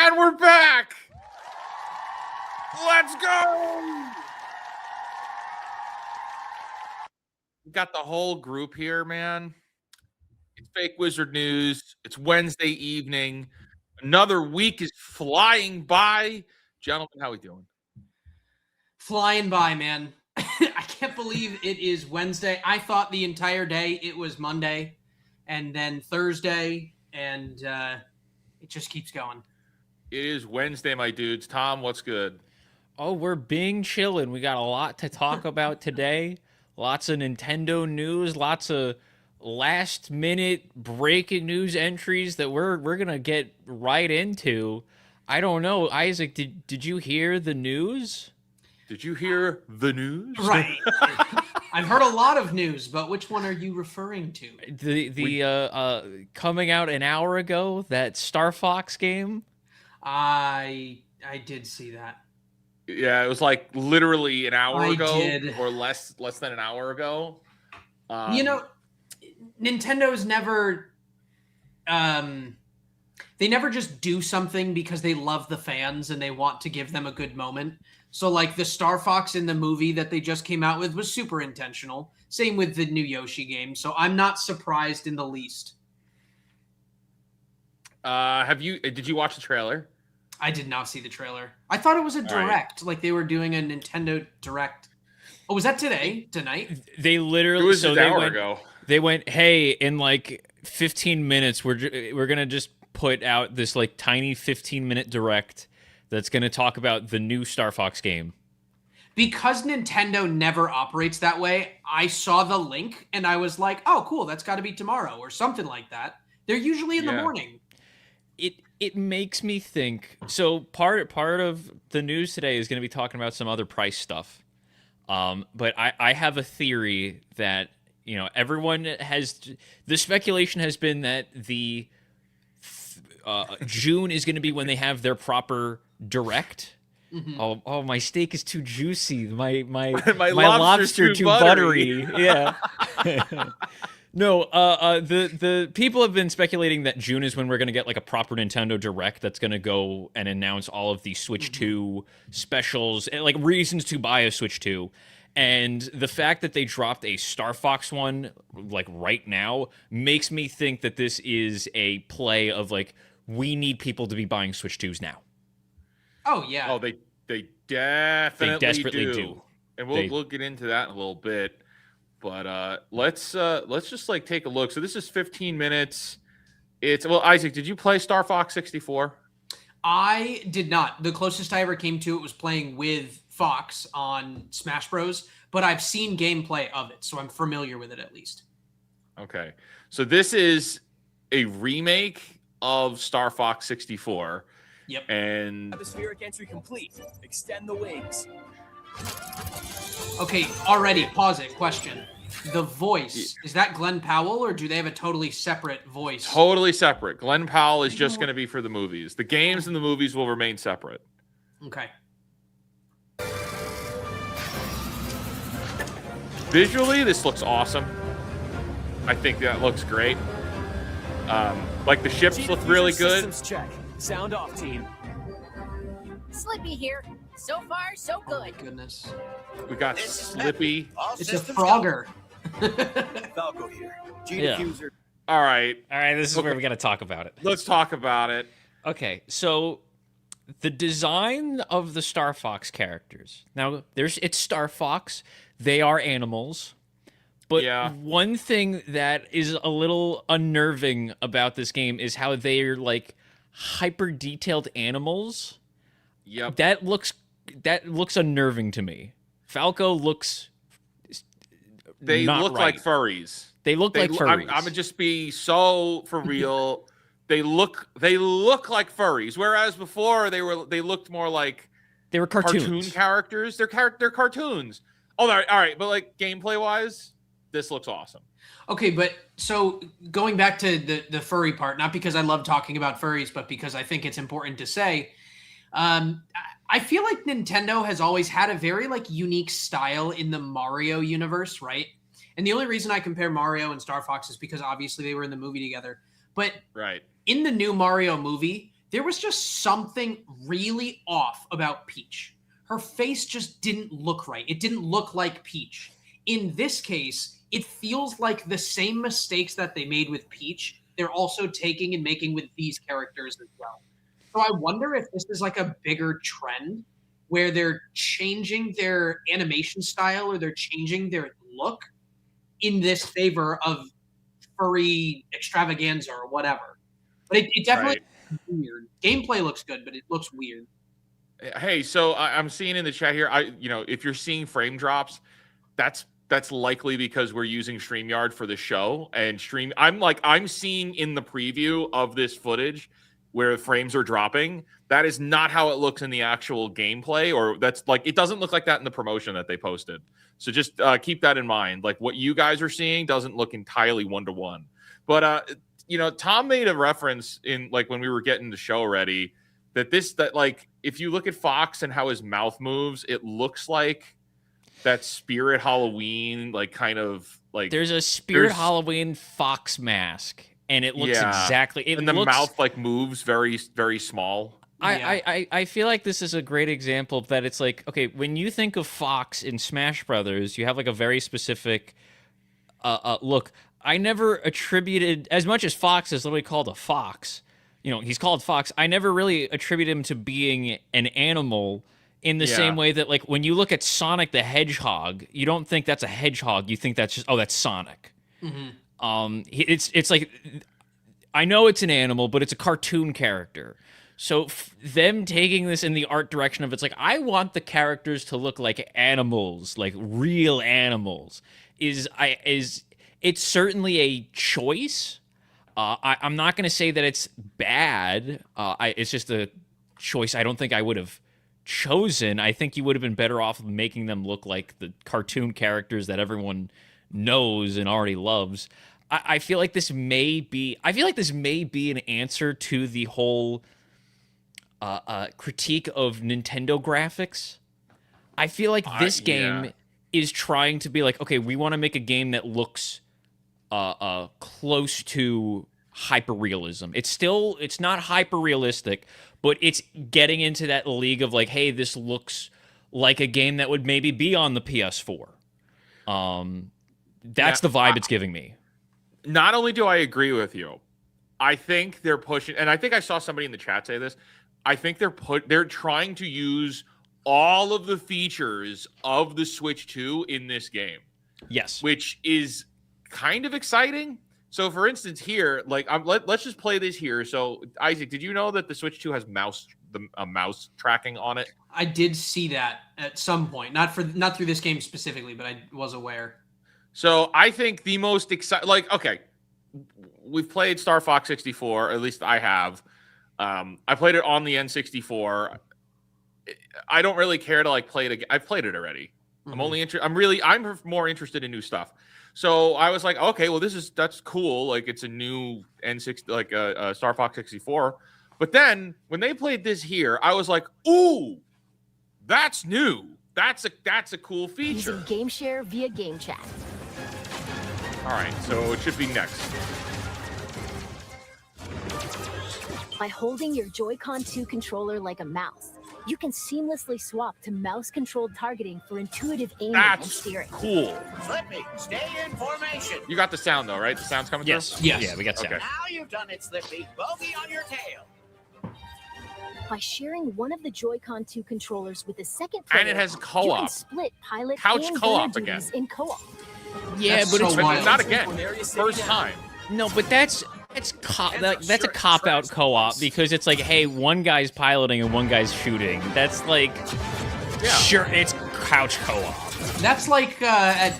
And we're back. Let's go. We got the whole group here, man. It's Fake Wizard News. It's Wednesday evening. Another week is flying by. Gentlemen, how we doing? Flying by, man. I can't believe it is Wednesday. I thought the entire day it was Monday and then Thursday, and it just keeps going. It is Wednesday, my dudes. Tom, what's good? Oh, we're being chillin'. We got a lot to talk about today. Lots of Nintendo news, lots of last-minute breaking news entries that we're gonna get right into. I don't know, Isaac. Did you hear the news? Did you hear the news? Right. I've heard a lot of news, but which one are you referring to? The coming out an hour ago, that Starfox game. I did see that. Yeah, it was like literally an hour ago, did. or less than an hour ago. Nintendo's never, they never just do something because they love the fans and they want to give them a good moment. So like the Starfox in the movie that they just came out with was super intentional. Same with the new Yoshi game. So I'm not surprised in the least. Did you watch the trailer? I did not see the trailer. I thought it was a direct, like they were doing a Nintendo Direct. Oh, was that tonight? They literally, it was an hour ago. They went, hey, in like 15 minutes, we're gonna just put out this like tiny 15-minute direct that's gonna talk about the new Starfox game. Because Nintendo never operates that way, I saw the link and I was like, oh, cool, that's got to be tomorrow or something like that. They're usually in the morning. It makes me think. So part of the news today is going to be talking about some other price stuff. But I have a theory that, everyone has, the speculation has been that the June is going to be when they have their proper direct. Mm-hmm. Oh, my steak is too juicy. My lobster too buttery. Yeah. No, the people have been speculating that June is when we're going to get like a proper Nintendo Direct that's going to go and announce all of the Switch 2 specials and like reasons to buy a Switch 2. And the fact that they dropped a Starfox one like right now makes me think that this is a play of like, we need people to be buying Switch 2s now. Oh, yeah. Oh, they definitely desperately do. And we'll get into that in a little bit. But let's just like take a look. So this is 15 minutes. Isaac, did you play Starfox 64? I did not. The closest I ever came to it was playing with Fox on Smash Bros. But I've seen gameplay of it, so I'm familiar with it at least. Okay. So this is a remake of Starfox 64. Yep. And atmospheric entry complete. Extend the wings. Okay, already, pause it. Question. The voice, is that Glenn Powell, or do they have a totally separate voice? Totally separate. Glenn Powell is just going to be for the movies. The games and the movies will remain separate. Okay. Visually, this looks awesome. I think that looks great. Like the ships look really good. Check. Sound off, team. Slippy here. So far, so good. Oh my goodness. We got Slippy. It's a Frogger. Falco here. Diffuser. All right. This is where we got to talk about it. Let's talk about it. Okay, so the design of the Starfox characters. Now, it's Starfox. They are animals. But one thing that is a little unnerving about this game is how they're like hyper detailed animals. Yep. That looks unnerving to me. Falco looks. They look right. like furries. They look like furries. I'm gonna just be so for real. They look like furries, whereas before they looked more like they were cartoon characters. They're cartoons. Oh, all right, but like gameplay wise, this looks awesome. Okay, but so going back to the furry part, not because I love talking about furries, but because I think it's important to say. I feel like Nintendo has always had a very like unique style in the Mario universe, right? And the only reason I compare Mario and Star Fox is because obviously they were in the movie together. But right. in the new Mario movie, there was just something really off about Peach. Her face just didn't look right. It didn't look like Peach. In this case, it feels like the same mistakes that they made with Peach, they're also taking and making with these characters as well. So I wonder if this is like a bigger trend where they're changing their animation style or they're changing their look in this favor of furry extravaganza or whatever. But it definitely looks weird. Gameplay looks good, but it looks weird. Hey, so I'm seeing in the chat here, if you're seeing frame drops, that's likely because we're using StreamYard for the show and I'm seeing in the preview of this footage where frames are dropping. That is not how it looks in the actual gameplay, or that's like, it doesn't look like that in the promotion that they posted. So just keep that in mind. Like what you guys are seeing doesn't look entirely one-to-one. But Tom made a reference in like when we were getting the show ready that like if you look at Fox and how his mouth moves, it looks like that Spirit Halloween, like kind of like there's a Spirit Halloween Fox mask, and it looks exactly. And the mouth like moves very, very small. I feel like this is a great example of that. It's like, okay, when you think of Fox in Smash Brothers, you have like a very specific look. I never attributed, as much as Fox is literally called a fox, he's called Fox. I never really attribute him to being an animal in the same way that, like, when you look at Sonic the Hedgehog, you don't think that's a hedgehog. You think that's just, that's Sonic. Mm-hmm. It's like, I know it's an animal, but it's a cartoon character. So them taking this in the art direction of, it's like, I want the characters to look like animals, like real animals, it's certainly a choice. I'm not going to say that it's bad. It's just a choice I don't think I would have chosen. I think you would have been better off making them look like the cartoon characters that everyone knows and already loves. I feel like this may be an answer to the whole critique of Nintendo graphics. I feel like this game is trying to be like, okay, we want to make a game that looks close to hyperrealism. It's not hyper-realistic, but it's getting into that league of like, hey, this looks like a game that would maybe be on the PS4. That's the vibe it's giving me. Not only do I agree with you, I think they're pushing, and I think I saw somebody in the chat say this, I think they're trying to use all of the features of the Switch 2 in this game. Yes. Which is kind of exciting. So, for instance, here, like, let's just play this here. So, Isaac, did you know that the Switch 2 has mouse tracking on it? I did see that at some point, not through this game specifically, but I was aware. So, I think the most exciting, like, okay, we've played Star Fox 64, or at least I have. I played it on the N64. I don't really care to like play it again. I've played it already. Mm-hmm. I'm more interested in new stuff. So I was like, okay, well, that's cool. Like it's a new N6, like a Star Fox 64. But then when they played this here, I was like, ooh, that's new. That's a cool feature. Using game share via game chat. All right, so it should be next. By holding your Joy-Con 2 controller like a mouse, you can seamlessly swap to mouse-controlled targeting for intuitive aiming and steering. Cool. Slippy, stay in formation. You got the sound though, right? The sound's coming through? Yes. Yeah, we got sound. Okay. Now you've done it, Slippy. Bogey on your tail. By sharing one of the Joy-Con 2 controllers with the second player, and it has co-op. you can split pilot Couch and co-op gunner again. duties in co-op. Yeah, That's but so it's wild. Not again. First time. No, but that's a cop-out co-op because it's like, hey, one guy's piloting and one guy's shooting. That's like, sure, it's couch co-op. That's like at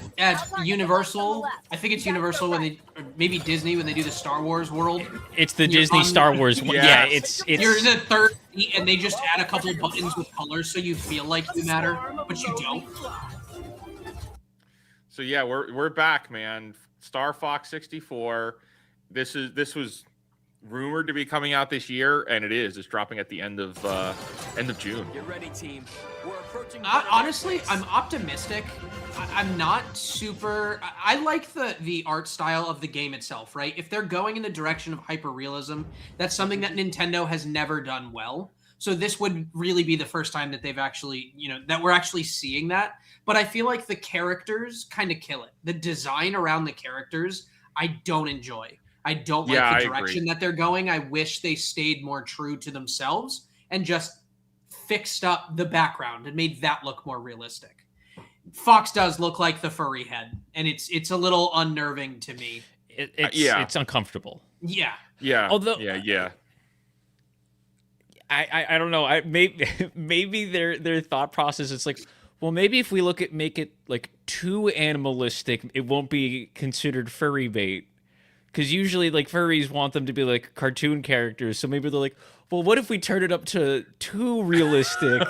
Universal. I think it's Universal or maybe Disney when they do the Star Wars world. It's the Disney Star Wars one. Yeah, it's you're in the third seat and they just add a couple buttons with colors so you feel like you matter, but you don't. So yeah, we're back, man. Star Fox 64. This was rumored to be coming out this year, and it is. It's dropping at the end of June. Get ready, team. We're approaching. Honestly, I'm optimistic. I'm not super. I like the art style of the game itself, right? If they're going in the direction of hyper-realism, that's something that Nintendo has never done well. So this would really be the first time that they've actually, that we're actually seeing that. But I feel like the characters kind of kill it. The design around the characters, I don't enjoy. I don't like the direction that they're going. I wish they stayed more true to themselves and just fixed up the background and made that look more realistic. Fox does look like the furry head, and it's a little unnerving to me. It's uncomfortable. Yeah. Yeah. Although, yeah. I don't know. Maybe their thought process is like, well, maybe if we make it like too animalistic, it won't be considered furry bait. Because usually, like, furries want them to be like cartoon characters. So maybe they're like, well, what if we turn it up to too realistic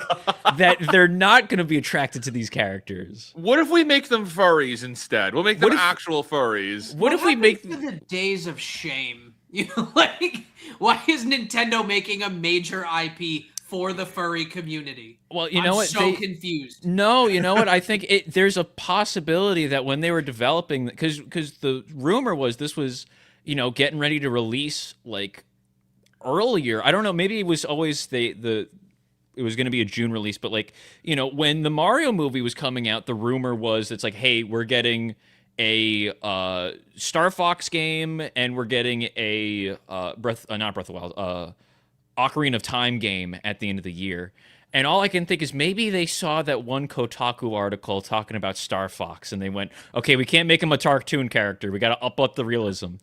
that they're not going to be attracted to these characters? What if we make them furries instead? We'll make them actual furries. What if we make the days of shame? Like, why is Nintendo making a major IP for the furry community? Well, you know what? So confused. No, you know what? I think there's a possibility that when they were developing, because the rumor was this was, getting ready to release like earlier. I don't know. Maybe it was always it was going to be a June release, but like, when the Mario movie was coming out, the rumor was it's like, hey, we're getting a Starfox game and we're getting a not Breath of the Wild, Ocarina of Time game at the end of the year. And all I can think is maybe they saw that one Kotaku article talking about Starfox and they went, okay, we can't make him a cartoon character. We got to up the realism.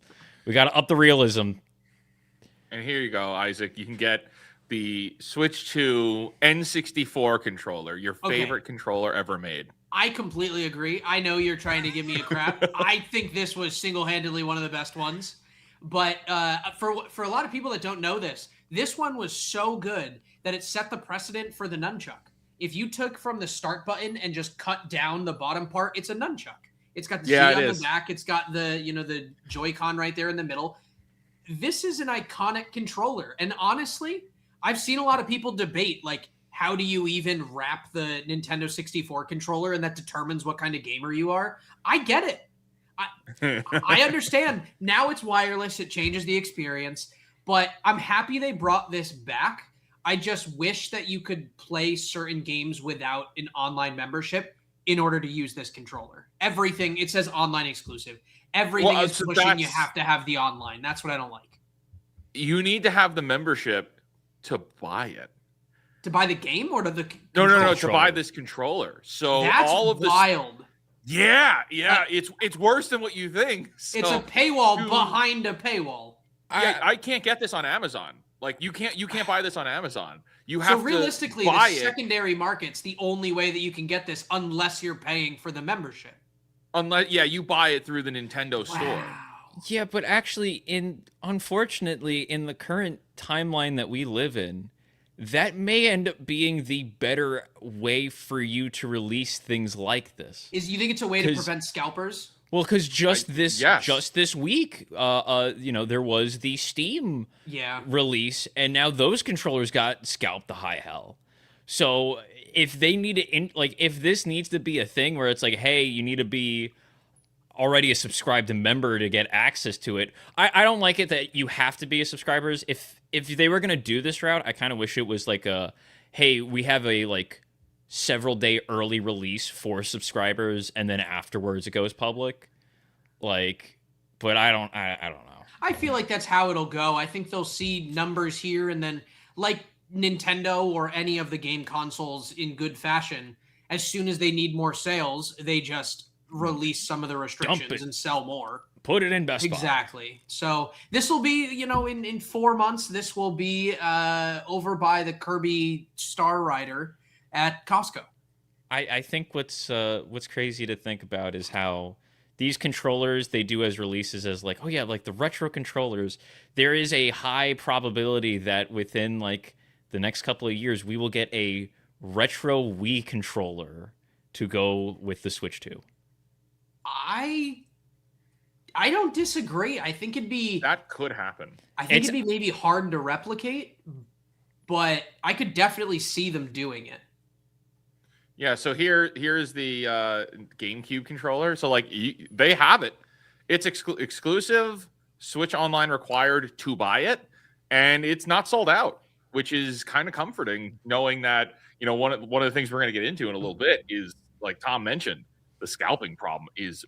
And here you go, Isaac. You can get the Switch 2 N64 controller, your favorite controller ever made. I completely agree. I know you're trying to give me a crap. I think this was single-handedly one of the best ones. But for a lot of people that don't know this one was so good that it set the precedent for the nunchuck. If you took from the start button and just cut down the bottom part, it's a nunchuck. It's got the C on the back. It's got the Joy-Con right there in the middle. This is an iconic controller. And honestly, I've seen a lot of people debate, like, how do you even wrap the Nintendo 64 controller and that determines what kind of gamer you are? I get it. I understand. Now it's wireless. It changes the experience. But I'm happy they brought this back. I just wish that you could play certain games without an online membership in order to use this controller. Everything, it says online exclusive. Everything is pushing you have to have the online. That's what I don't like. You need to have the membership to buy it. To buy the game or to the No, to buy this controller. So that's all of this wild. Yeah, it's worse than what you think. So, it's a paywall behind a paywall. I can't get this on Amazon. Like you can't buy this on Amazon. You have realistically, to buy the secondary market's the only way that you can get this unless you're paying for the membership. Unless you buy it through the Nintendo store. Yeah, but actually unfortunately in the current timeline that we live in, that may end up being the better way for you to release things like this. You think it's a way to prevent scalpers? Well, because just this week, there was the Steam release, and now those controllers got scalped to high hell. So if they need to, if this needs to be a thing where it's like, hey, you need to be already a subscribed member to get access to it, I don't like it that you have to be a subscriber. If they were gonna do this route, I kind of wish it was like hey, we have a several day early release for subscribers and then afterwards it goes public. But I don't know. I feel like that's how it'll go. I think they'll see numbers here and then, like Nintendo or any of the game consoles in good fashion, as soon as they need more sales, they just release some of the restrictions and sell more. Put it in Best Buy. Exactly. So this will be, in 4 months, this will be over by the Kirby Star Rider at Costco. I think what's crazy to think about is how these controllers they do as releases as the retro controllers. There is a high probability that within the next couple of years we will get a retro Wii controller to go with the Switch 2. I I don't disagree. I think that could happen. I think it'd be maybe hard to replicate, but I could definitely see them doing it. Yeah, so here's the GameCube controller. So like they have it. It's exclusive, Switch Online required to buy it, and it's not sold out, which is kind of comforting knowing that, one of the things we're going to get into in a little bit is, like Tom mentioned, the scalping problem is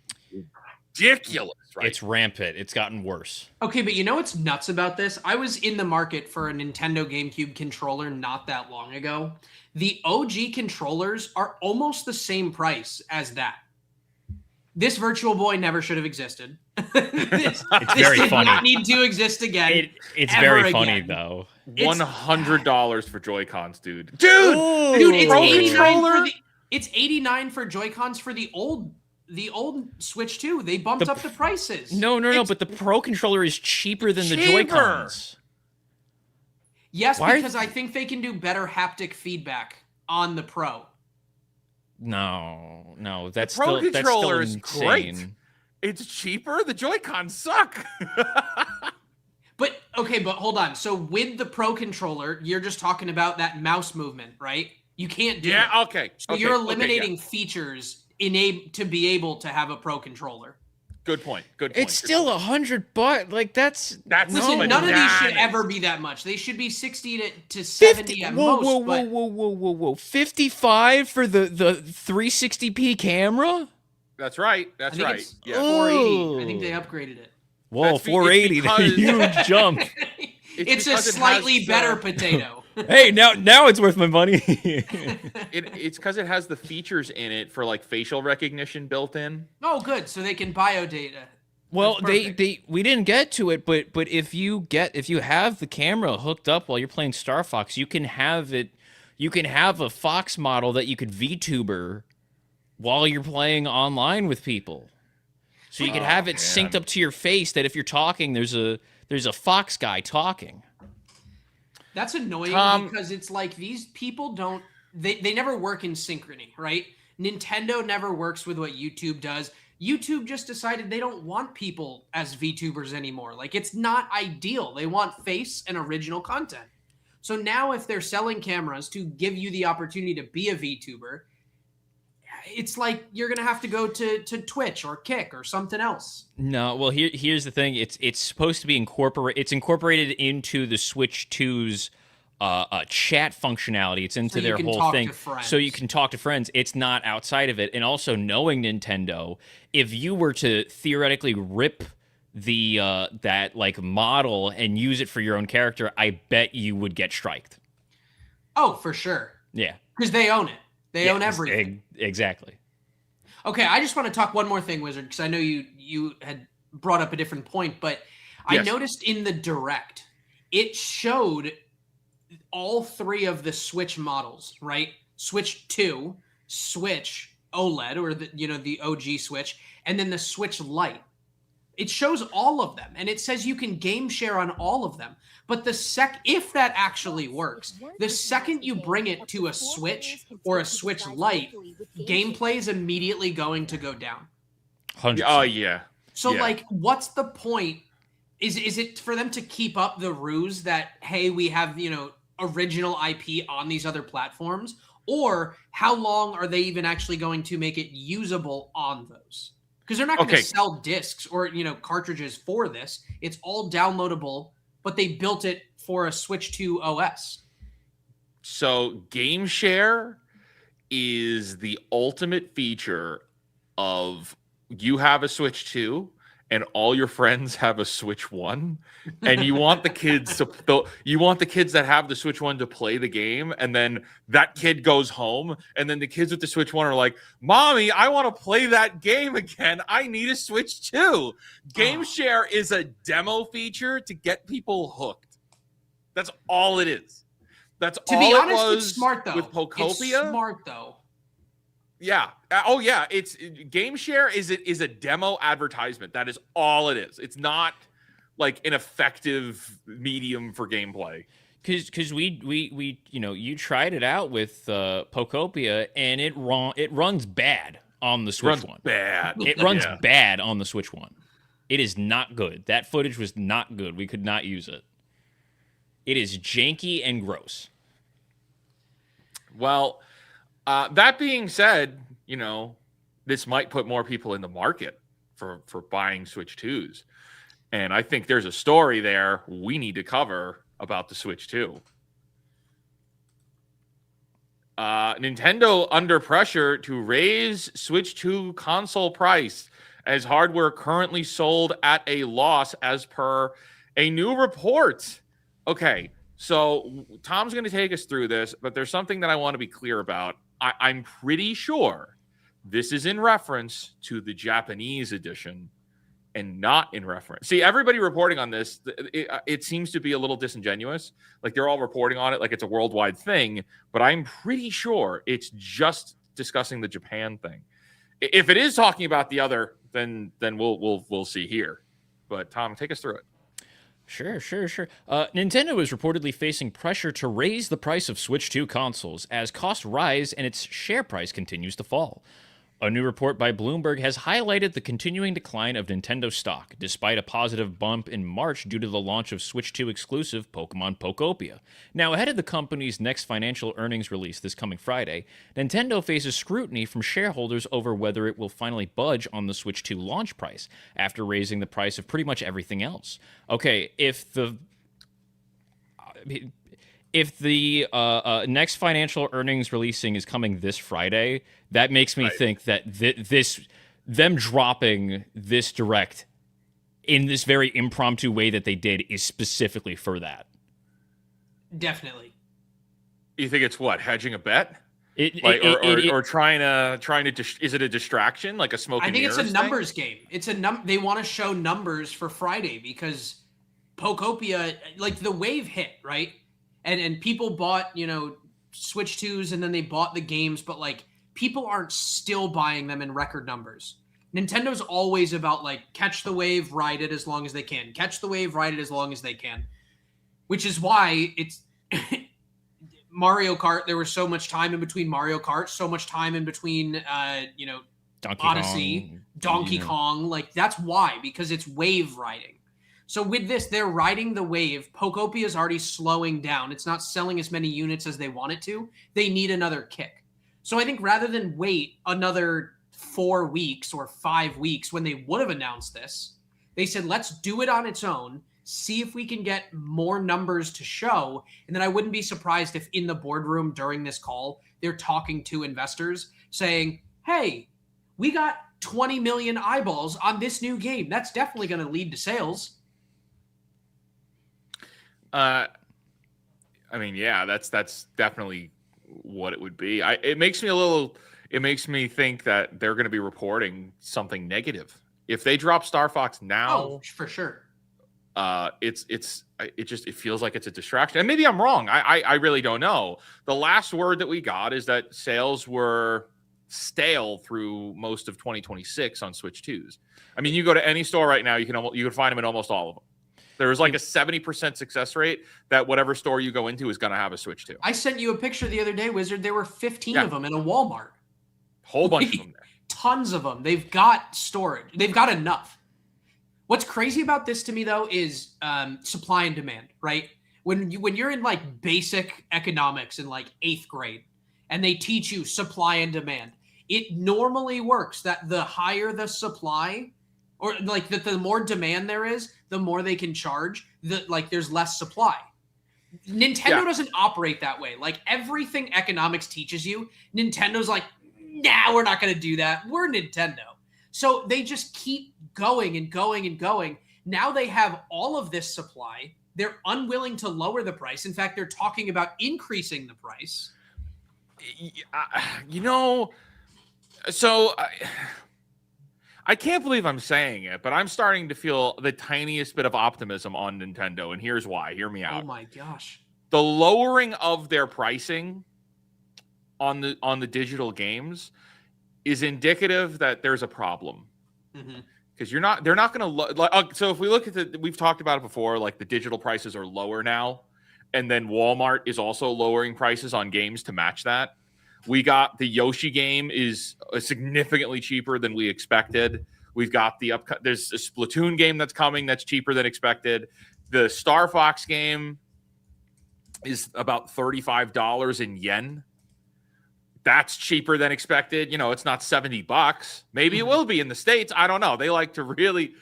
ridiculous, right? It's rampant. It's gotten worse. Okay, but you know what's nuts about this? I was in the market for a Nintendo GameCube controller not that long ago. The OG controllers are almost the same price as that. This Virtual Boy never should have existed. This very did funny. not need to exist again. It's very funny, again. though. $100 for Joy-Cons, dude. Dude, it's Pro 89 controller? it's 89 for Joy-Cons for the old Switch 2. They bumped up the prices. No, but the Pro controller is cheaper than the Joy-Cons. Yes, because I think they can do better haptic feedback on the Pro. No, that's the Pro still controller that's is still great. insane. It's cheaper. The Joy-Cons suck. But hold on. So with the Pro controller, you're just talking about that mouse movement, right? You can't do it. Okay. So you're eliminating features to be able to have a Pro controller. Good point. It's still $100. Like that's Listen, no, none of these should ever be that much. They should be 60 to 70 at most. Whoa. 55 for the 360p camera? That's right. That's right. It's Yeah. 480. I think they upgraded it. Whoa, 480. That's a huge jump. It's a slightly better potato. Hey, now it's worth my money. It's because it has the features in it for like facial recognition built in. Oh, good. So they can biodata. Well, we didn't get to it, but if you have the camera hooked up while you're playing Starfox, you can have a Fox model that you could VTuber while you're playing online with people. So you can have it synced up to your face that if you're talking, there's a Fox guy talking. That's annoying because it's like these people they never work in synchrony, right? Nintendo never works with what YouTube does. YouTube just decided they don't want people as VTubers anymore. Like, it's not ideal. They want face and original content. So now if they're selling cameras to give you the opportunity to be a VTuber, it's like you're going to have to go to Twitch or Kick or something else. No, well, here's the thing. It's supposed to be incorporated into the Switch 2's chat functionality. It's into their whole thing. So you can talk to friends. It's not outside of it. And also, knowing Nintendo, if you were to theoretically rip the that like model and use it for your own character, I bet you would get striked. Oh, for sure. Yeah. Because they own it. They own everything. Exactly. Okay, I just want to talk one more thing, Wizard, because I know you had brought up a different point, but I noticed in the Direct, it showed all three of the Switch models, right? Switch 2, Switch OLED, or the OG Switch, and then the Switch Lite. It shows all of them, and it says you can game share on all of them. But if that actually works, the second you bring it to a Switch or a Switch Lite, gameplay is immediately going to go down. 100%. Oh, yeah. So, like, what's the point? Is it for them to keep up the ruse that, hey, we have, original IP on these other platforms? Or how long are they even actually going to make it usable on those? Because they're not going to sell discs or, cartridges for this. It's all downloadable, but they built it for a Switch 2 OS. So Game Share is the ultimate feature of you have a Switch 2 and all your friends have a Switch 1, and you want the kids that have the Switch 1 to play the game, and then that kid goes home, and then the kids with the Switch 1 are like, "Mommy, I want to play that game again. I need a Switch 2." Game Share is a demo feature to get people hooked. That's all it is. That's to all be honest, it was it's smart though. with Pokopia. It's smart though. Yeah. Oh, yeah. It's Game Share is a demo advertisement. That is all it is. It's not like an effective medium for gameplay. Because we you tried it out with Pokopia, and it runs bad on the Switch One. Bad. It runs bad on the Switch One. It is not good. That footage was not good. We could not use it. It is janky and gross. Well, that being said, you know, this might put more people in the market for buying Switch 2s. And I think there's a story there we need to cover about the Switch 2. Nintendo under pressure to raise Switch 2 console price as hardware currently sold at a loss as per a new report. Okay, so Tom's going to take us through this, but there's something that I want to be clear about. I'm pretty sure this is in reference to the Japanese edition and not in reference. See, everybody reporting on this, it seems to be a little disingenuous. Like they're all reporting on it like it's a worldwide thing, but I'm pretty sure it's just discussing the Japan thing. If it is talking about the other, then we'll see here. But Tom, take us through it. Sure. Nintendo is reportedly facing pressure to raise the price of Switch 2 consoles as costs rise and its share price continues to fall. A new report by Bloomberg has highlighted the continuing decline of Nintendo stock, despite a positive bump in March due to the launch of Switch 2 exclusive Pokemon Pokopia. Now, ahead of the company's next financial earnings release this coming Friday, Nintendo faces scrutiny from shareholders over whether it will finally budge on the Switch 2 launch price, after raising the price of pretty much everything else. Okay, if the next financial earnings releasing is coming this Friday, that makes me think that them dropping this direct in this very impromptu way that they did is specifically for that. Definitely. You think it's what, hedging a bet? Or trying to is it a distraction, like a smoke and mirrors? I think it's a numbers game. It's they want to show numbers for Friday because Pokopia, like the wave hit, right? And people bought, you know, Switch 2s and then they bought the games, but like people aren't still buying them in record numbers. Nintendo's always about like catch the wave, ride it as long as they can. Catch the wave, ride it as long as they can. Which is why it's Mario Kart. There was so much time in between Mario Kart, so much time in between, Donkey Kong. Like that's why, because it's wave riding. So with this, they're riding the wave. Pokopia is already slowing down. It's not selling as many units as they want it to. They need another kick. So I think rather than wait another 4 weeks or 5 weeks when they would have announced this, they said, let's do it on its own, see if we can get more numbers to show. And then I wouldn't be surprised if in the boardroom during this call, they're talking to investors saying, hey, we got 20 million eyeballs on this new game. That's definitely going to lead to sales. I mean, yeah, that's definitely what it would be. It makes me think that they're going to be reporting something negative if they drop Starfox now. Oh, for sure. It feels like it's a distraction, and maybe I'm wrong. I really don't know. The last word that we got is that sales were stale through most of 2026 on Switch 2s. I mean, you go to any store right now, you can find them in almost all of them. There's like a 70% success rate that whatever store you go into is going to have a Switch 2. I sent you a picture the other day, Wizard. There were 15 of them in a Walmart. Whole bunch of them there. Tons of them. They've got storage. They've got enough. What's crazy about this to me, though, is supply and demand, right? When you're in like basic economics in like 8th grade and they teach you supply and demand, it normally works that the higher the supply, or like that the more demand there is, the more they can charge. There's less supply. Nintendo doesn't operate that way. Like everything economics teaches you, Nintendo's like, nah, we're not going to do that. We're Nintendo. So they just keep going and going and going. Now they have all of this supply. They're unwilling to lower the price. In fact, they're talking about increasing the price. I can't believe I'm saying it, but I'm starting to feel the tiniest bit of optimism on Nintendo, and here's why. Hear me out. Oh my gosh. The lowering of their pricing on the digital games is indicative that there's a problem. Because they're not going to so if we look at we've talked about it before, like the digital prices are lower now, and then Walmart is also lowering prices on games to match that. We got the Yoshi game is significantly cheaper than we expected. We've got there's a Splatoon game that's coming that's cheaper than expected. The Starfox game is about $35 in yen. That's cheaper than expected. It's not $70. Maybe it will be in the States. I don't know. They like to really,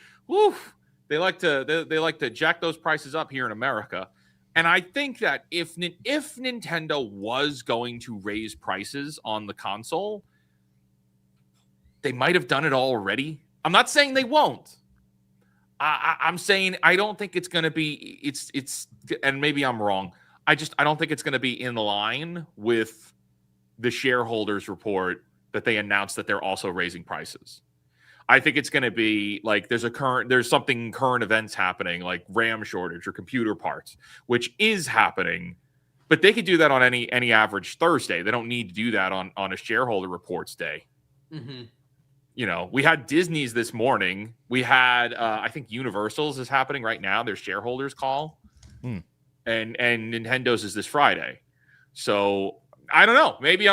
they like to jack those prices up here in America. And I think that if Nintendo was going to raise prices on the console, they might have done it already. I'm not saying they won't. I'm saying I don't think it's going to be. It's and maybe I'm wrong. I don't think it's going to be in line with the shareholders report that they announced that they're also raising prices. I think it's going to be like there's something current events happening, like RAM shortage or computer parts, which is happening. But they could do that on any average Thursday. They don't need to do that on a shareholder reports day. Mm-hmm. We had Disney's this morning. We had I think Universal's is happening right now. Their shareholders call, and Nintendo's is this Friday. So I don't know. Maybe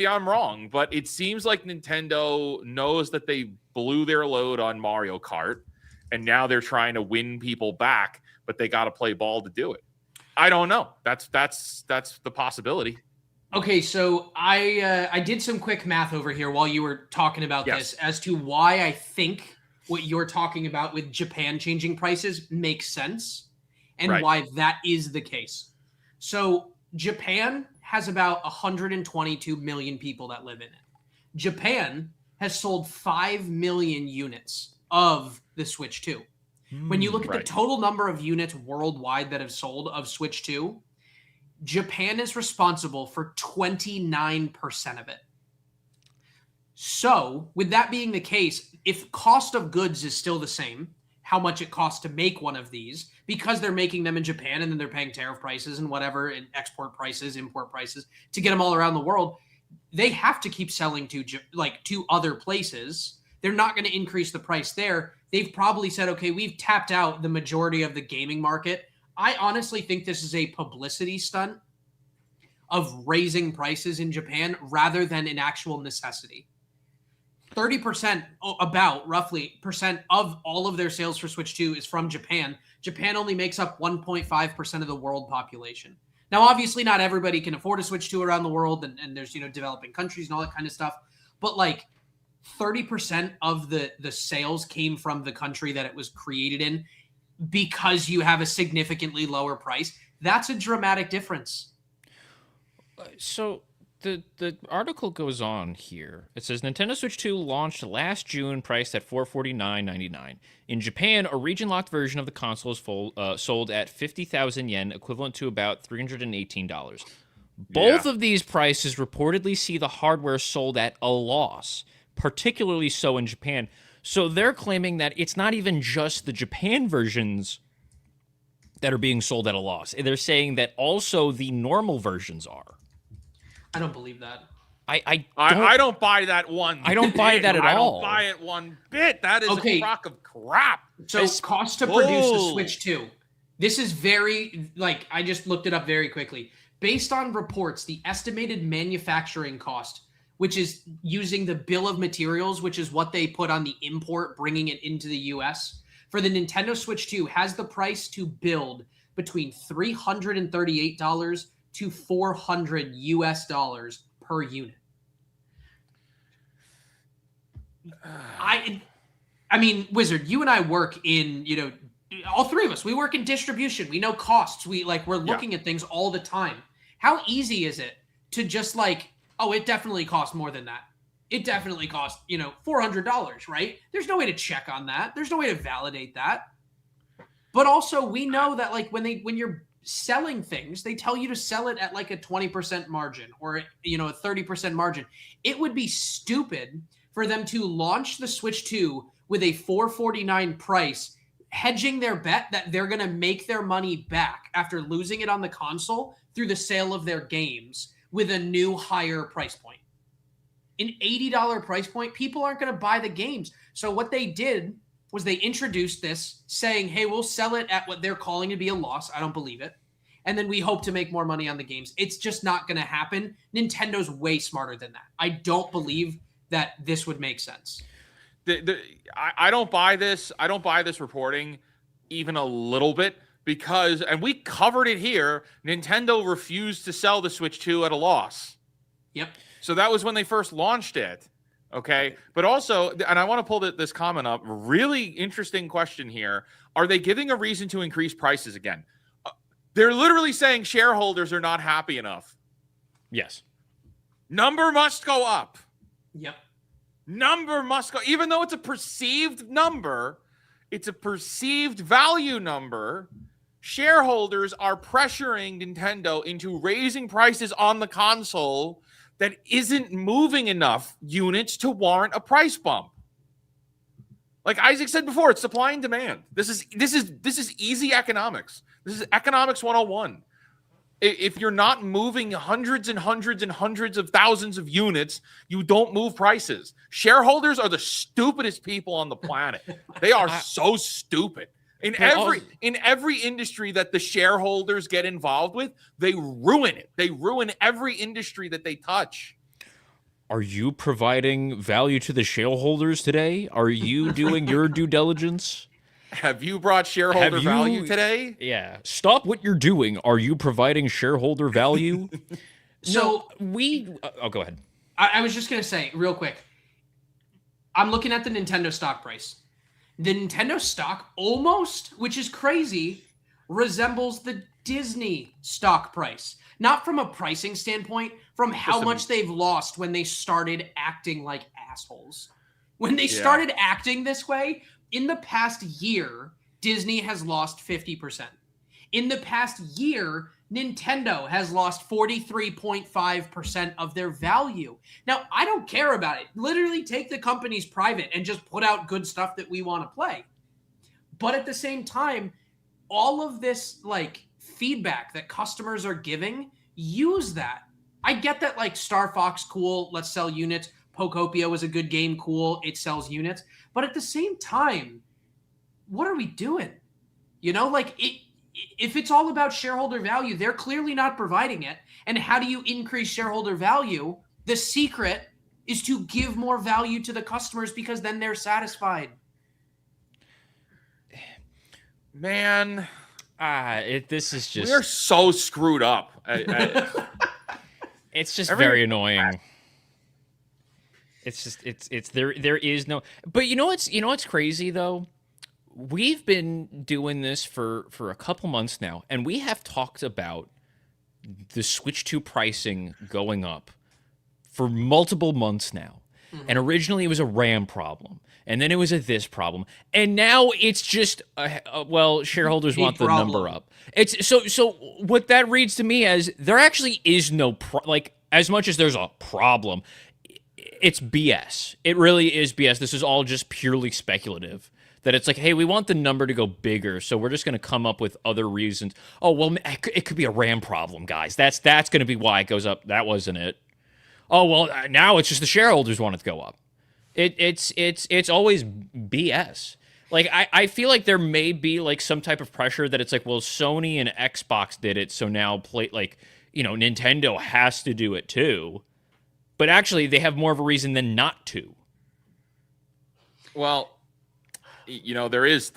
I'm wrong, but it seems like Nintendo knows that they blew their load on Mario Kart, and now they're trying to win people back, but they got to play ball to do it. I don't know. That's the possibility. Okay, so I did some quick math over here while you were talking about this as to why I think what you're talking about with Japan changing prices makes sense and why that is the case. So Japan has about 122 million people that live in it. Japan has sold 5 million units of the Switch 2. When you look at the total number of units worldwide that have sold of Switch 2, Japan is responsible for 29% of it. So, with that being the case, if cost of goods is still the same, how much it costs to make one of these, because they're making them in Japan and then they're paying tariff prices and whatever, and export prices, import prices, to get them all around the world, they have to keep selling to other places. They're not going to increase the price there. They've probably said, okay, we've tapped out the majority of the gaming market. I honestly think this is a publicity stunt of raising prices in Japan rather than an actual necessity. 30%, about roughly percent of all of their sales for Switch 2 is from Japan. Japan only makes up 1.5% of the world population. Now, obviously, not everybody can afford a Switch 2 around the world, and there's, developing countries and all that kind of stuff. But 30% of the sales came from the country that it was created in because you have a significantly lower price. That's a dramatic difference. So the article goes on here. It says Nintendo Switch 2 launched last June, priced at $449.99. In Japan, a region-locked version of the console is sold at 50,000 yen, equivalent to about $318. Both of these prices reportedly see the hardware sold at a loss, particularly so in Japan. So they're claiming that it's not even just the Japan versions that are being sold at a loss. They're saying that also the normal versions are. I don't believe that. I don't buy that one. I don't buy that at all. I don't buy it one bit. That is a crock of crap. So cost to produce the Switch 2. This is very, I just looked it up very quickly. Based on reports, the estimated manufacturing cost, which is using the bill of materials, which is what they put on the import, bringing it into the US, for the Nintendo Switch 2 has the price to build between $338 to $400 US per unit. I mean, Wizard, you and I work in, all three of us, we work in distribution. We know costs. We're looking at things all the time. How easy is it to just it definitely costs more than that. It definitely costs, $400, right? There's no way to check on that. There's no way to validate that. But also we know that when you're selling things, they tell you to sell it at a 20% margin or, a 30% margin. It would be stupid for them to launch the Switch 2 with a $449 price, hedging their bet that they're going to make their money back after losing it on the console through the sale of their games with a new higher price point. An $80 price point, people aren't going to buy the games. So what they did was they introduced this saying, hey, we'll sell it at what they're calling to be a loss. I don't believe it. And then we hope to make more money on the games. It's just not going to happen. Nintendo's way smarter than that. I don't believe that this would make sense. I don't buy this. I don't buy this reporting even a little bit because, and we covered it here, Nintendo refused to sell the Switch 2 at a loss. Yep. So that was when they first launched it. Okay. But also, and I want to pull this comment up, really interesting question here. Are they giving a reason to increase prices again? They're literally saying shareholders are not happy enough. Yes. Number must go up. Yep. Number must go, even though it's a perceived number, it's a perceived value number. Shareholders are pressuring Nintendo into raising prices on the console that isn't moving enough units to warrant a price bump. Like Isaac said before, it's supply and demand. This is easy economics. This is economics 101. If you're not moving hundreds and hundreds and hundreds of thousands of units, you don't move prices. Shareholders are the stupidest people on the planet. They are so stupid. In every industry that the shareholders get involved with, they ruin it. They ruin every industry that they touch. Are you providing value to the shareholders today? Are you doing your due diligence? Have you brought shareholder value today? Yeah. Stop what you're doing. Are you providing shareholder value? So go ahead. I was just going to say real quick. I'm looking at the Nintendo stock price. The Nintendo stock almost, which is crazy, resembles the Disney stock price. Not from a pricing standpoint, from how much they've lost when they started acting like assholes. When they started acting this way, in the past year, Disney has lost 50%. In the past year, Nintendo has lost 43.5% of their value. Now, I don't care about it. Literally take the companies private and just put out good stuff that we want to play. But at the same time, all of this feedback that customers are giving, use that. I get that Starfox, cool, let's sell units. Pokopia was a good game, cool, it sells units. But at the same time, what are we doing? If it's all about shareholder value, they're clearly not providing it. And how do you increase shareholder value? The secret is to give more value to the customers because then they're satisfied. Man, this is just... We're so screwed up. It's just very annoying. It's just there is no... But you know what's crazy though? We've been doing this for a couple months now, and we have talked about the Switch 2 pricing going up for multiple months now. Mm-hmm. And originally it was a RAM problem, and then it was a this problem, and now it's just shareholders want the number up. It's so what that reads to me as there actually is no as much as there's a problem, it's BS. It really is BS. This is all just purely speculative. That it's hey, we want the number to go bigger, so we're just going to come up with other reasons. Oh, well, it could be a RAM problem, guys. That's going to be why it goes up. That wasn't it. Oh, well, now it's just the shareholders want it to go up. It's always BS. I feel like there may be some type of pressure that it's well, Sony and Xbox did it, so now Nintendo has to do it too. But actually, they have more of a reason than not to. Well, there is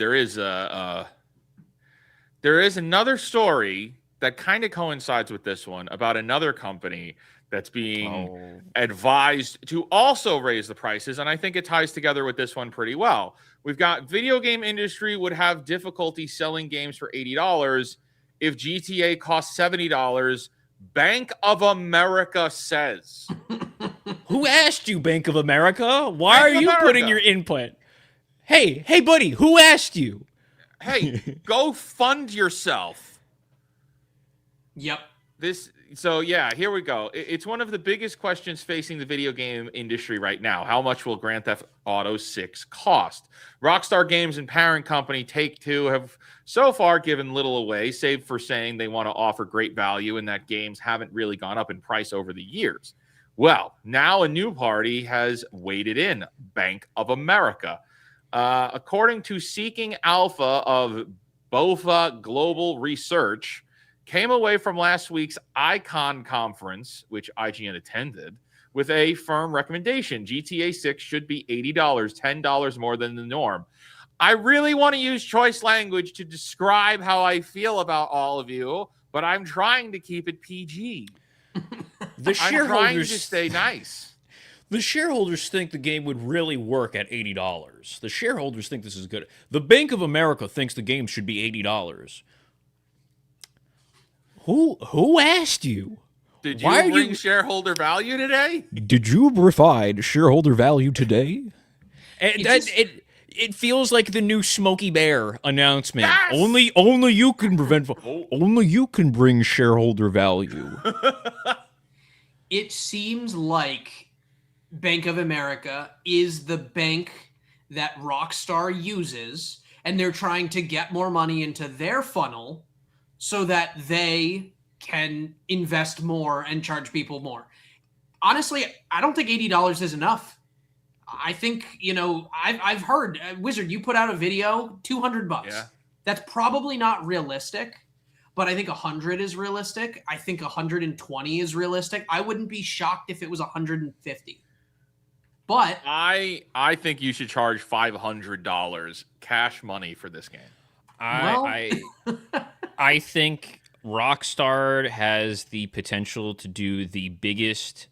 another story that kind of coincides with this one about another company that's being advised to also raise the prices, and I think it ties together with this one pretty well. We've got video game industry would have difficulty selling games for $80 if GTA costs $70. Bank of America says. Who asked you, Bank of America? Why are you putting your input? Hey, buddy, who asked you? Hey, go fund yourself. Yep. Here we go. It's one of the biggest questions facing the video game industry right now. How much will Grand Theft Auto 6 cost? Rockstar Games and parent company Take-Two have so far given little away, save for saying they want to offer great value and that games haven't really gone up in price over the years. Well, now a new party has waded in, Bank of America. According to Seeking Alpha of BofA Global Research, came away from last week's Icon conference, which IGN attended, with a firm recommendation. GTA 6 should be $80, $10 more than the norm. I really want to use choice language to describe how I feel about all of you, but I'm trying to keep it PG. The I'm trying to stay nice. The shareholders think the game would really work at $80. The shareholders think this is good. The Bank of America thinks the game should be $80. Who asked you? Did you bring shareholder value today? Did you provide shareholder value today? It feels like the new Smokey Bear announcement. Yes! Only you can prevent. Only you can bring shareholder value. It seems like Bank of America is the bank that Rockstar uses, and they're trying to get more money into their funnel so that they can invest more and charge people more. Honestly, I don't think $80 is enough. I think, I've heard, Wizard, you put out a video, $200. Yeah. That's probably not realistic, but I think 100 is realistic. I think 120 is realistic. I wouldn't be shocked if it was 150. But I think you should charge $500 cash money for this game. I think Rockstar has the potential to do the biggest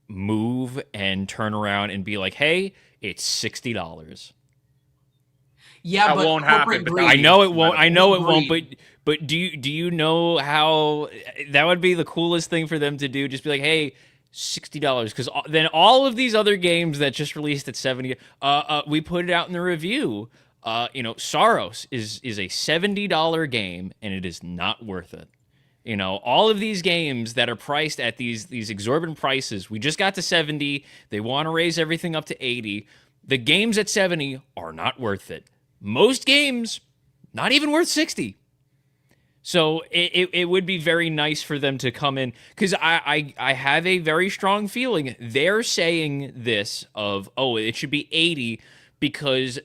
move and turn around and be like, hey, it's $60. Yeah, that but won't happen. But I know it won't. I know it won't. But do you know how that would be the coolest thing for them to do? Just be like, hey, $60, because then all of these other games that just released at $70, we put it out in the review. Saros is a $70 game, and it is not worth it. All of these games that are priced at these exorbitant prices, we just got to 70. They want to raise everything up to 80. The games at 70 are not worth it. Most games, not even worth 60. So it would be very nice for them to come in, because I have a very strong feeling they're saying this of, it should be 80 because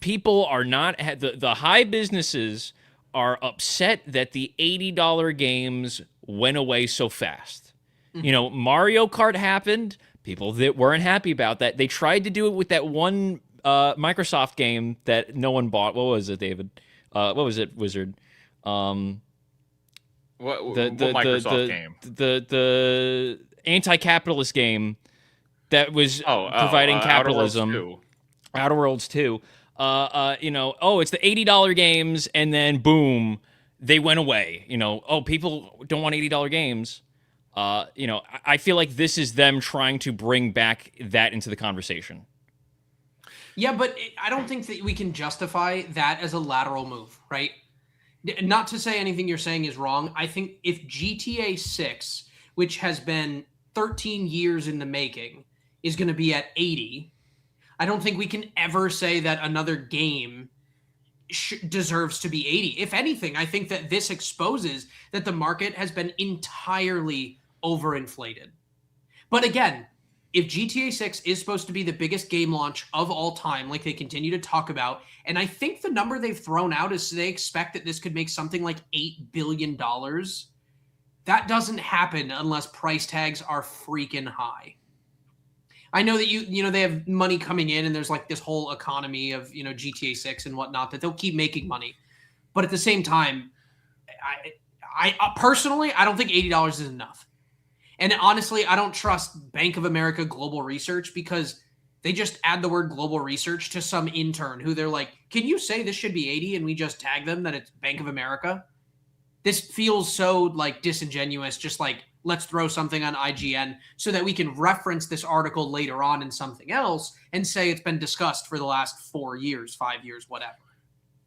people are not, the high businesses are upset that the $80 games went away so fast. Mm-hmm. Mario Kart happened. People that weren't happy about that. They tried to do it with that one Microsoft game that no one bought. What was it, David? What was it, Wizard? What Microsoft game? The anti-capitalist game that was providing capitalism. Outer Worlds 2. It's the $80 games, and then boom, they went away. People don't want $80 games. I feel like this is them trying to bring back that into the conversation. Yeah, but I don't think that we can justify that as a lateral move, right? Not to say anything you're saying is wrong. I think if GTA 6, which has been 13 years in the making, is going to be at 80, I don't think we can ever say that another game deserves to be 80. If anything, I think that this exposes that the market has been entirely overinflated. But again, if GTA 6 is supposed to be the biggest game launch of all time, like they continue to talk about, and I think the number they've thrown out is they expect that this could make something like $8 billion. That doesn't happen unless price tags are freaking high. I know that they have money coming in, and there's like this whole economy of, GTA 6 and whatnot, that they'll keep making money. But at the same time, I personally, I don't think $80 is enough. And honestly, I don't trust Bank of America Global Research, because they just add the word global research to some intern who they're like, can you say this should be 80? And we just tag them that it's Bank of America. This feels so like disingenuous, just like, let's throw something on IGN so that we can reference this article later on in something else and say it's been discussed for the last 4 years, 5 years, whatever.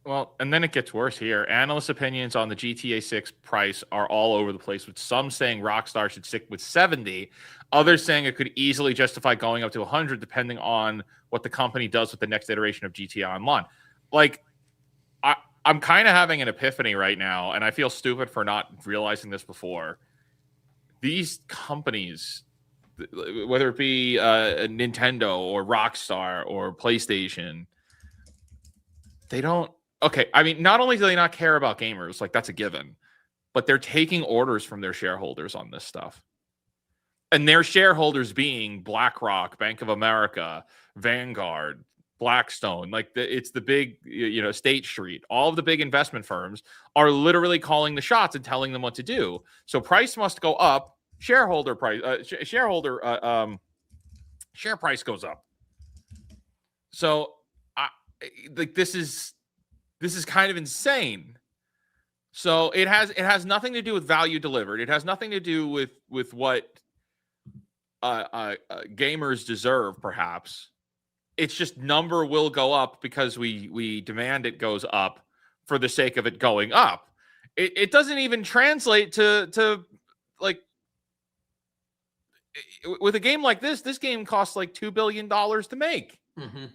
Well, and then it gets worse here. Analyst opinions on the GTA 6 price are all over the place, with some saying Rockstar should stick with 70, others saying it could easily justify going up to 100 depending on what the company does with the next iteration of GTA Online. Like, I'm kind of having an epiphany right now, and I feel stupid for not realizing this before. These companies, whether it be Nintendo or Rockstar or PlayStation, they don't. Okay, I mean, not only do they not care about gamers, like that's a given, but they're taking orders from their shareholders on this stuff. And their shareholders being BlackRock, Bank of America, Vanguard, Blackstone, like it's the big, State Street. All of the big investment firms are literally calling the shots and telling them what to do. So price must go up. Share price goes up. So, this is kind of insane. So it has nothing to do with value delivered. It has nothing to do with what gamers deserve, perhaps. It's just number will go up because we demand it goes up for the sake of it going up. It doesn't even translate to like, with a game like this game costs like $2 billion to make. Mm-hmm.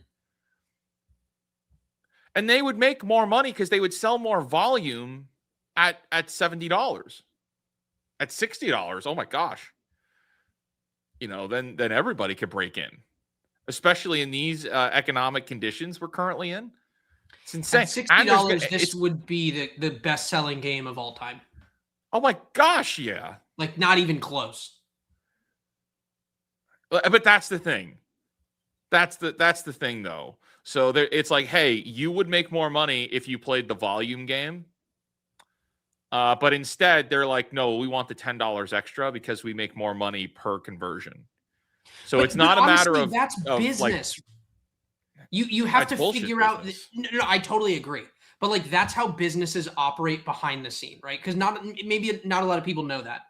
And they would make more money because they would sell more volume at $70, at $60. Oh my gosh. Then everybody could break in, especially in these economic conditions we're currently in. It's insane. At $60, this would be the best-selling game of all time. Oh my gosh, yeah. Like, not even close. But that's the thing. That's the thing, though. So it's like, hey, you would make more money if you played the volume game. But instead, they're like, no, we want the $10 extra because we make more money per conversion. So it's not a matter of that's business. You have to figure out. No, I totally agree. But like, that's how businesses operate behind the scene, right? Because maybe not a lot of people know that.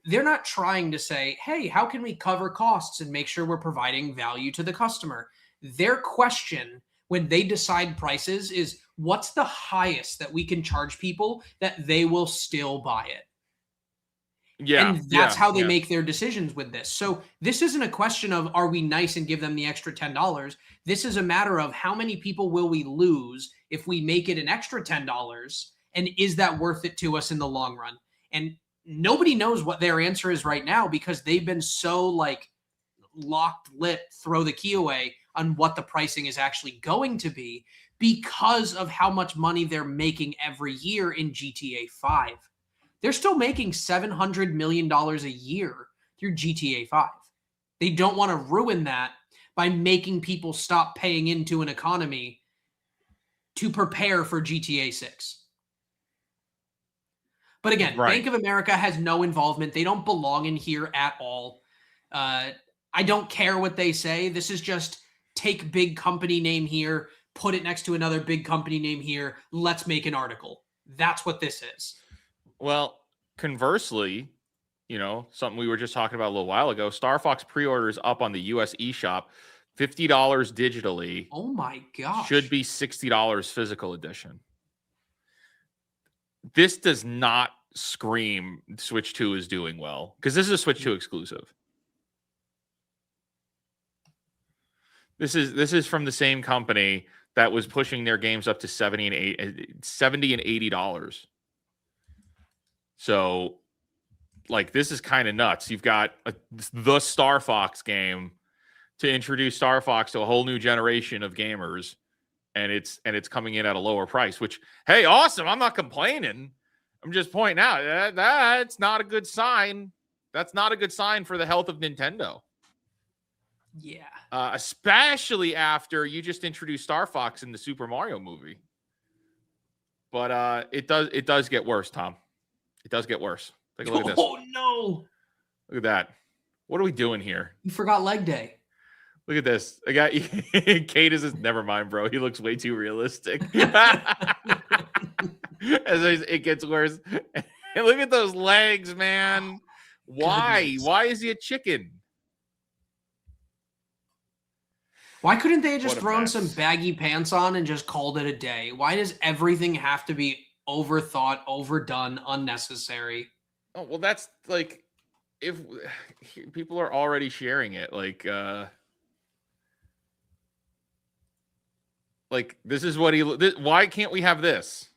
They're not trying to say, hey, how can we cover costs and make sure we're providing value to the customer? Their question when they decide prices is, what's the highest that we can charge people that they will still buy it? Yeah. And that's how they make their decisions with this. So this isn't a question of, are we nice and give them the extra $10? This is a matter of how many people will we lose if we make it an extra $10? And is that worth it to us in the long run? And nobody knows what their answer is right now because they've been so like locked lip, throw the key away on what the pricing is actually going to be because of how much money they're making every year in GTA 5. They're still making $700 million a year through GTA 5. They don't want to ruin that by making people stop paying into an economy to prepare for GTA 6. But again, right. Bank of America has no involvement. They don't belong in here at all. I don't care what they say. This is just take big company name here, put it next to another big company name here. Let's make an article. That's what this is. Well, conversely, something we were just talking about a little while ago, Starfox pre-orders up on the US eShop, $50 digitally. Oh my gosh. Should be $60 physical edition. This does not scream Switch 2 is doing well because this is a Switch 2 exclusive. This is from the same company that was pushing their games up to $70 and $80. So, like, this is kind of nuts. You've got the Starfox game to introduce Star Fox to a whole new generation of gamers, and it's coming in at a lower price, which, hey, awesome. I'm not complaining. I'm just pointing out that's not a good sign. That's not a good sign for the health of Nintendo. Yeah. Especially after you just introduced Star Fox in the Super Mario movie. But it does get worse, Tom. It does get worse. Take a look at this. Oh no. Look at that. What are we doing here? You forgot leg day. Look at this. I got Kate is never mind, bro. He looks way too realistic. As it gets worse. And look at those legs, man. Why? Goodness. Why is he a chicken? Why couldn't they have just What a thrown mess. some baggy pants on and just called it a day? Why does everything have to be overthought, overdone, unnecessary? Oh, well, that's like, if people are already sharing it, like this is what why can't we have this?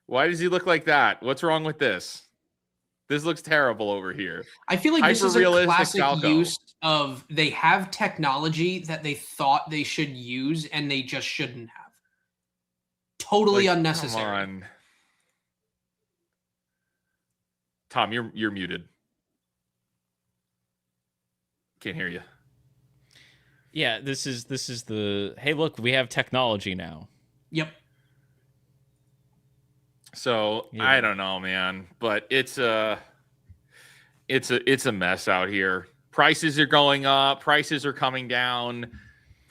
Why does he look like that? What's wrong with this? This looks terrible over here. I feel like this is a Hyper-realistic classic Falco. use of they have technology that they thought they should use and they just shouldn't have. Totally Like, unnecessary. Come on. Tom, you're muted. Can't hear you. Yeah, this is the hey, look, we have technology now. Yep. So Yeah. I don't know, man, but it's a mess out here. Prices are going up, prices are coming down,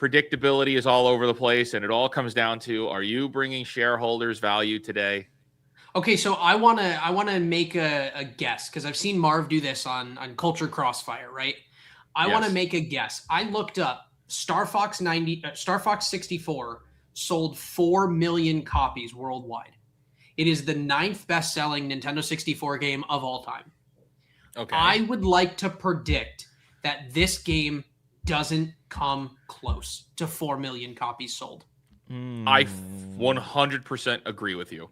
predictability is all over the place, and it all comes down to: are you bringing shareholders value today? Okay, so I wanna make a guess because I've seen Marv do this on Culture Crossfire, right? I want to Yes. make a guess. I looked up Starfox 64 sold 4 million copies worldwide. It is the 9th best-selling Nintendo 64 game of all time. Okay. I would like to predict that this game doesn't come close to 4 million copies sold. I 100% agree with you.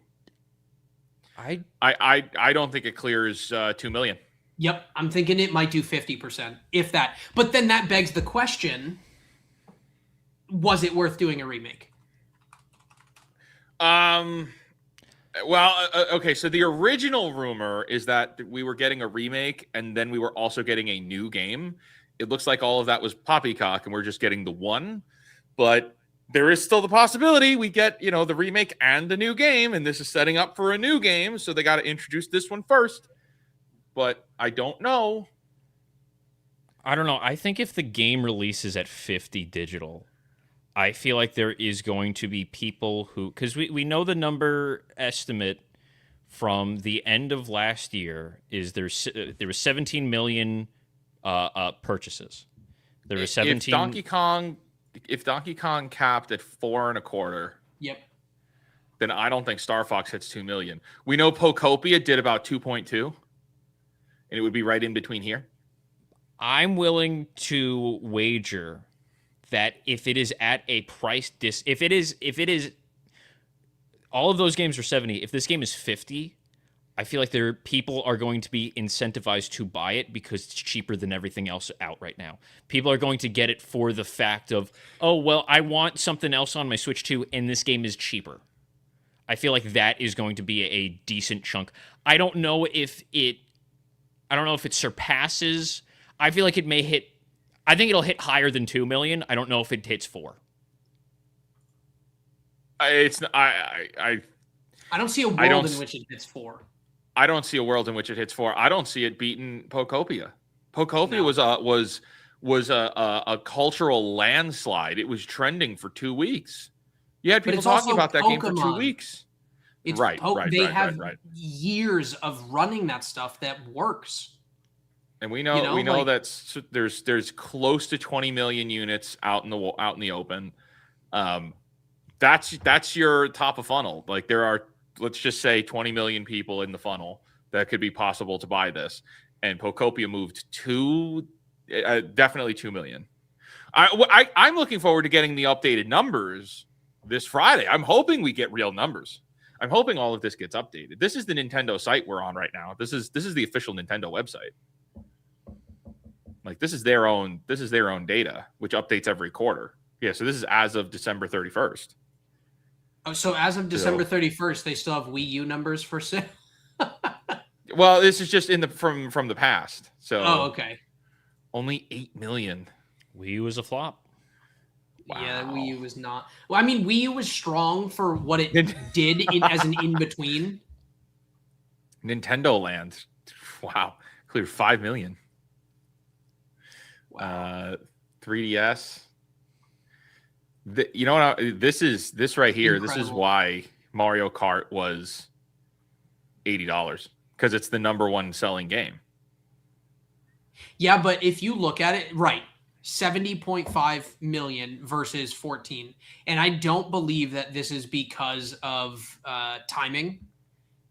I don't think it clears 2 million. Yep, I'm thinking it might do 50%, if that. But then that begs the question, was it worth doing a remake? Well, okay, so the original rumor is that we were getting a remake and then we were also getting a new game. It looks like all of that was poppycock and we're just getting the one. But there is still the possibility we get, the remake and the new game, and this is setting up for a new game, so they got to introduce this one first. But I don't know. I don't know. I think if the game releases at 50 digital, I feel like there is going to be people who, because we know the number estimate from the end of last year is there was 17 million purchases. There was 17. If Donkey Kong capped at 4.25, yep, then I don't think Star Fox hits 2 million. We know Pocopia did about 2.2, and it would be right in between here. I'm willing to wager that if it is at a price if it is all of those games are 70, if this game is 50, I feel like people are going to be incentivized to buy it because it's cheaper than everything else out right now. People are going to get it for the fact of, oh, well, I want something else on my Switch too, and this game is cheaper. I feel like that is going to be a decent chunk. I don't know if it surpasses. I feel like it may hit. I think it'll hit higher than 2 million. I don't know if it hits 4. I don't see a world in which it hits 4. I don't see a world in which it hits 4. I don't see it beating Pocopia. Pocopia was a cultural landslide. It was trending for 2 weeks. You had people talking about that game for 2 weeks. It's right. They have years of running that stuff that works. And we know that there's close to 20 million units out in the open. That's your top of funnel. Like there are, let's just say 20 million people in the funnel that could be possible to buy this. And Pocopia moved definitely 2 million. I'm looking forward to getting the updated numbers this Friday. I'm hoping we get real numbers. I'm hoping all of this gets updated. This is the Nintendo site we're on right now. This is the official Nintendo website. Like this is their own data, which updates every quarter. Yeah, so this is as of December 31st. Oh, so as of December 31st, they still have Wii U numbers for sale? Well, this is just from the past. So okay. Only 8 million. Wii U was a flop. Wow. Yeah, Wii U was not. Well, I mean, Wii U was strong for what it did as an in-between. Nintendo Land. Wow. Cleared 5 million. Wow. 3DS. You know what? This right here. Incredible. This is why Mario Kart was $80, because it's the number one selling game. Yeah, but if you look at it, right, 70.5 million versus 14, and I don't believe that this is because of timing.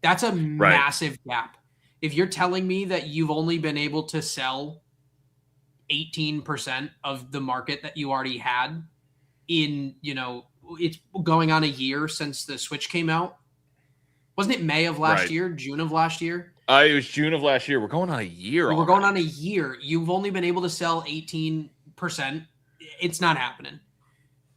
That's a massive gap. If you're telling me that you've only been able to sell 18% of the market that you already had in, it's going on a year since the Switch came out. Wasn't it May of last year? June of last year? It was June of last year. We're going on a year. We're going on a year. You've only been able to sell 18%. It's not happening.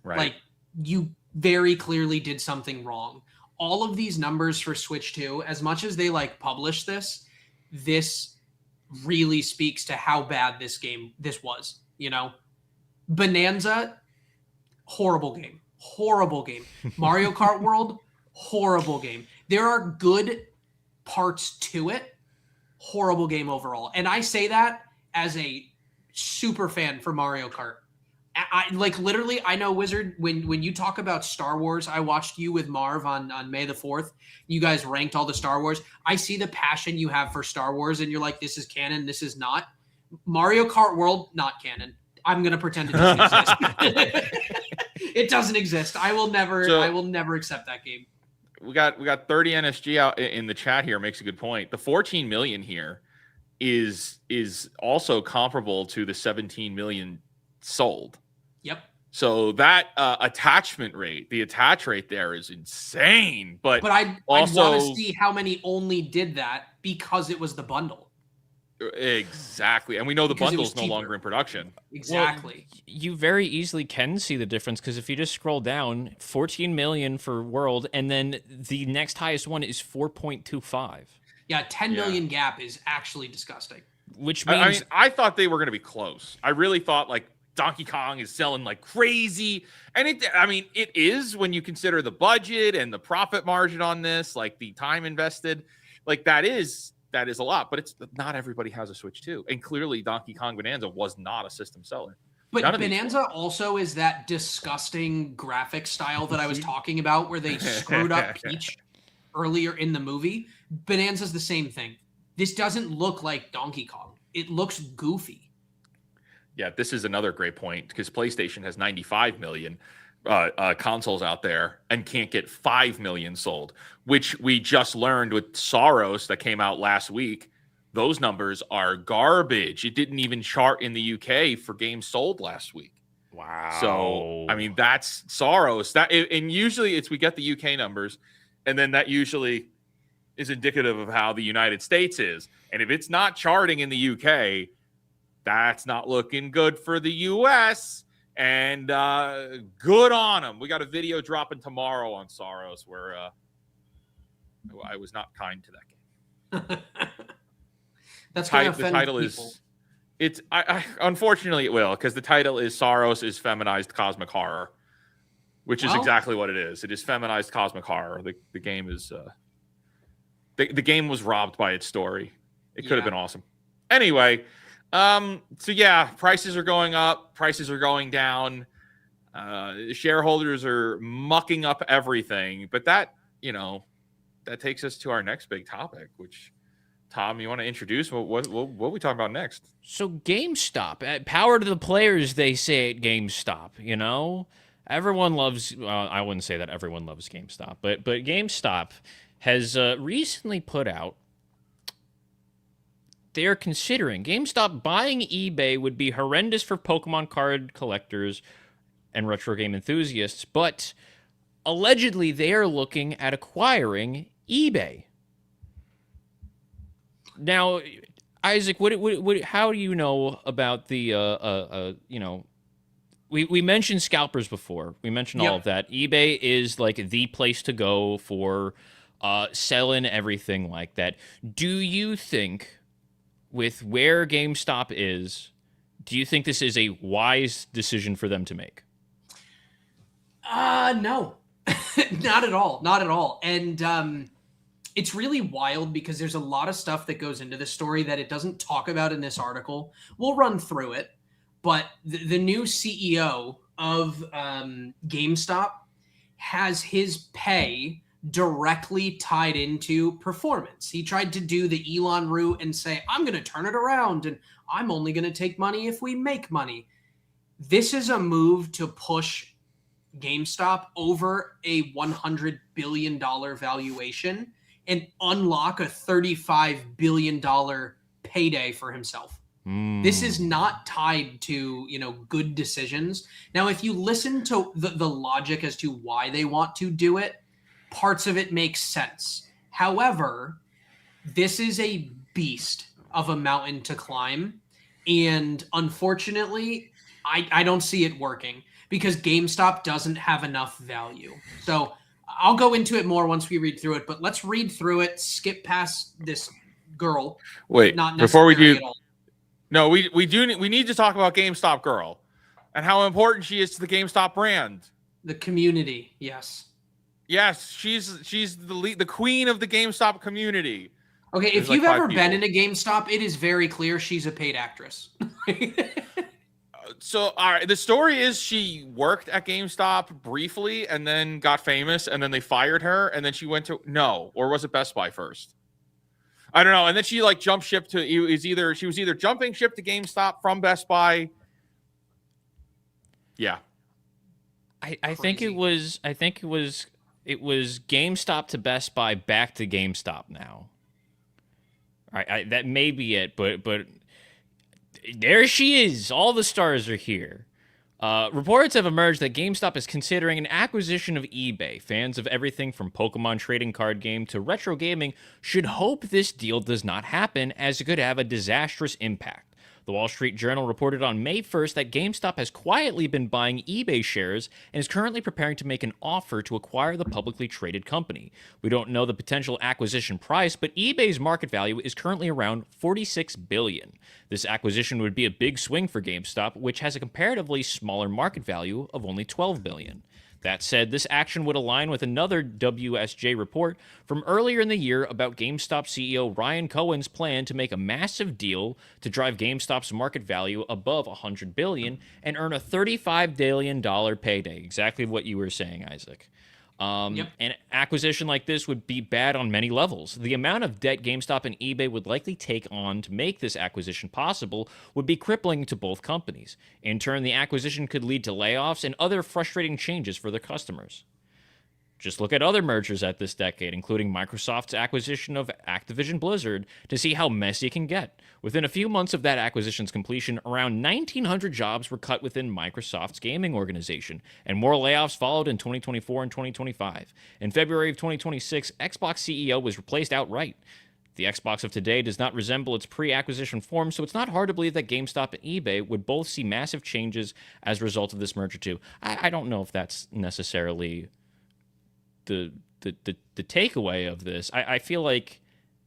Right. Like, you very clearly did something wrong. All of these numbers for Switch 2, as much as they publish this, this really speaks to how bad this was, Bonanza, horrible game. Mario Kart World, horrible game. There are good parts to it, horrible game overall. And I say that as a super fan for Mario Kart. I like literally, I know Wizard, when you talk about Star Wars, I watched you with Marv on May the 4th. You guys ranked all the Star Wars. I see the passion you have for Star Wars, and you're like, this is canon, this is not. Mario Kart World, not canon. I'm gonna pretend it doesn't exist. It doesn't exist. I will never accept that game. We got 30 NSG out in the chat here, makes a good point. The 14 million here is also comparable to the 17 million sold. Yep. So that attachment rate, the attach rate there is insane. But I want to see how many only did that because it was the bundle. Exactly. And we know the bundle is no longer in production. Exactly. Well, you very easily can see the difference because if you just scroll down, 14 million for World, and then the next highest one is 4.25. Yeah, 10 million gap is actually disgusting. Which means I thought they were going to be close. I really thought like Donkey Kong is selling like crazy. And it is when you consider the budget and the profit margin on this, like the time invested, like that is a lot, but it's not everybody has a Switch 2. And clearly Donkey Kong Bonanza was not a system seller. But Bonanza also is that disgusting graphic style that I was talking about where they screwed up Peach earlier in the movie. Bonanza's the same thing. This doesn't look like Donkey Kong. It looks goofy. Yeah, this is another great point because PlayStation has 95 million consoles out there and can't get 5 million sold, which we just learned with Soros that came out last week. Those numbers are garbage. It didn't even chart in the UK for games sold last week. Wow. So, that's Soros. And usually we get the UK numbers, and then that usually is indicative of how the United States is. And if it's not charting in the UK, that's not looking good for the US. And good on them. We got a video dropping tomorrow on Soros where I was not kind to that game. That's going to offend the title people. I unfortunately it will, because the title is Soros is feminized cosmic horror, which is exactly what it is. It is feminized cosmic horror. The game is the game was robbed by its story. It could have been awesome. Anyway, so yeah, prices are going up, prices are going down. Shareholders are mucking up everything, but that takes us to our next big topic, which Tom, you want to introduce? What we talking about next? So GameStop, power to the players, they say at GameStop. Everyone loves. I wouldn't say that everyone loves GameStop, but GameStop has recently put out. They are considering GameStop buying eBay would be horrendous for Pokemon card collectors and retro game enthusiasts, but allegedly they are looking at acquiring eBay. Now, Isaac, how do you know about the we mentioned Scalpers before. We mentioned all of that. eBay is like the place to go for selling everything like that. Do you think, with where GameStop is, do you think this is a wise decision for them to make? No, not at all. Not at all. And it's really wild because there's a lot of stuff that goes into this story that it doesn't talk about in this article. We'll run through it. But the new CEO of GameStop has his pay directly tied into performance. He tried to do the Elon route and say, I'm going to turn it around and I'm only going to take money if we make money. This is a move to push GameStop over a $100 billion valuation and unlock a $35 billion payday for himself. This is not tied to, good decisions. Now, if you listen to the logic as to why they want to do it, parts of it make sense. However, this is a beast of a mountain to climb. And unfortunately, I don't see it working because GameStop doesn't have enough value. So I'll go into it more once we read through it, but let's read through it, skip past this girl. Wait, not before we necessary do, at all. no, we need to talk about GameStop Girl and how important she is to the GameStop brand. The community, yes. Yes, she's the queen of the GameStop community. Okay, There's if like you've 5 ever people. been in a GameStop, it is very clear she's a paid actress. So, all right, the story is she worked at GameStop briefly and then got famous, and then they fired her, and then she went to or was it Best Buy first? I don't know. And then she like jumped ship to she was either jumping ship to GameStop from Best Buy. Yeah. I think it was GameStop to Best Buy back to GameStop now. That may be it, but there she is. All the stars are here. Reports have emerged that GameStop is considering an acquisition of eBay. Fans of everything from Pokemon trading card game to retro gaming should hope this deal does not happen, as it could have a disastrous impact. The Wall Street Journal reported on May 1st that GameStop has quietly been buying eBay shares and is currently preparing to make an offer to acquire the publicly traded company. We don't know the potential acquisition price, but eBay's market value is currently around $46 billion. This acquisition would be a big swing for GameStop, which has a comparatively smaller market value of only $12 billion. That said, this action would align with another WSJ report from earlier in the year about GameStop CEO Ryan Cohen's plan to make a massive deal to drive GameStop's market value above $100 billion and earn a $35 billion payday. Exactly what you were saying, Isaac. An acquisition like this would be bad on many levels. The amount of debt GameStop and eBay would likely take on to make this acquisition possible would be crippling to both companies. In turn, the acquisition could lead to layoffs and other frustrating changes for their customers. Just look at other mergers at this decade, including Microsoft's acquisition of Activision Blizzard, to see how messy it can get. Within a few months of that acquisition's completion, around 1,900 jobs were cut within Microsoft's gaming organization, and more layoffs followed in 2024 and 2025. In February of 2026, Xbox CEO was replaced outright. The Xbox of today does not resemble its pre-acquisition form, so it's not hard to believe that GameStop and eBay would both see massive changes as a result of this merger too. I don't know if that's necessarily the takeaway of this. I feel like,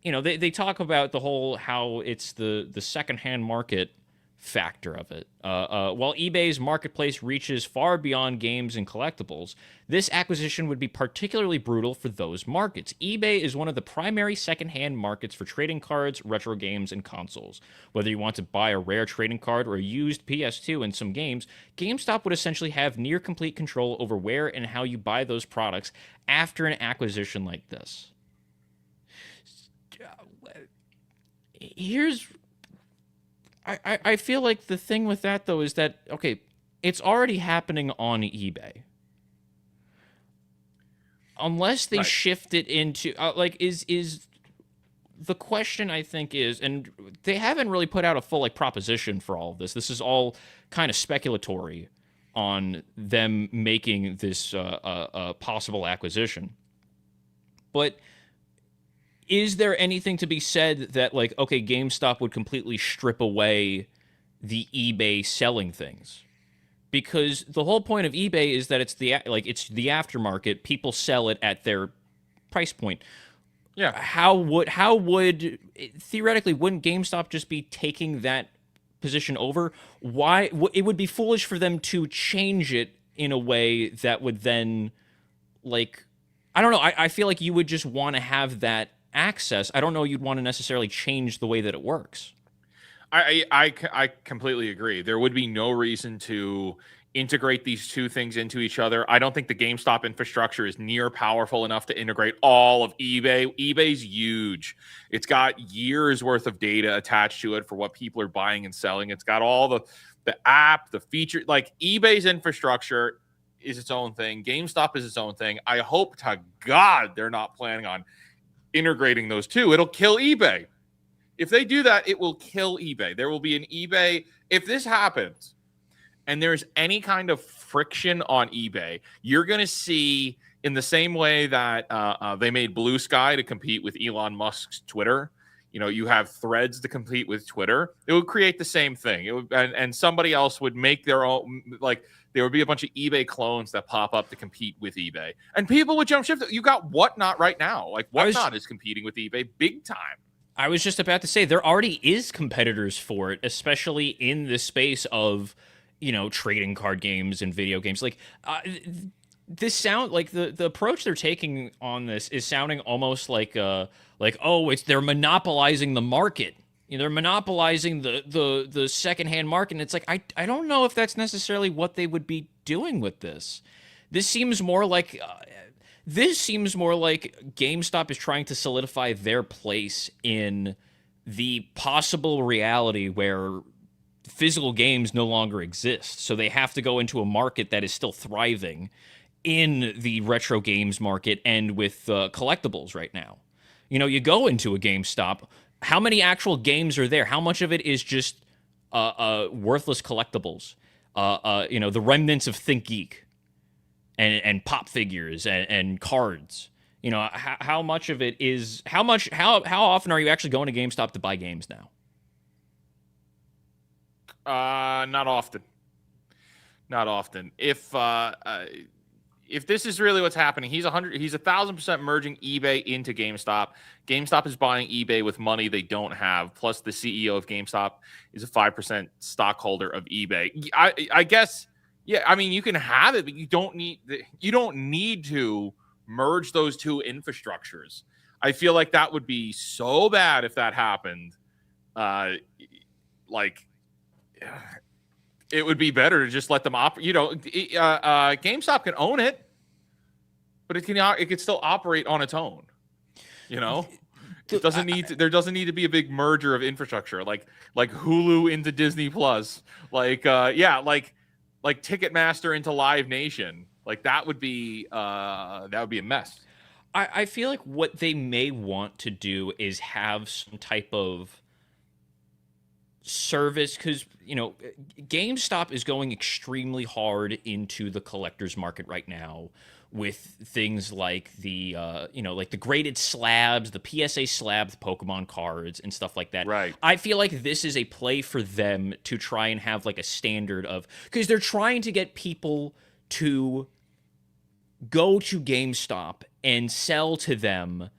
they talk about the whole how it's the secondhand market factor of it. While eBay's marketplace reaches far beyond games and collectibles, this acquisition would be particularly brutal for those markets. eBay is one of the primary secondhand markets for trading cards, retro games, and consoles. Whether you want to buy a rare trading card or a used PS2 in some games, GameStop would essentially have near complete control over where and how you buy those products after an acquisition like this. I feel like the thing with that, though, is that, okay, it's already happening on eBay. Unless they shift it into, is the question, I think, is, and they haven't really put out a full, proposition for all of this. This is all kind of speculatory on them making this possible acquisition. But is there anything to be said that, okay, GameStop would completely strip away the eBay selling things? Because the whole point of eBay is that it's the aftermarket. People sell it at their price point. Yeah. How would theoretically, wouldn't GameStop just be taking that position over? Why it would be foolish for them to change it in a way that would then, I don't know. I feel like you would just want to have that access. I don't know you'd want to necessarily change the way that it works. I completely agree. There would be no reason to integrate these two things into each other. I don't think the GameStop infrastructure is near powerful enough to integrate all of eBay. eBay's huge. It's got years worth of data attached to it for what people are buying and selling. It's got all the app, the feature, eBay's infrastructure is its own thing. GameStop is its own thing. I hope to God they're not planning on integrating those two. It'll kill eBay. If they do that, it will kill eBay. There will be an eBay. If this happens and there's any kind of friction on eBay, you're going to see, in the same way that they made Blue Sky to compete with Elon Musk's Twitter, you have Threads to compete with Twitter. It would create the same thing. It would, and somebody else would make their own, there would be a bunch of eBay clones that pop up to compete with eBay. And people would jump ship. You got Whatnot right now. Whatnot is competing with eBay big time. I was just about to say there already is competitors for it, especially in the space of, trading card games and video games. Like, this sound like the approach they're taking on this is sounding almost like they're monopolizing the market. They're monopolizing the secondhand market. And it's like I don't know if that's necessarily what they would be doing with this. This seems more like GameStop is trying to solidify their place in the possible reality where physical games no longer exist. So they have to go into a market that is still thriving in the retro games market and with collectibles right now. You go into a GameStop, how many actual games are there? How much of it is just worthless collectibles? The remnants of Think Geek and pop figures and cards. How much of it is how often are you actually going to GameStop to buy games now? Not often. Not often. If this is really what's happening, he's 1,000% merging eBay into GameStop. GameStop is buying eBay with money they don't have. Plus, the CEO of GameStop is a 5% stockholder of eBay. I guess, yeah. I mean, you can have it, but you don't need to merge those two infrastructures. I feel like that would be so bad if that happened. It would be better to just let them operate. GameStop can own it, but it can still operate on its own. It doesn't need to, there doesn't need to be a big merger of infrastructure like Hulu into Disney Plus, like Ticketmaster into Live Nation. Like that would be a mess. I feel like what they may want to do is have some type of service, because GameStop is going extremely hard into the collector's market right now with things like the the graded slabs, the PSA slab, the Pokemon cards and stuff like that. Right. I feel like this is a play for them to try and have like a standard of, because they're trying to get people to go to GameStop and sell to them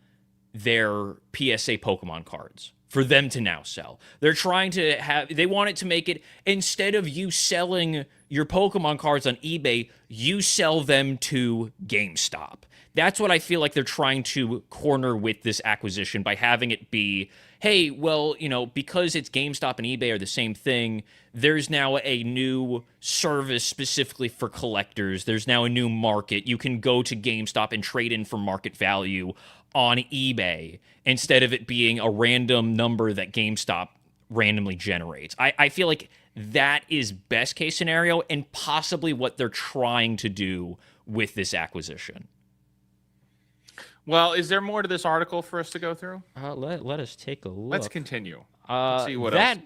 their PSA Pokemon cards for them to now sell. They're trying to they want it to make it, instead of you selling your Pokemon cards on eBay, you sell them to GameStop. That's what I feel like they're trying to corner with this acquisition by having it be, hey, well, because it's GameStop and eBay are the same thing, there's now a new service specifically for collectors. There's now a new market. You can go to GameStop and trade in for market value on eBay instead of it being a random number that GameStop randomly generates. I feel like that is best case scenario and possibly what they're trying to do with this acquisition. Well, is there more to this article for us to go through? Let us take a look. Let's continue. Let's see what else.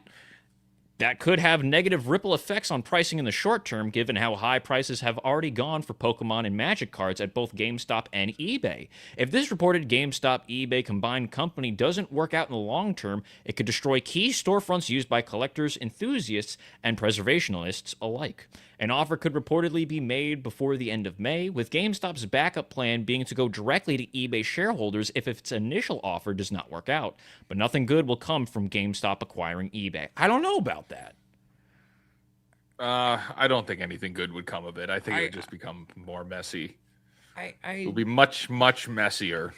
That could have negative ripple effects on pricing in the short term, given how high prices have already gone for Pokemon and Magic cards at both GameStop and eBay. If this reported GameStop-eBay combined company doesn't work out in the long term, it could destroy key storefronts used by collectors, enthusiasts, and preservationists alike. An offer could reportedly be made before the end of May, with GameStop's backup plan being to go directly to eBay shareholders if its initial offer does not work out. But nothing good will come from GameStop acquiring eBay. I don't know about that. I don't think anything good would come of it. I think it would just become more messy. It will be much, much messier.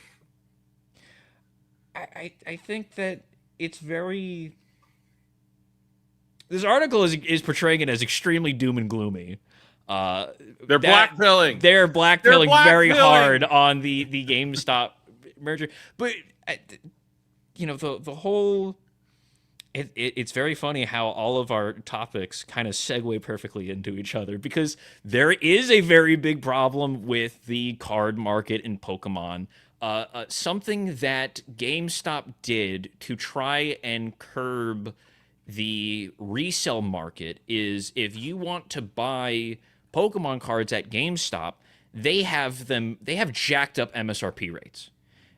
I think that it's very... This article is portraying it as extremely doom and gloomy. They're blackpilling. They're blackpilling very hard on the GameStop merger. But the whole it's very funny how all of our topics kind of segue perfectly into each other, because there is a very big problem with the card market in Pokemon. Something that GameStop did to try and curb the resale market is, if you want to buy Pokemon cards at GameStop, they have jacked up MSRP rates.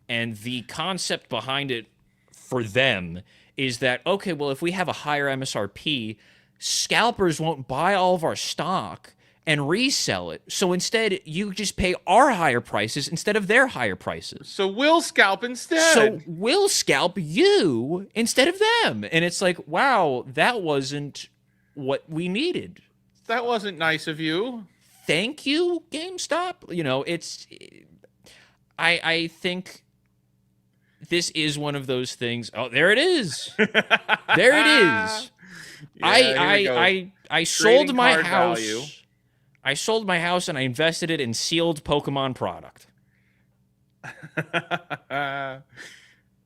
And the concept behind it for them is that, okay, well, if we have a higher MSRP, scalpers won't buy all of our stock, and resell it. So instead, you just pay our higher prices instead of their higher prices. So we'll scalp instead. So we'll scalp you instead of them. And it's like, wow, that wasn't what we needed. That wasn't nice of you. Thank you, GameStop. You know, I think this is one of those things. Oh, there it is. There it is. Yeah, I sold my house. Value. I sold my house and I invested it in sealed Pokemon product.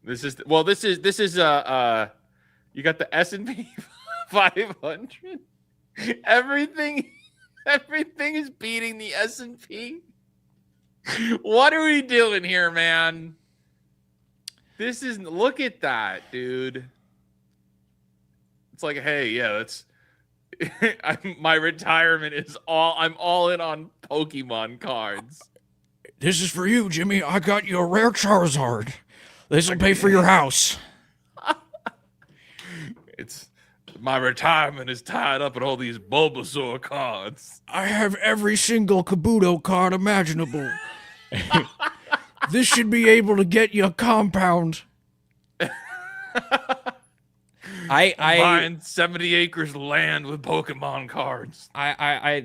This is you got the S&P 500. Everything is beating the S&P. What are we doing here, man? Look at that, dude. It's like, hey, yeah, that's my retirement is I'm all in on Pokemon cards. This is for you, Jimmy. I got you a rare Charizard. This will pay for your house. My retirement is tied up in all these Bulbasaur cards. I have every single Kabuto card imaginable. This should be able to get you a compound. I'm buying 70 acres of land with Pokemon cards. I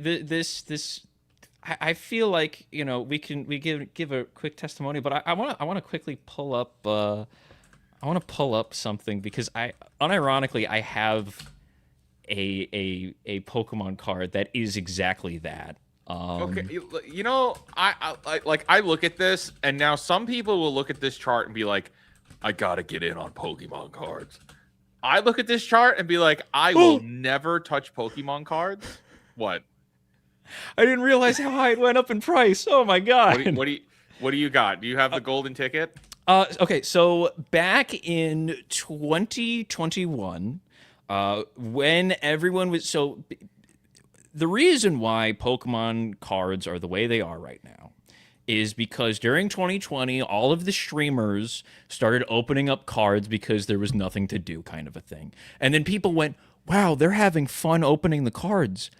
feel like, you know, we give a quick testimony, but I want to quickly pull up something because unironically I have a Pokemon card that is exactly that. Okay, you know, I look at this, and now some people will look at this chart and be like, I gotta get in on Pokemon cards. I look at this chart and be like, I will never touch Pokemon cards. What? I didn't realize how high it went up in price. Oh my god! What do you got? Do you have the golden ticket? Okay, so back in 2021, when everyone was the reason why Pokemon cards are the way they are right now is because during 2020, all of the streamers started opening up cards because there was nothing to do, kind of a thing. And then people went, wow, they're having fun opening the cards.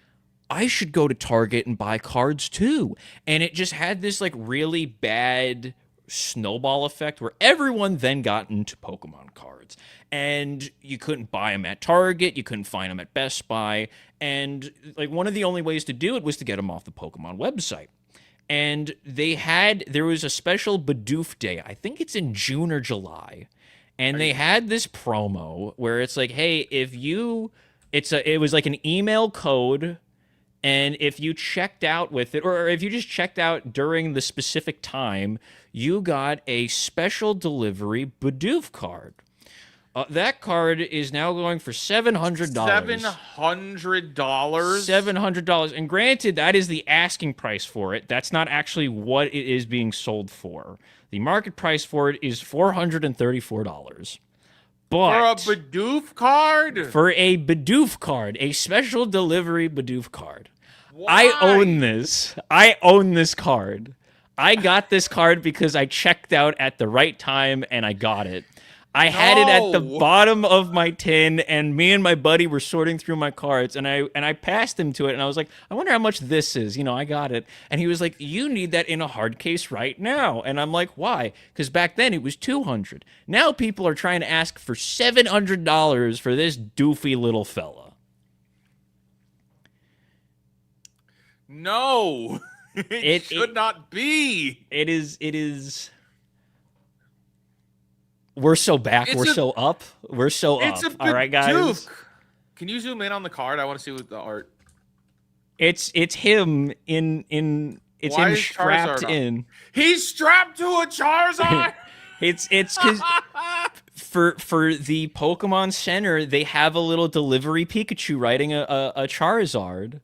I should go to Target and buy cards too. And it just had this like really bad snowball effect where everyone then got into Pokemon cards. And you couldn't buy them at Target, you couldn't find them at Best Buy, and like one of the only ways to do it was to get them off the Pokemon website. And there was a special Bidoof Day, I think it's in June or July, and they had this promo where it's like, hey, it was like an email code, and if you checked out with it, or if you just checked out during the specific time, you got a special delivery Bidoof card. That card is now going for $700. $700? $700. And granted, that is the asking price for it. That's not actually what it is being sold for. The market price for it is $434. But for a Bidoof card? For a Bidoof card, a special delivery Bidoof card. Why? I own this. I own this card. I got this card because I checked out at the right time and I got it. I had it at the bottom of my tin, and me and my buddy were sorting through my cards, and I passed him to it, and I was like, I wonder how much this is. You know, I got it. And he was like, you need that in a hard case right now. And I'm like, why? Because back then it was $200. Now people are trying to ask for $700 for this doofy little fella. No. It should not be. It is... We're so back. We're so up. We're so up. All right, guys. Can you zoom in on the card? I want to see what the art. It's him it's him strapped in. He's strapped to a Charizard. It's because for the Pokemon Center, they have a little delivery Pikachu riding a Charizard.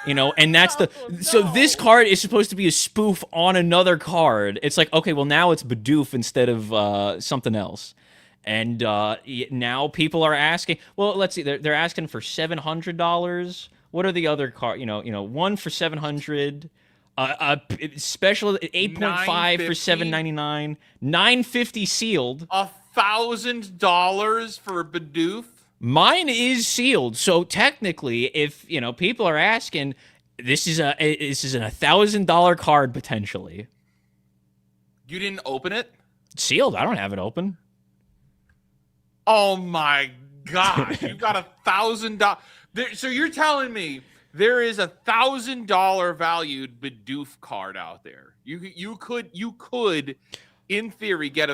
You know, and that's so this card is supposed to be a spoof on another card. It's like, okay, well now it's Bidoof instead of something else. And now people are asking, well, let's see, they're asking for $700. What are the other cards? You know, one for $700, special 8.5 for $799, $950 sealed. $1,000 for Bidoof. Mine is sealed, so technically, if people are asking, This is a $1,000 card potentially. You didn't open it? Sealed. I don't have it open. Oh my gosh! You got $1,000. So you're telling me there is $1,000 valued Bidoof card out there? You could, in theory, get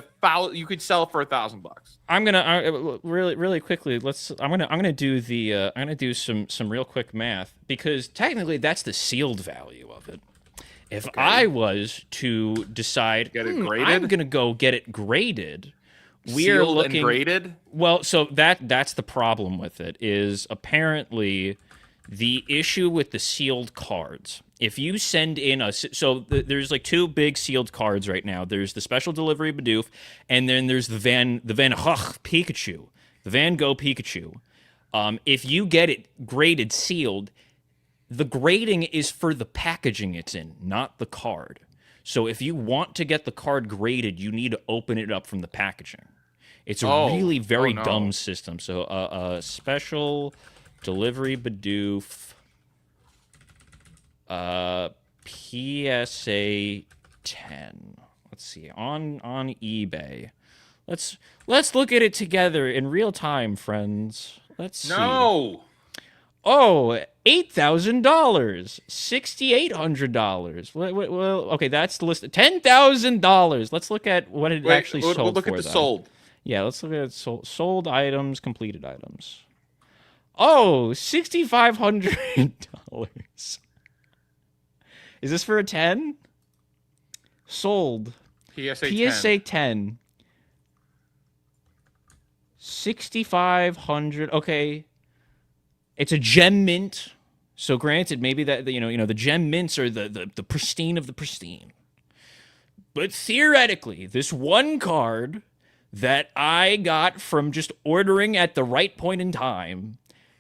you could sell it for $1,000. I'm gonna really quickly. I'm gonna do some real quick math, because technically that's the sealed value of it. If I was to decide, get it graded? I'm gonna go get it graded. We're looking and graded. Well, so that's the problem with it, is apparently the issue with the sealed cards. If you send in there's like two big sealed cards right now. There's the special delivery Bidoof, and then there's the Van Gogh Pikachu, the Van Gogh Pikachu. If you get it graded sealed, the grading is for the packaging it's in, not the card. So if you want to get the card graded, you need to open it up from the packaging. It's a really very dumb system. So special delivery Bidoof PSA 10. Let's see, on eBay. Let's look at it together in real time, friends. Let's see. No. Oh, $8,000, $6,800. Well, okay, that's the list. $10,000. Let's look at what it actually sold for. We'll look at the sold. Yeah, let's look at sold items, completed items. Oh, $6,500. Is this for a 10? Sold. PSA 10. 6,500. Okay. It's a gem mint. So granted, maybe that the gem mints are the pristine of the pristine. But theoretically, this one card that I got from just ordering at the right point in time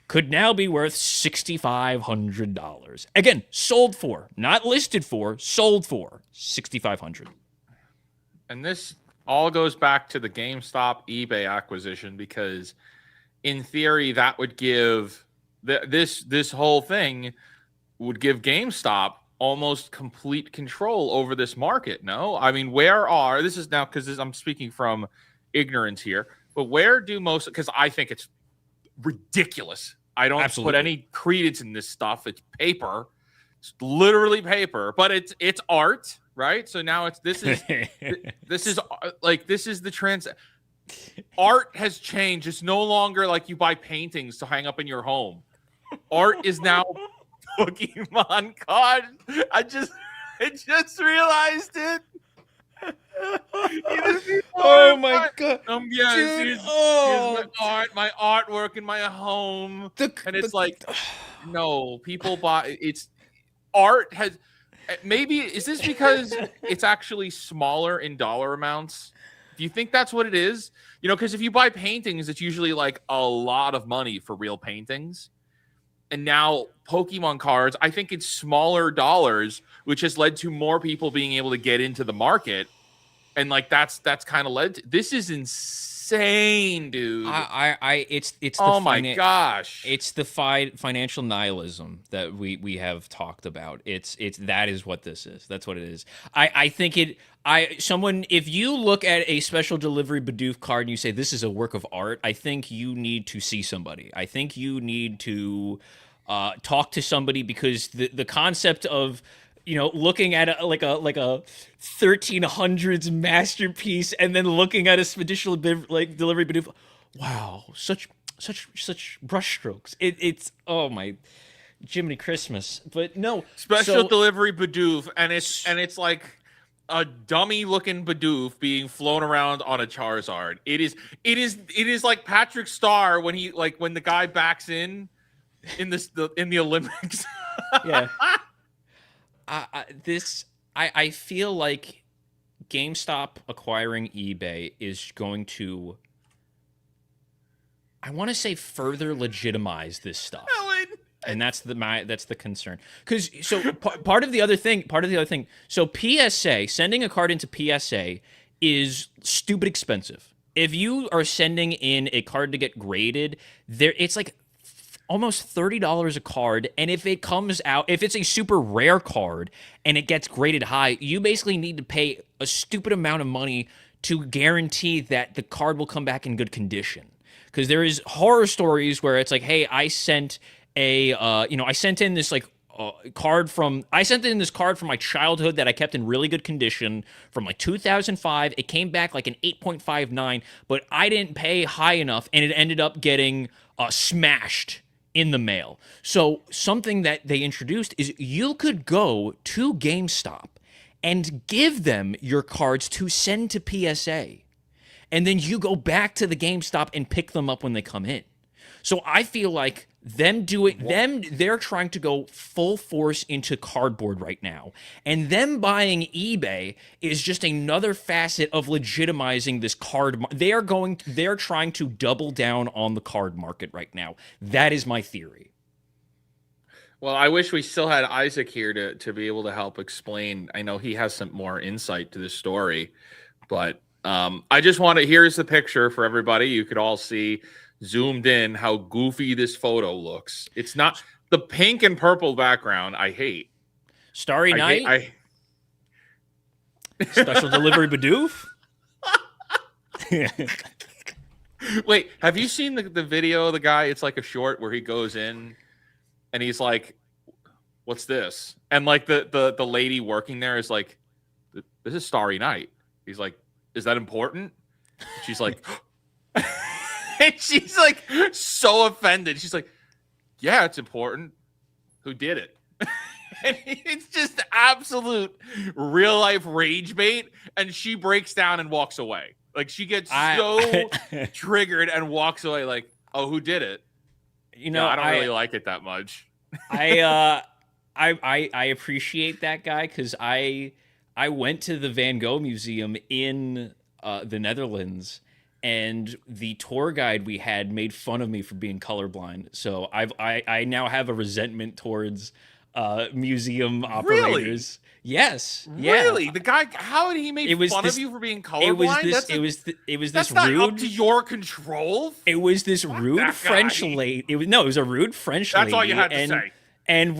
could now be worth $6,500. Again, sold for, not listed for, sold for $6,500. And this all goes back to the GameStop eBay acquisition, because in theory that would give this whole thing would give GameStop almost complete control over this market. No, I mean, this is now, because I'm speaking from ignorance here, but where do most, because I think it's ridiculous. I don't put any credence in this stuff. It's paper. It's literally paper, but it's art, right? So now this is the trans. Art has changed. It's no longer like you buy paintings to hang up in your home. Art is now Pokemon cards. I just realized it. Oh my god! Yeah, dude, here's my artwork in my home, and it's like, no, people buy. It's art has. Maybe is this because it's actually smaller in dollar amounts? Do you think that's what it is? Because if you buy paintings, it's usually like a lot of money for real paintings. And now Pokemon cards, I think it's smaller dollars, which has led to more people being able to get into the market. And like that's kind of led to, this is insane, dude. It's oh my gosh. It's the financial nihilism that we have talked about. That is what this is. That's what it is. I think if you look at a special delivery Bidoof card and you say this is a work of art, I think you need to see somebody. I think you need to talk to somebody, because the concept of looking at a 1300s masterpiece and then looking at a special delivery Bidoof, wow, such brushstrokes. It's oh my Jiminy Christmas. But no, special delivery Bidoof, and it's like a dummy looking Bidoof being flown around on a Charizard. It is like Patrick Star when the guy backs in the Olympics. Yeah. I feel like GameStop acquiring eBay is going to, I want to say, further legitimize this stuff. And that's the concern. Because part of the other thing. So PSA, sending a card into PSA is stupid expensive. If you are sending in a card to get graded, it's like almost $30 a card. And if it comes out, if it's a super rare card and it gets graded high, you basically need to pay a stupid amount of money to guarantee that the card will come back in good condition. Because there is horror stories where it's like, hey, I sent in this like card from my childhood that I kept in really good condition from like 2005. It came back like an 8.59, but I didn't pay high enough, and it ended up getting smashed in the mail. So something that they introduced is you could go to GameStop and give them your cards to send to PSA. And then you go back to the GameStop and pick them up when they come in. So I feel like they're trying to go full force into cardboard right now. And them buying eBay is just another facet of legitimizing this card. They're trying to double down on the card market right now. That is my theory. Well, I wish we still had Isaac here to be able to help explain. I know he has some more insight to this story, but I just want to, here's the picture for everybody. You could all see zoomed in how goofy this photo looks. It's not the pink and purple background. I hate. Starry Night. Special delivery Bidoof. Wait, have you seen the video of the guy? It's like a short where he goes in and he's like, "What's this?" And like the lady working there is like, "This is Starry Night." He's like, "Is that important?" And she's like, and she's like so offended. She's like, "Yeah, it's important. Who did it?" And it's just absolute real life rage bait. And she breaks down and walks away. Like she gets so triggered and walks away. Like, "Oh, who did it?" You know, I don't really like it that much. I appreciate that guy because I went to the Van Gogh Museum in the Netherlands, and the tour guide we had made fun of me for being colorblind. So I now have a resentment towards museum operators. Really? Yes. Really? Yeah. The guy? How did he make fun of you for being colorblind? It was that's this not rude. Up to your control. It was this rude French lady. It was a rude French lady. That's all you had to say. And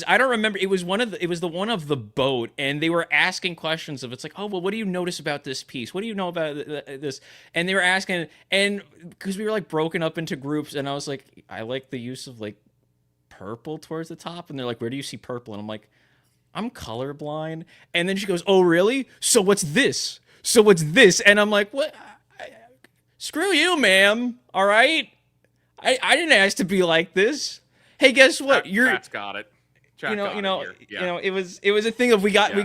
I don't remember. It was the one of the boat, and they were asking questions of, it's like, "Oh, well, what do you notice about this piece? What do you know about this?" And they were asking, and because we were like broken up into groups, and I was like, "I like the use of like purple towards the top," and they're like, "Where do you see purple?" And I'm like, "I'm colorblind." And then she goes, "Oh, really? So what's this? So what's this?" And I'm like, "What? Screw you, ma'am. All right, I didn't ask to be like this." Hey, guess what? Chat's got it. Chat It was a thing of we got to we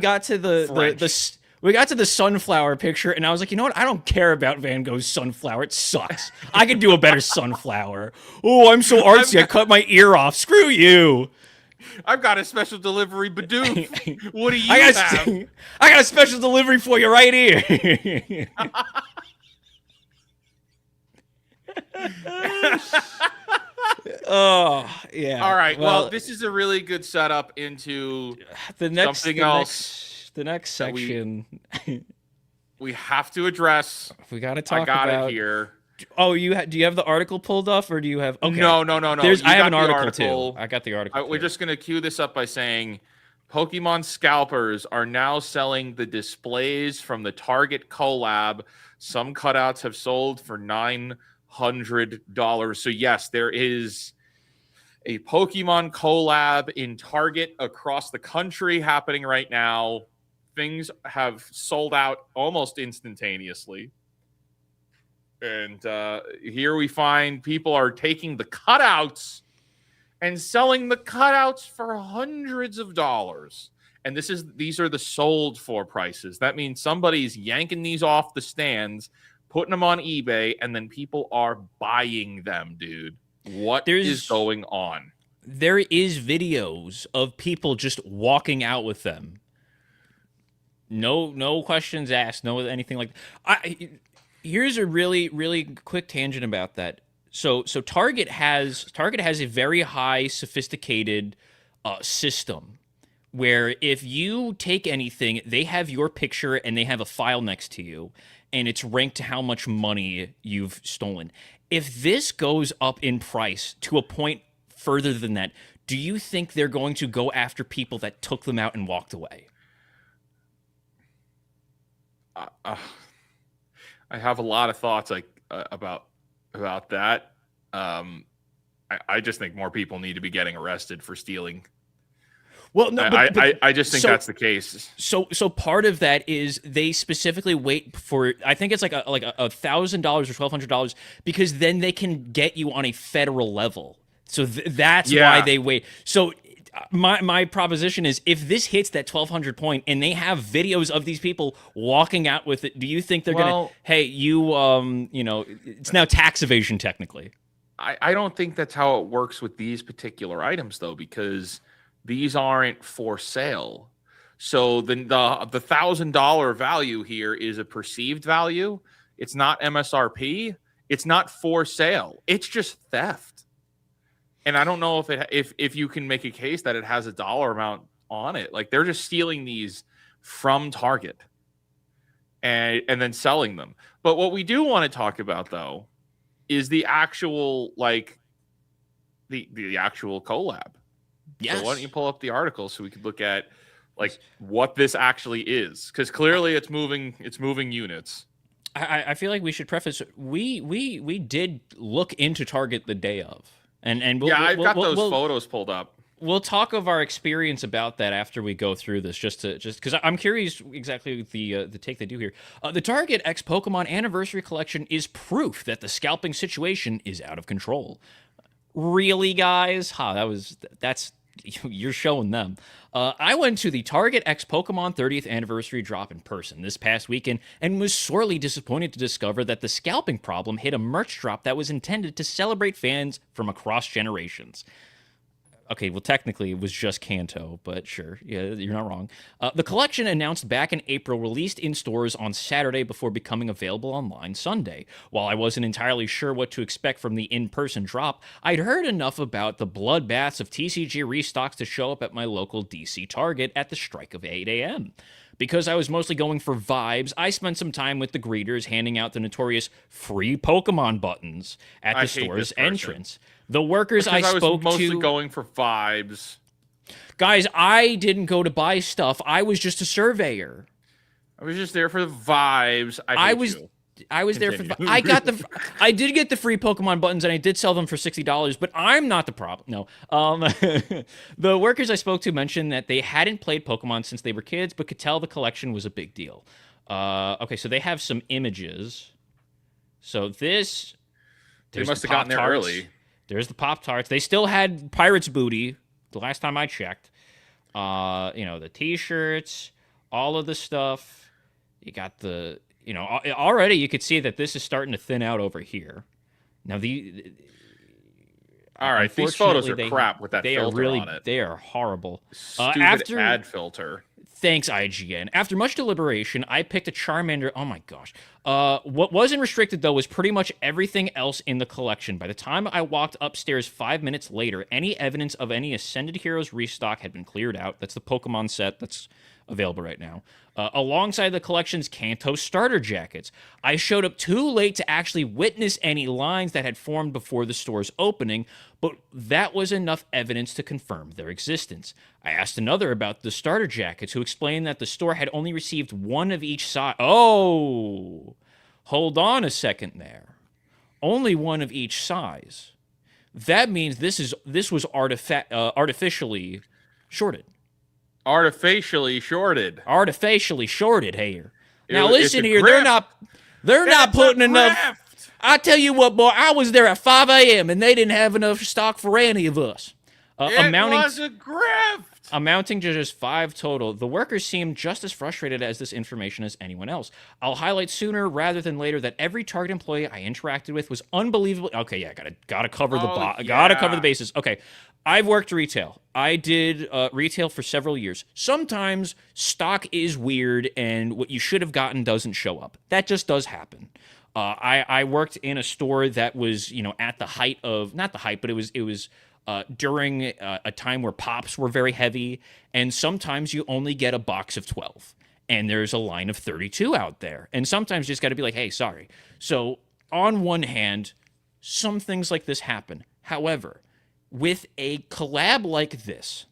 got to the sunflower picture, and I was like, you know what? I don't care about Van Gogh's sunflower. It sucks. I could do a better sunflower. Oh, I'm so artsy. I cut my ear off. Screw you. I've got a special delivery Bidoof. What do you have? I got a special delivery for you right here. Oh, yeah. All right. Well, this is a really good setup into something else. The next section. We have to address. We got to talk about. I got it here. Oh, do you have the article pulled up, or do you have? Okay. No. I have an article too. I got the article. We're just gonna cue this up by saying, Pokemon Scalpers are now selling the displays from the Target collab. Some cutouts have sold for $900. So yes, there is a Pokemon collab in Target across the country happening right now. Things have sold out almost instantaneously. And here we find people are taking the cutouts and selling the cutouts for hundreds of dollars. And these are the sold for prices. That means somebody's yanking these off the stands, putting them on eBay, and then people are buying them, dude. What is going on? There is videos of people just walking out with them. No questions asked, no anything like that. Here's a really, really quick tangent about that. So Target has a very high sophisticated system where if you take anything, they have your picture and they have a file next to you, and it's ranked to how much money you've stolen. If this goes up in price to a point further than that, do you think they're going to go after people that took them out and walked away? I have a lot of thoughts about that. I just think more people need to be getting arrested for stealing. Well, no, I just think that's the case. So part of that is they specifically wait for, I think it's like $1,000 or $1,200, because then they can get you on a federal level. So that's why they wait. So my proposition is, if this hits that 1,200 point and they have videos of these people walking out with it, do you think they're gonna, hey, it's now tax evasion technically? I don't think that's how it works with these particular items, though, because these aren't for sale. So the $1,000 value here is a perceived value. It's not MSRP. It's not for sale. It's just theft. And I don't know if you can make a case that it has a dollar amount on it. Like, they're just stealing these from Target and then selling them. But what we do want to talk about, though, is the actual the actual collab. Yes. So why don't you pull up the article so we could look at what this actually is? Because clearly it's moving units. I feel like we should preface, we did look into Target the day of, and I've got those photos pulled up. We'll talk of our experience about that after we go through this, just because I'm curious exactly the take they do here. The Target X Pokemon Anniversary Collection is proof that the scalping situation is out of control. Really, guys? That's you're showing them. I went to the Target X Pokemon 30th Anniversary drop in person this past weekend and was sorely disappointed to discover that the scalping problem hit a merch drop that was intended to celebrate fans from across generations. Okay, well, technically it was just Kanto, but sure, yeah, you're not wrong. The collection, announced back in April, released in stores on Saturday before becoming available online Sunday. While I wasn't entirely sure what to expect from the in-person drop, I'd heard enough about the bloodbaths of TCG restocks to show up at my local DC Target at the strike of 8 a.m. Because I was mostly going for vibes, I spent some time with the greeters handing out the notorious free Pokemon buttons at the store's entrance. The workers I spoke to... I was mostly going for vibes. Guys, I didn't go to buy stuff. I was just a surveyor. I was just there for the vibes. I was there for... I did get the free Pokemon buttons, and I did sell them for $60, but I'm not the problem. No. The workers I spoke to mentioned that they hadn't played Pokemon since they were kids, but could tell the collection was a big deal. Okay, so they have some images. So this... They must have gotten there early. There's the Pop-Tarts. They still had Pirates booty the last time I checked. The T-shirts, all of the stuff. You got the... already you could see that this is starting to thin out over here. Now, all right, these photos are crap with that filter on it. They are horrible. Stupid ad filter. Thanks, IGN. After much deliberation, I picked a Charmander. Oh my gosh. What wasn't restricted, though, was pretty much everything else in the collection. By the time I walked upstairs 5 minutes later, any evidence of any Ascended Heroes restock had been cleared out. That's the Pokemon set that's available right now. Alongside the collection's Kanto starter jackets. I showed up too late to actually witness any lines that had formed before the store's opening, but that was enough evidence to confirm their existence. I asked another about the starter jackets, who explained that the store had only received one of each size. Oh, hold on a second there. Only one of each size. That means this was artificially shorted. Artificially shorted here. Now listen here, they're not putting enough. I tell you what, boy, I was there at 5 a.m. and they didn't have enough stock for any of us. It was a grift. Amounting to just 5 total. The workers seemed just as frustrated as this information as anyone else. I'll highlight sooner rather than later that every Target employee I interacted with was unbelievable. Okay, yeah, gotta cover gotta cover the bases. Okay, I've worked retail. I did retail for several years. Sometimes stock is weird and what you should have gotten doesn't show up. That just does happen. I worked in a store that was, at the height of, not the height, but it was during a time where pops were very heavy, and sometimes you only get a box of 12, and there's a line of 32 out there, and sometimes you just got to be like, hey, sorry. So on one hand, some things like this happen. However, with a collab like this,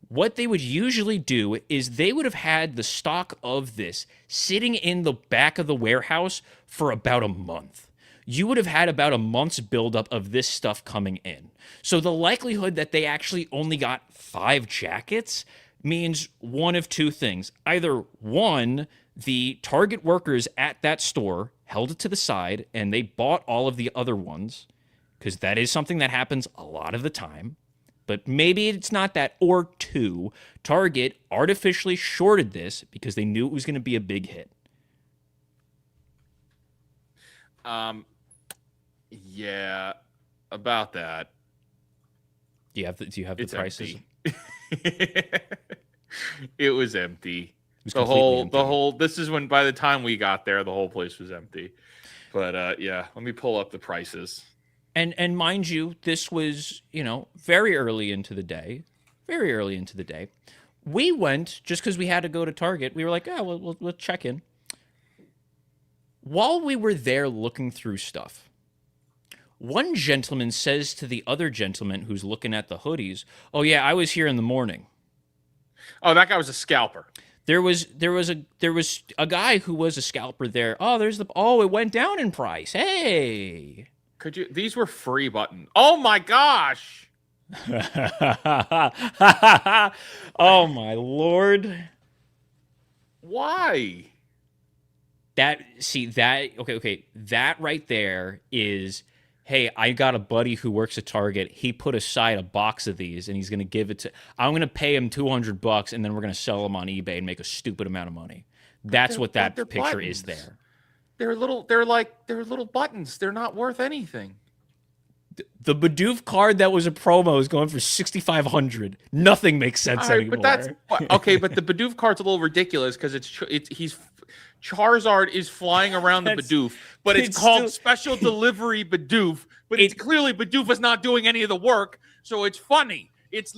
what they would usually do is they would have had the stock of this sitting in the back of the warehouse for about a month. You would have had about a month's buildup of this stuff coming in. So the likelihood that they actually only got 5 jackets means one of two things. Either one, the Target workers at that store held it to the side and they bought all of the other ones, because that is something that happens a lot of the time. But maybe it's not that. Or 2, Target artificially shorted this because they knew it was going to be a big hit. Yeah, about that. Do you have the prices? It was empty. It was The completely whole empty. this is when, by the time we got there, the whole place was empty. But yeah, let me pull up the prices. And mind you, this was, very early into the day. Very early into the day. We went just because we had to go to Target. We were like, we'll check in. While we were there looking through stuff, one gentleman says to the other gentleman who's looking at the hoodies, "Oh yeah, I was here in the morning." Oh, that guy was a scalper. There was a guy who was a scalper there. It went down in price. Hey. These were free buttons. Oh my gosh. Oh my Lord. Why? Okay. That right there is, hey, I got a buddy who works at Target. He put aside a box of these and he's going to give it to, I'm going to pay him $200 and then we're going to sell them on eBay and make a stupid amount of money. That's what that picture buttons. is there. They're little buttons. They're not worth anything. The Bidoof card that was a promo is going for $6,500. Nothing makes sense anymore. But that's okay. But the Bidoof card's a little ridiculous because Charizard is flying around the Bidoof, but it's called Special Delivery Bidoof. But it's clearly Bidoof is not doing any of the work, so it's funny. It's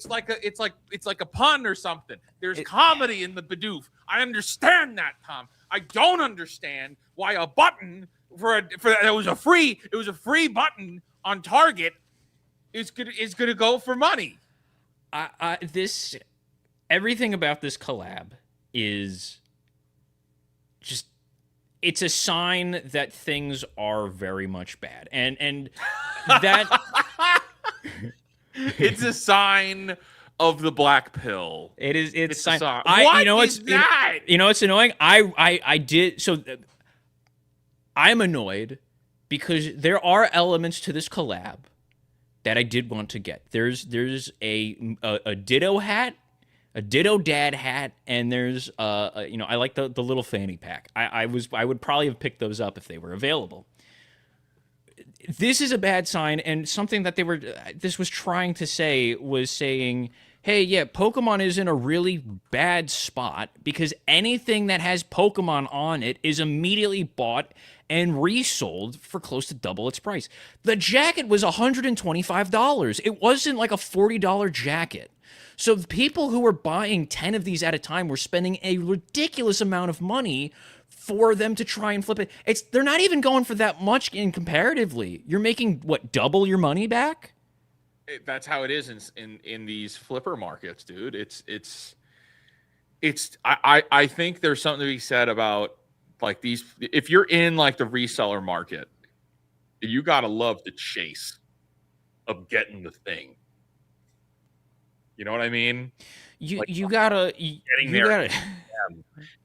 like a pun or something. There's comedy in the Bidoof. I understand that, Tom. I don't understand why a button it was a free button on Target is gonna go for money. Everything about this collab is just, it's a sign that things are very much bad, and that it's a sign of the black pill. it is. It's a sign. That? It's annoying. I'm annoyed because there are elements to this collab that I did want to get. There's a Ditto hat, a Ditto dad hat, and there's I like the little fanny pack. I would probably have picked those up if they were available. This is a bad sign, and something that this was trying to say was saying, hey, yeah, Pokemon is in a really bad spot because anything that has Pokemon on it is immediately bought and resold for close to double its price. The jacket was $125. It wasn't like a $40 jacket. So the people who were buying 10 of these at a time were spending a ridiculous amount of money for them to try and flip it. They're not even going for that much comparatively. You're making, what, double your money back? That's how it is in these flipper markets, dude. I think there's something to be said about like these. If you're in like the reseller market, you gotta love the chase of getting the thing. You know what I mean? You gotta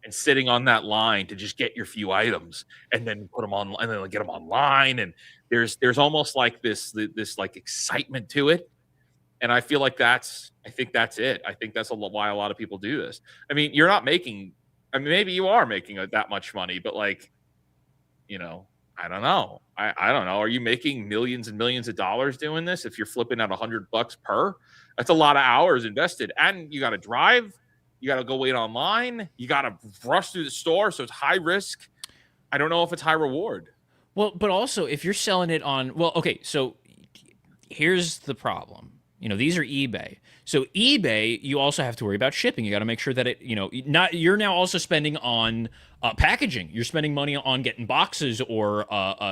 and sitting on that line to just get your few items and then put them on and then get them online, and there's almost like this like excitement to it, and I feel like I think that's it. I think that's why a lot of people do this. I mean, you're not making. I mean, maybe you are making that much money, but like, I don't know. I don't know. Are you making millions and millions of dollars doing this? If you're flipping at $100 per, that's a lot of hours invested, and you got to drive. You got to go wait online. You got to rush through the store, so it's high risk. I don't know if it's high reward. Well, but also if you're selling it on, okay, so here's the problem. These are eBay. So eBay, you also have to worry about shipping. You got to make sure that it, you're now also spending on packaging. You're spending money on getting boxes or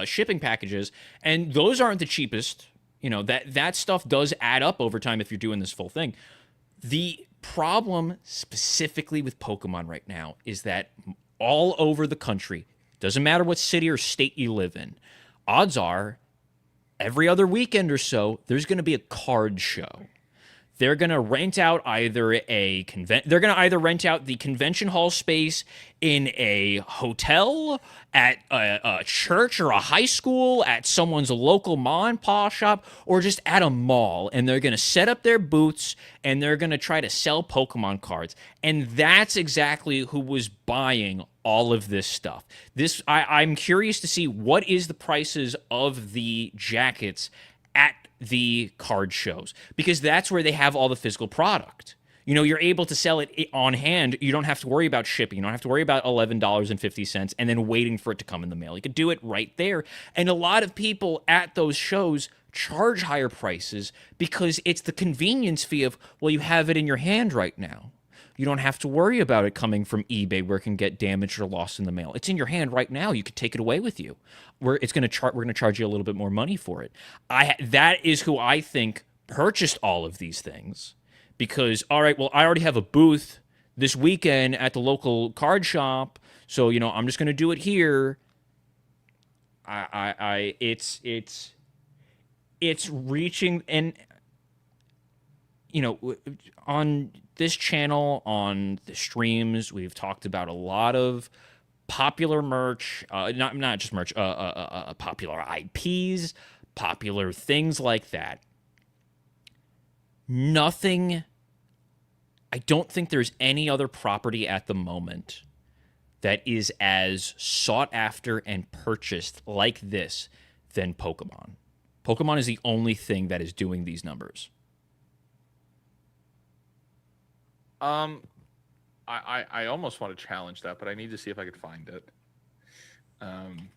shipping packages, and those aren't the cheapest. You know, that stuff does add up over time if you're doing this full thing. The problem specifically with Pokemon right now is that all over the country, doesn't matter what city or state you live in, odds are every other weekend or so, there's going to be a card show. They're going to rent out either they're going to either rent out the convention hall space in a hotel, at a church or a high school, at someone's local ma and pa shop, or just at a mall. And they're going to set up their booths and they're going to try to sell Pokemon cards. And that's exactly who was buying all of this stuff. I'm curious to see what is the prices of the jackets at the card shows, because that's where they have all the physical product. You know, you're able to sell it on hand. You don't have to worry about shipping. You don't have to worry about $11.50 and then waiting for it to come in the mail. You could do it right there. And a lot of people at those shows charge higher prices because it's the convenience fee of, well, you have it in your hand right now. You don't have to worry about it coming from eBay where it can get damaged or lost in the mail. It's in your hand right now. You could take it away with you. We're going to charge you a little bit more money for it. That is who I think purchased all of these things, because, all right, well, I already have a booth this weekend at the local card shop, so, you know, I'm just going to do it here. It's reaching, and, you know, on this channel, on the streams, we've talked about a lot of popular merch, not just merch, popular IPs, popular things like that. I don't think there's any other property at the moment that is as sought after and purchased like this than Pokemon. Pokemon is the only thing that is doing these numbers. I almost want to challenge that, but I need to see if I could find it. I'm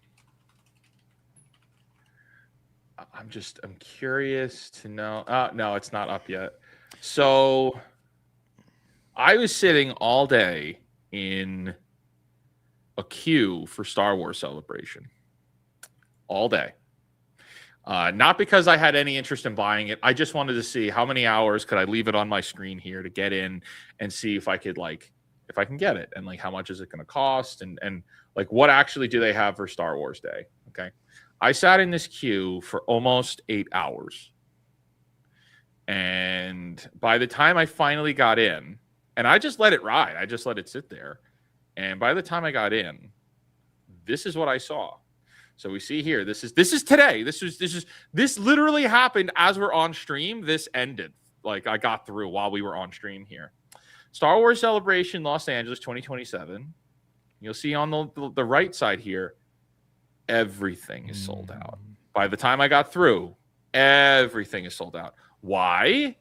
curious to know. No, it's not up yet. So I was sitting all day in a queue for Star Wars Celebration. All day. Not because I had any interest in buying it. I just wanted to see how many hours could I leave it on my screen here to get in and see if I could, like, if I can get it, and like how much is it going to cost, and like what actually do they have for Star Wars Day. Okay. I sat in this queue for almost 8 hours. And by the time I finally got in, and I just let it ride, I just let it sit there. And by the time I got in, this is what I saw. So we see here, this is today. This literally happened as we're on stream. This ended. Like, I got through while we were on stream here. Star Wars Celebration Los Angeles 2027. You'll see on the right side here, everything is sold out. By the time I got through, everything is sold out. Why?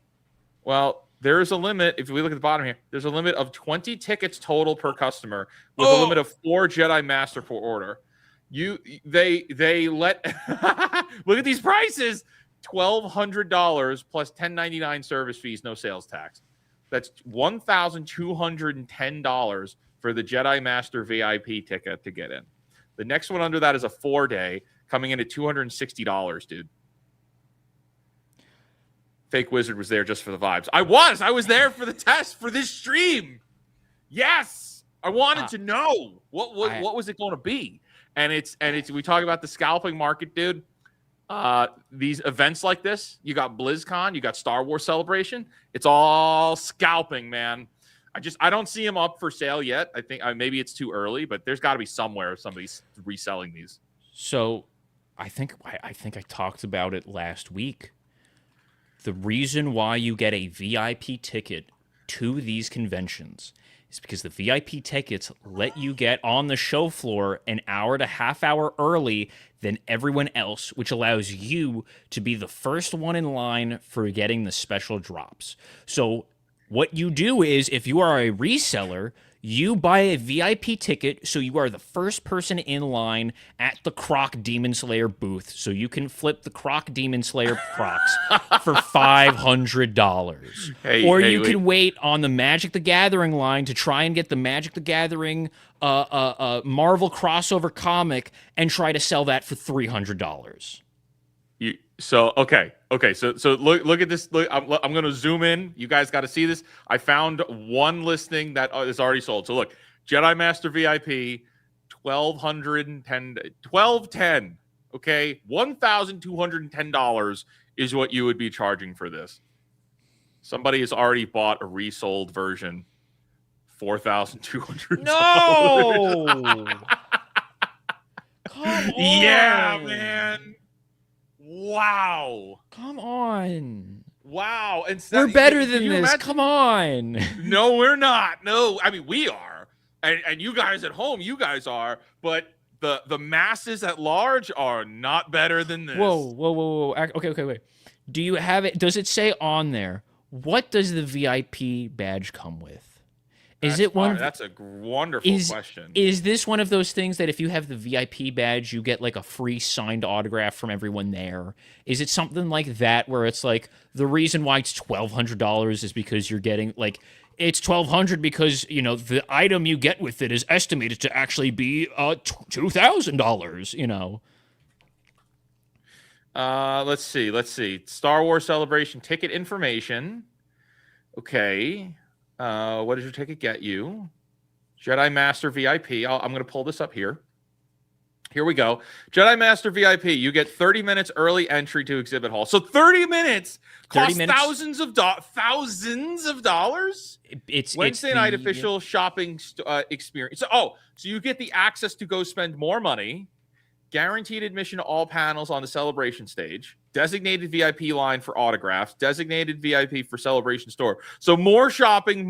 Well, there is a limit. If we look at the bottom here, there's a limit of 20 tickets total per customer with a limit of 4 Jedi Master per order. They let look at these prices. $1,200 plus $10.99 service fees, no sales tax. That's $1,210 for the Jedi Master VIP ticket to get in. The next one under that is a 4-day, coming in at $260, dude. Fake Wizard was there just for the vibes. I was there for the test for this stream. Yes, I wanted to know what was it going to be. And it's we talk about the scalping market, dude. These events like this, you got BlizzCon, you got Star Wars Celebration. It's all scalping, man. I don't see them up for sale yet. I think maybe it's too early, but there's got to be somewhere somebody's reselling these. So, I think I talked about it last week. The reason why you get a VIP ticket to these conventions is because the VIP tickets let you get on the show floor an hour to half hour early than everyone else, which allows you to be the first one in line for getting the special drops. So what you do is, if you are a reseller, you buy a VIP ticket, so you are the first person in line at the Croc Demon Slayer booth, so you can flip the Croc Demon Slayer Crocs for $500. Or you can wait on the Magic the Gathering line to try and get the Magic the Gathering Marvel crossover comic and try to sell that for $300. So okay. So look at this. Look, I'm going to zoom in. You guys got to see this. I found one listing that is already sold. So look, Jedi Master VIP, $1,210. Okay, $1,210 is what you would be charging for this. Somebody has already bought a resold version, $4,200. No. Come on. Yeah, man. Wow. Come on. Wow. And We're better than this. Imagine? Come on. No, we're not. No, I mean, we are. And you guys at home, you guys are. But the masses at large are not better than this. Whoa. Okay, wait. Do you have it? Does it say on there, what does the VIP badge come with? Is it one? That's a wonderful question. Is this one of those things that if you have the VIP badge, you get like a free signed autograph from everyone there? Is it something like that where it's like the reason why it's $1,200 is because you're getting like it's $1,200 because the item you get with it is estimated to actually be $2,000? Let's see. Star Wars Celebration ticket information. Okay. What does your ticket get you? Jedi Master VIP. I'm going to pull this up here. Here we go. Jedi Master VIP. You get 30 minutes early entry to exhibit hall. So 30 minutes costs thousands of dollars. It's Wednesday night official shopping experience. So you get the access to go spend more money. Guaranteed admission to all panels on the celebration stage. Designated VIP line for autographs. Designated VIP for celebration store. So more shopping.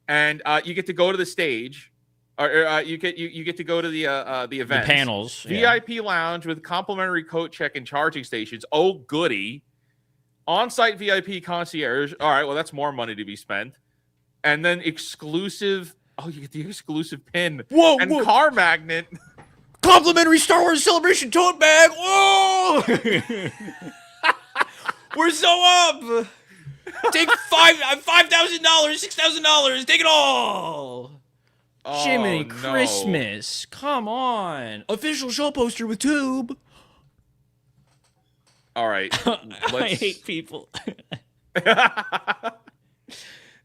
And you get to go to the stage. Or you get to go to the event. The panels. VIP lounge with complimentary coat check and charging stations. Oh, goody. On-site VIP concierge. All right, well, that's more money to be spent. And then exclusive... Oh, you get the exclusive pin. Whoa! Car magnet. Complimentary Star Wars Celebration tote bag. Whoa! We're so up. Take $5,000, $6,000. Take it all. Oh, Jiminy Christmas. Come on. Official show poster with tube. All right. I hate people.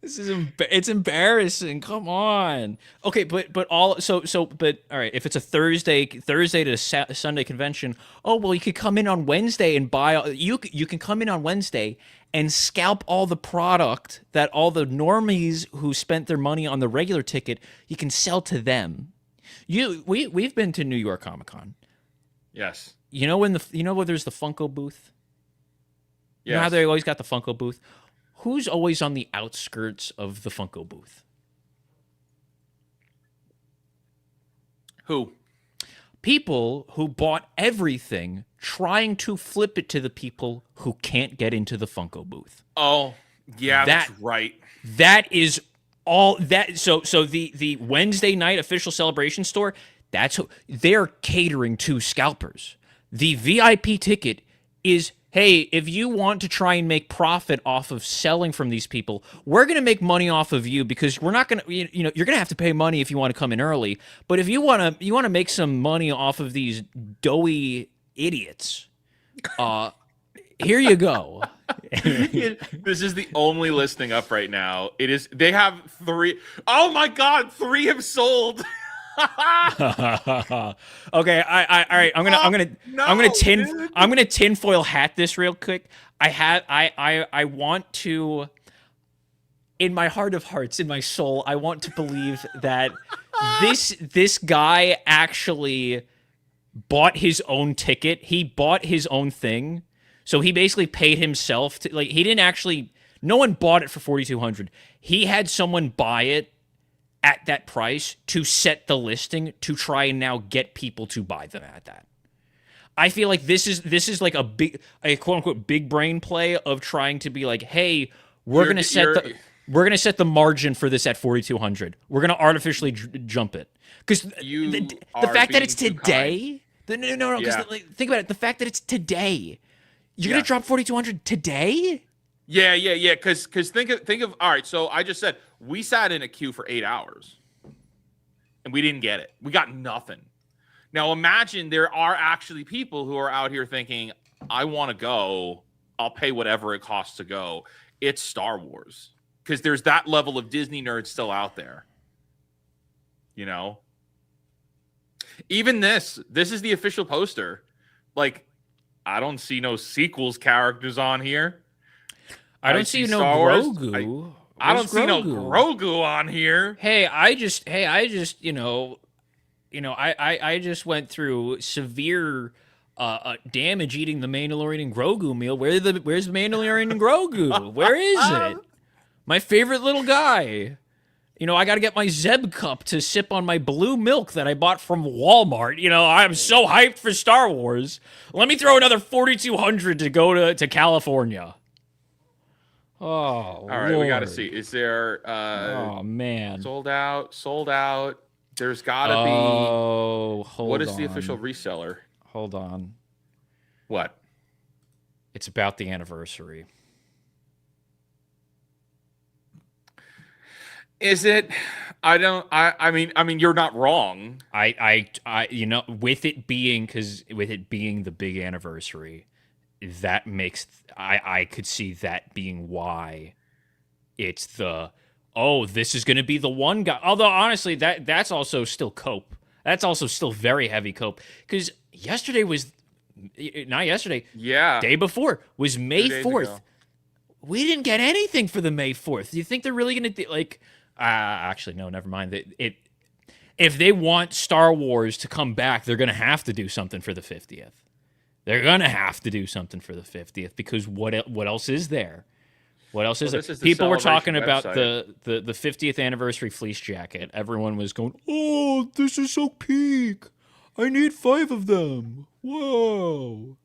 It's embarrassing. Come on. Okay, but all right. If it's a Thursday to Sunday convention, you could come in on Wednesday and buy. You can come in on Wednesday and scalp all the product that all the normies who spent their money on the regular ticket. You can sell to them. We've been to New York Comic Con. Yes. You know where there's the Funko booth. Yes. You know how they always got the Funko booth. Who's always on the outskirts of the Funko booth? Who? People who bought everything trying to flip it to the people who can't get into the Funko booth. Oh, yeah, that's right. That is all that. So the Wednesday night official celebration store, they're catering to scalpers. The VIP ticket is, hey, if you want to try and make profit off of selling from these people, we're going to make money off of you because we're not going to, you're going to have to pay money if you want to come in early. But if you want to make some money off of these doughy idiots, here you go. This is the only listing up right now. They have 3. Oh my God, 3 have sold. Okay, all right. I'm gonna tinfoil hat this real quick. I want to, in my heart of hearts, in my soul, I want to believe that this guy actually bought his own ticket. He bought his own thing, so he basically paid himself to, like, he didn't actually. No one bought it for $4,200. He had someone buy it at that price to set the listing to try and now get people to buy them at that. I feel like this is like a quote unquote big brain play of trying to be like, hey, we're gonna set the margin for this at $4,200. We're gonna artificially jump it because the fact that it's today. No. Because think about it. The fact that it's today, you're gonna drop $4,200 today. Yeah. Because think of all right. So I just said we sat in a queue for 8 hours, and we didn't get it. We got nothing. Now imagine there are actually people who are out here thinking, I want to go. I'll pay whatever it costs to go. It's Star Wars. Because there's that level of Disney nerds still out there. You know? Even this is the official poster. Like, I don't see no sequels characters on here. I don't see no Grogu. I don't see no Grogu on here. I just went through severe damage eating the Mandalorian Grogu meal. Where's the Mandalorian Grogu? Where is it? My favorite little guy. You know, I got to get my Zeb cup to sip on my blue milk that I bought from Walmart. You know, I'm so hyped for Star Wars. Let me throw another 4,200 to go to California. Oh, all right, Lord. We got to see. Is there? Oh man, sold out. There's got to be. Oh, hold on. What is the official reseller? Hold on. What? It's about the anniversary. Is it? I mean, you're not wrong. You know, with it being the big anniversary, that makes I could see that being why it's this is going to be the one guy. Although honestly, that's also still cope. That's also still very heavy cope because day before was May 4th. We didn't get anything for the May 4th. Do you think they're really going to like? Actually, no, never mind. If they want Star Wars to come back, they're going to have to do something for the 50th. They're going to have to do something for the 50th because what else is there? What else is there? People were talking about the 50th anniversary fleece jacket. Everyone was going, "Oh, this is so peak. I need 5 of them." Whoa.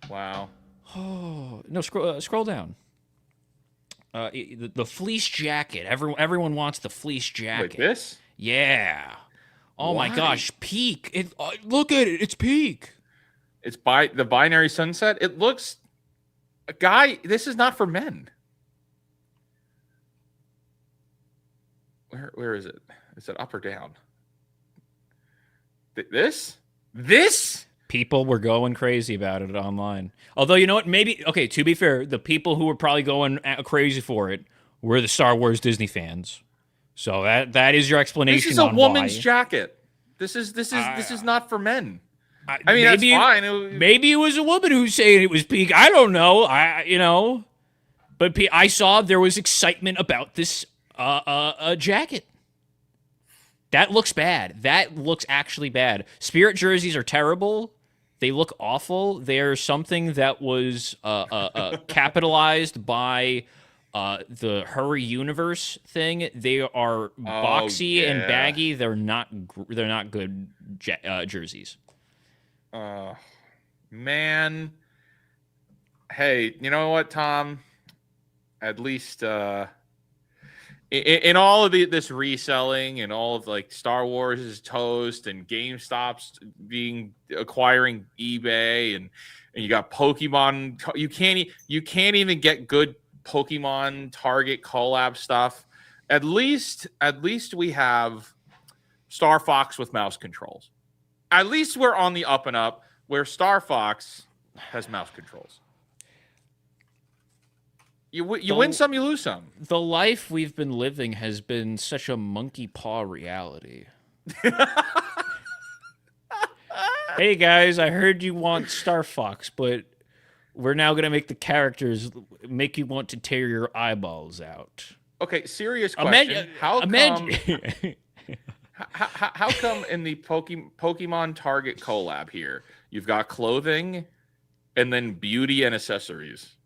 Wow. Oh, no, scroll down. The fleece jacket. Everyone wants the fleece jacket. Like this? Yeah. Oh my gosh, peak. Look at it. It's peak. It's the binary sunset. It looks, this is not for men. Where is it? Is it up or down? This? People were going crazy about it online. Although, you know what? Maybe, okay, to be fair, the people who were probably going crazy for it were the Star Wars Disney fans. So that is your explanation. This is a woman's jacket. This is not for men. I mean, maybe, that's fine. Maybe it was a woman who's saying it was peak. I don't know. But I saw there was excitement about this jacket. That looks bad. That looks actually bad. Spirit jerseys are terrible. They look awful. They're something that was capitalized by the Hurry Universe thing. They are boxy and baggy. They're not good jerseys. Man. Hey, you know what, Tom? At least in all of this reselling and all of like Star Wars' toast and GameStop's acquiring eBay and you got Pokemon, you can't even get good Pokemon Target collab stuff. At least we have Starfox with mouse controls. At least we're on the up and up where Starfox has mouse controls. You win some, you lose some. The life we've been living has been such a monkey paw reality. Hey guys, I heard you want Starfox, but we're now going to make the characters make you want to tear your eyeballs out. Okay, serious question. How come in the Pokemon Target collab here, you've got clothing and then beauty and accessories?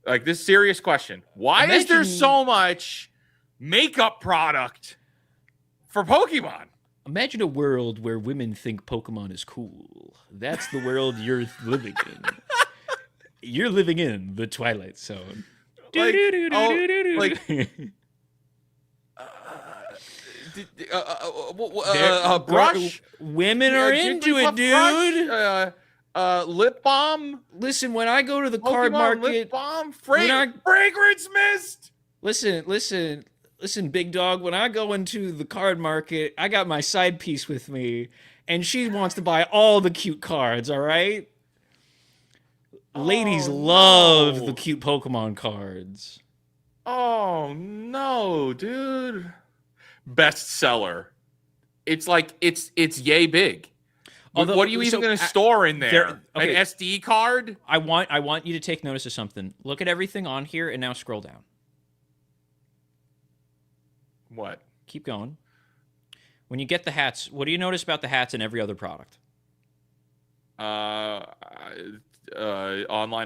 Like, this serious question. Why is there so much makeup product for Pokemon? Imagine a world where women think Pokemon is cool. That's the world you're living in. You're living in the Twilight Zone. Brush. Women are into it, dude. Lip balm. Listen, when I go to the Pokemon card market, lip balm, fragrance mist. Listen, big dog. When I go into the card market, I got my side piece with me, and she wants to buy all the cute cards, all right? Ladies love the cute Pokemon cards. Oh, no, dude. Bestseller. It's like, it's yay big. Although, what are you even going to store in there? Okay. An SD card? I want you to take notice of something. Look at everything on here and now scroll down. What? Keep going. When you get the hats, what do you notice about the hats and every other product? Online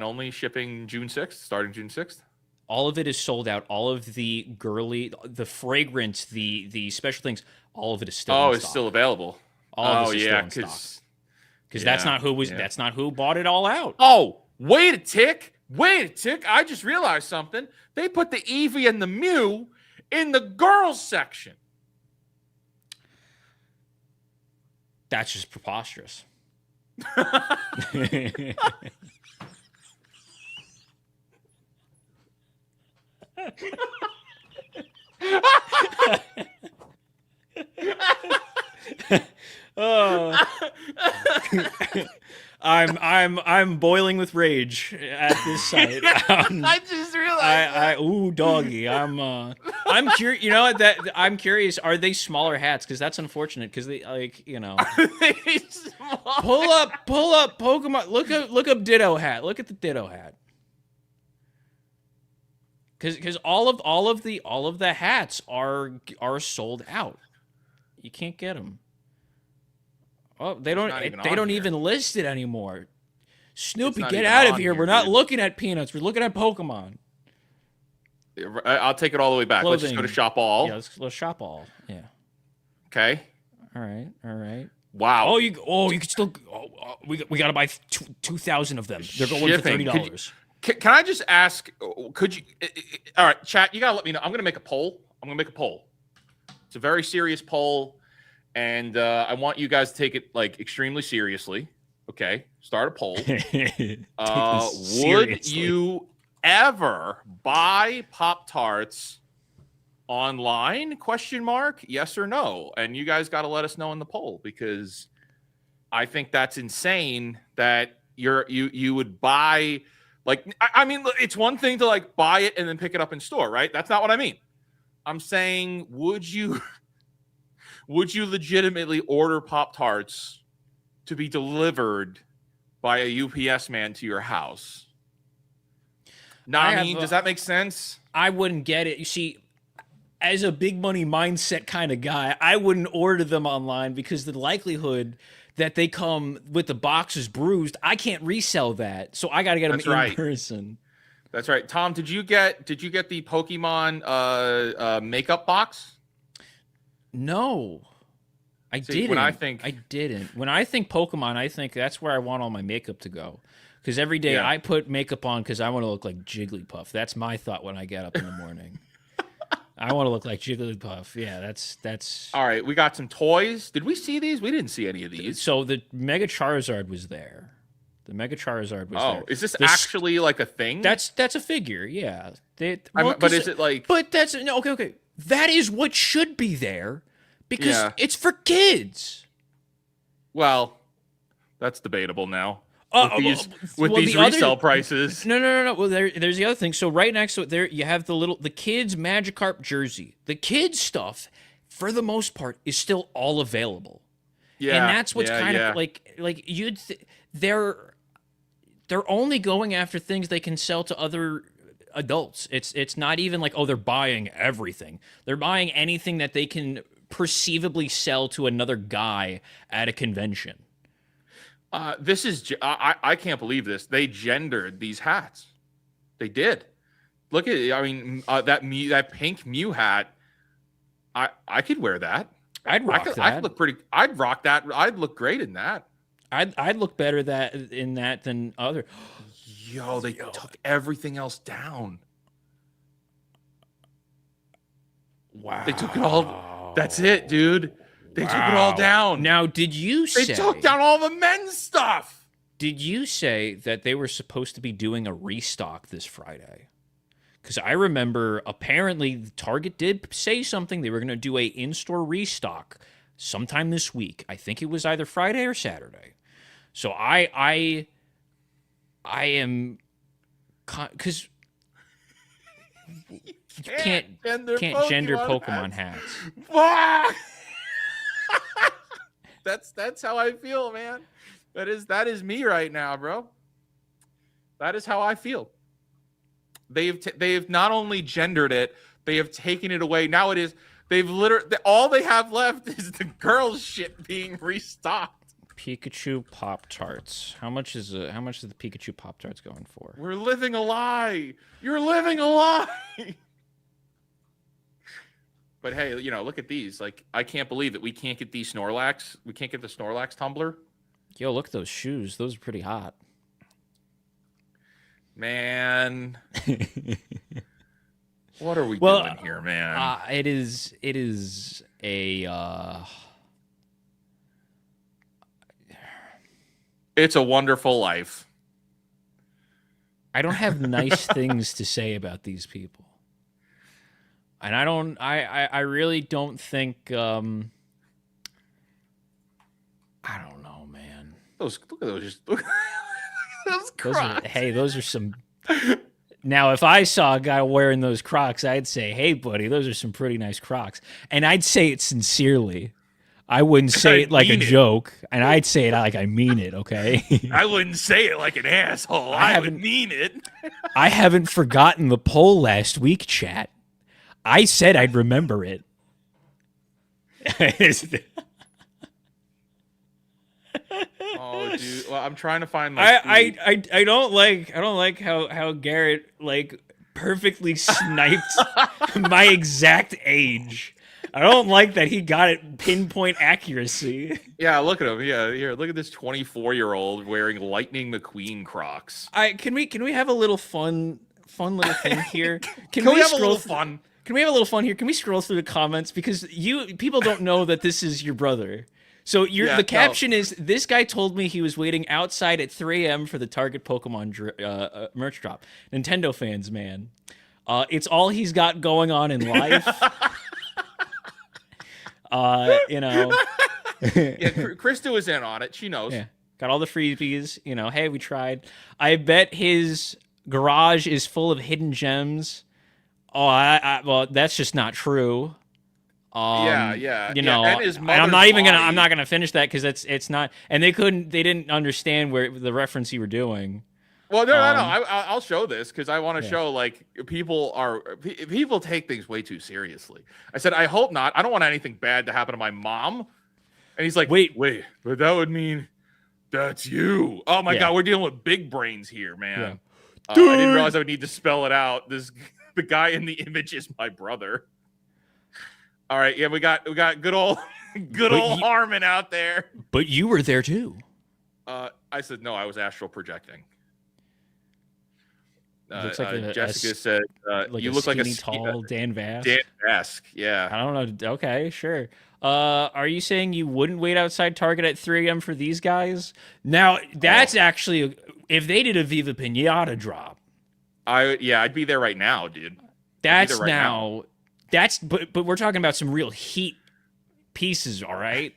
only, shipping June 6th, starting June 6th. All of it is sold out. All of the girly, the fragrance, the special things, all of it is still in stock. It's still available. All of it is still in stock. Because that's not who bought it all out. Oh, wait a tick. I just realized something. They put the Eevee and the Mew in the girls section. That's just preposterous. Oh. I'm boiling with rage at this site. I just realized. Ooh, doggy. I'm curious. You know what? I'm curious. Are they smaller hats? Because that's unfortunate. Because they pull up Pokemon. Look up Ditto hat. Look at the Ditto hat. Because all of the hats are sold out. You can't get them. Oh, they don't even list it anymore. Snoopy, get out of here. We're not looking at Peanuts. We're looking at Pokemon. I'll take it all the way back. Clothing. Let's just go to Shop All. Yeah, let's shop all. Yeah. Okay. All right. Wow. Oh, you could still. We got to buy 2,000 of them. They're going for $30. Can I just ask? Could you? All right, chat. You gotta let me know. I'm gonna make a poll. It's a very serious poll, and I want you guys to take it like extremely seriously. Okay, start a poll. Would you ever buy Pop-Tarts online? Question mark. Yes or no? And you guys got to let us know in the poll, because I think that's insane that you would buy. Like, I mean, it's one thing to like buy it and then pick it up in store, right? That's not what I mean. I'm saying, would you legitimately order Pop-Tarts to be delivered by a UPS man to your house? Does that make sense? I wouldn't get it. You see, as a big money mindset kind of guy, I wouldn't order them online, because the likelihood that they come with the boxes bruised, I can't resell that. So I got to get them in person. That's right. Tom, did you get the Pokemon makeup box? No. I didn't. I didn't. When I think Pokemon, I think that's where I want all my makeup to go. Because every day I put makeup on because I want to look like Jigglypuff. That's my thought when I get up in the morning. I want to look like Jigglypuff. Yeah, that's. All right, we got some toys. Did we see these? We didn't see any of these. So the Mega Charizard was there. There. Oh, is this actually like a thing? That's a figure, yeah. But is it like? But that's no. Okay. That is what should be there, because it's for kids. Well, that's debatable now. With these resale prices. No. Well, there's the other thing. So right next to it, there you have the kids Magikarp jersey. The kids stuff, for the most part, is still all available. Yeah, and that's what's kind of like they're only going after things they can sell to other adults. It's not even like, oh, they're buying everything. They're buying anything that they can perceivably sell to another guy at a convention. I can't believe this. They gendered these hats. They did. Look at it. I mean, that pink Mew hat. I could wear that. I'd rock that. I'd look pretty. I'd rock that. I'd look great in that. I'd look better in that than other. Yo, they took everything else down. Wow. They took it all. That's it, dude. They took it all down. Now, did you say... They took down all the men's stuff. Did you say that they were supposed to be doing a restock this Friday? Because I remember, apparently, Target did say something. They were going to do a in-store restock sometime this week. I think it was either Friday or Saturday. So I am, because you can't gender Pokemon hats. That's how I feel, man. That is me right now, bro. That is how I feel. They've not only gendered it, they have taken it away. Now it is, they've literally, all they have left is the girls shit being restocked. Pikachu Pop-Tarts. How much is the Pikachu Pop-Tarts going for? We're living a lie. You're living a lie. But hey, you know, look at these. Like, I can't believe that we can't get these Snorlax. We can't get the Snorlax tumbler. Yo, look at those shoes. Those are pretty hot. Man. What are we doing here, man? It is a it's a wonderful life. I don't have nice things to say about these people. And I really don't think I don't know, man. Look at those. Look at those Crocs. Those are some. Now, if I saw a guy wearing those Crocs, I'd say, "Hey, buddy, those are some pretty nice Crocs," and I'd say it sincerely. I wouldn't say it like a joke, and I'd say it like I mean it. Okay. I wouldn't say it like an asshole. I would mean it. I haven't forgotten the poll last week, chat. I said I'd remember it. Oh, dude. Well, I'm trying to find I don't like how Garrett like perfectly sniped my exact age. I don't like that he got it pinpoint accuracy. Yeah, look at him. Yeah, here, look at this 24-year-old wearing Lightning McQueen Crocs. Can we have a little fun little thing here? Can we have a little fun? Can we have a little fun here? Can we scroll through the comments, because people don't know that this is your brother. So the caption is, this guy told me he was waiting outside at 3 a.m. for the Target Pokemon merch drop. Nintendo fans, man. It's all he's got going on in life. You know. Yeah, Krista was in on it. She knows. Yeah. Got all the freebies. You know, hey, we tried. I bet his garage is full of hidden gems. Oh, well, that's just not true. Yeah. You know, and I'm not gonna finish that because it's not. And they didn't understand where the reference you were doing. Well, no. I'll show this because I want to show, like, people take things way too seriously. I said, I hope not. I don't want anything bad to happen to my mom. And he's like, wait, but that would mean that's you. Oh my God, we're dealing with big brains here, man. Yeah. I didn't realize I would need to spell it out. The guy in the image is my brother. All right, yeah, we got good old Harmon out there. But you were there too. I said no, I was astral projecting. Looks like Jessica said you look like a tall Dan Vask. Dan Vask, yeah. I don't know. Okay, sure. Are you saying you wouldn't wait outside Target at 3 a.m. for these guys? Now, that's actually, if they did a Viva Pinata drop. I'd be there right now, dude. That's now. That's but we're talking about some real heat pieces, all right?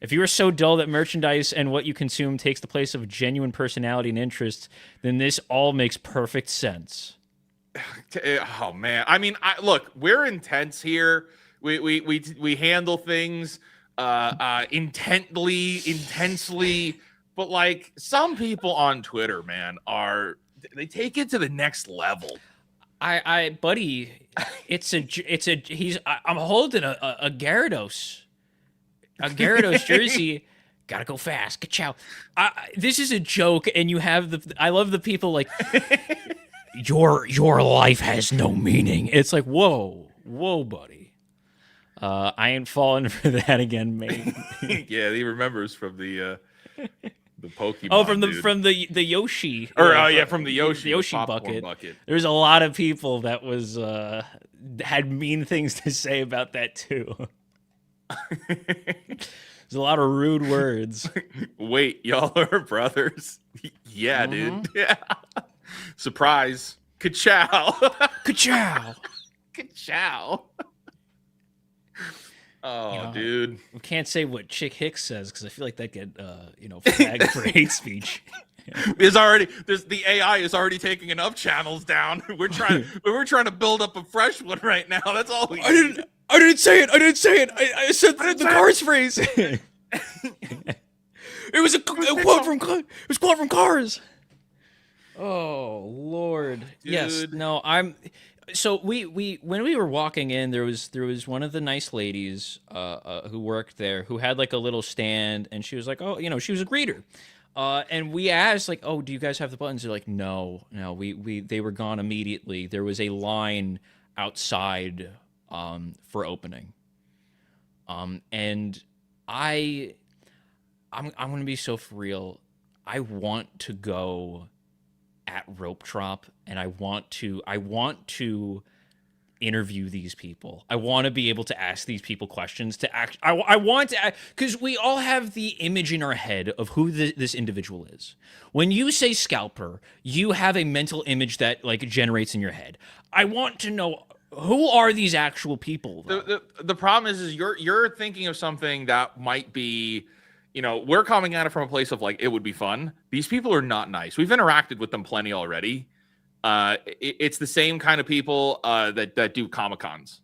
If you are so dull that merchandise and what you consume takes the place of genuine personality and interest, then this all makes perfect sense. Oh man, I mean, look, we're intense here. We handle things intensely, but like some people on Twitter, man, they take it to the next level. Buddy, I'm holding a Gyarados. A Gyarados jersey. Gotta go fast. Ka-chow. This is a joke, and you have I love the people like, your life has no meaning. It's like, whoa, buddy. I ain't falling for that again, mate. Yeah, he remembers from the Pokemon. Oh, from the Yoshi. From the Yoshi. The Yoshi bucket. There's a lot of people that was had mean things to say about that too. There's a lot of rude words. Wait, y'all are brothers? Yeah, dude. Yeah. Surprise. Ka-chow. Ka-chow. Ka-chow. Oh, dude. We can't say what Chick Hicks says because I feel like that get flagged for hate speech. The AI is already taking enough channels down. We're trying to build up a fresh one right now. That's all we need. I didn't say it. I said the Cars phrase. It was a quote from Cars. Oh Lord. Dude. Yes. No. So we when we were walking in, there was one of the nice ladies who worked there who had like a little stand, and she was like, oh, she was a greeter. And we asked, like, oh, do you guys have the buttons? They're like, no, they were gone immediately. There was a line outside for opening. And I'm gonna be so for real. I want to go at Rope Drop, and I want to interview these people. I want to be able to ask these people questions I want to, because we all have the image in our head of who this individual is. When you say scalper, you have a mental image that like generates in your head. I want to know, who are these actual people? The problem is you're thinking of something that might be, we're coming at it from a place of like, it would be fun. These people are not nice. We've interacted with them plenty already. It's the same kind of people that do Comic-Cons,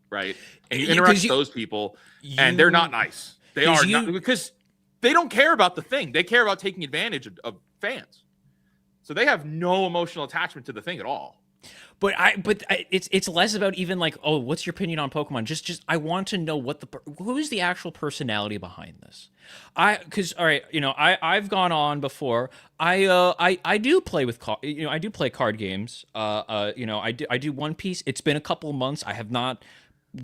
right? And you interact with those people, and they're not nice. They are not, because they don't care about the thing. They care about taking advantage of fans. So they have no emotional attachment to the thing at all. But it's less about even like, oh, what's your opinion on Pokemon? Just I want to know who's the actual personality behind this. Because all right, I've gone on before. I do play with I do play card games. I do One Piece. It's been a couple of months. I have not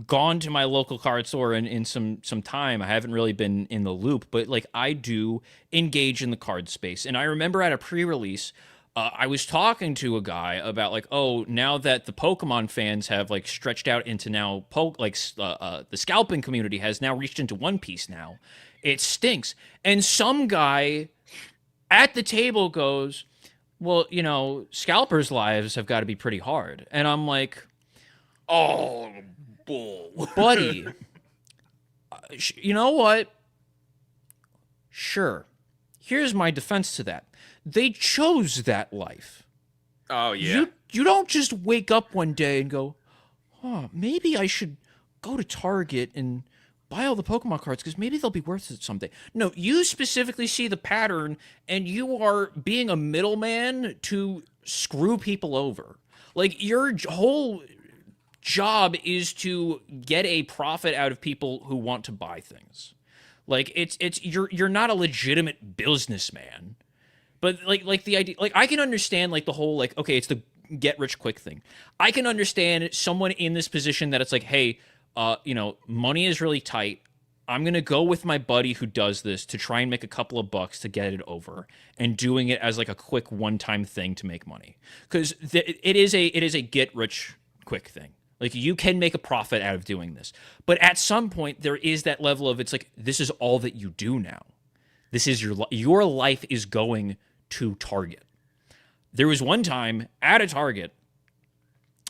gone to my local card store in some time. I haven't really been in the loop, but like I do engage in the card space. And I remember at a pre-release, I was talking to a guy about like, oh, now that the Pokemon fans have like stretched out into now, the scalping community has now reached into One Piece now. It stinks. And some guy at the table goes, well, scalpers' lives have got to be pretty hard. And I'm like, oh, bull. Buddy, you know what? Sure. Here's my defense to that. They chose that life. Oh, yeah. You don't just wake up one day and go, oh, maybe I should go to Target and buy all the Pokemon cards because maybe they'll be worth it someday. No, you specifically see the pattern, and you are being a middleman to screw people over. Like, your whole job is to get a profit out of people who want to buy things. Like, you're not a legitimate businessman. But like the idea, like I can understand like the whole like, okay, it's the get rich quick thing. I can understand someone in this position that it's like, hey, money is really tight. I'm going to go with my buddy who does this to try and make a couple of bucks to get it over, and doing it as like a quick one-time thing to make money. Because it is a get rich quick thing. Like, you can make a profit out of doing this. But at some point there is that level of, it's like, this is all that you do now. This is your life is going to Target. There was one time at a Target,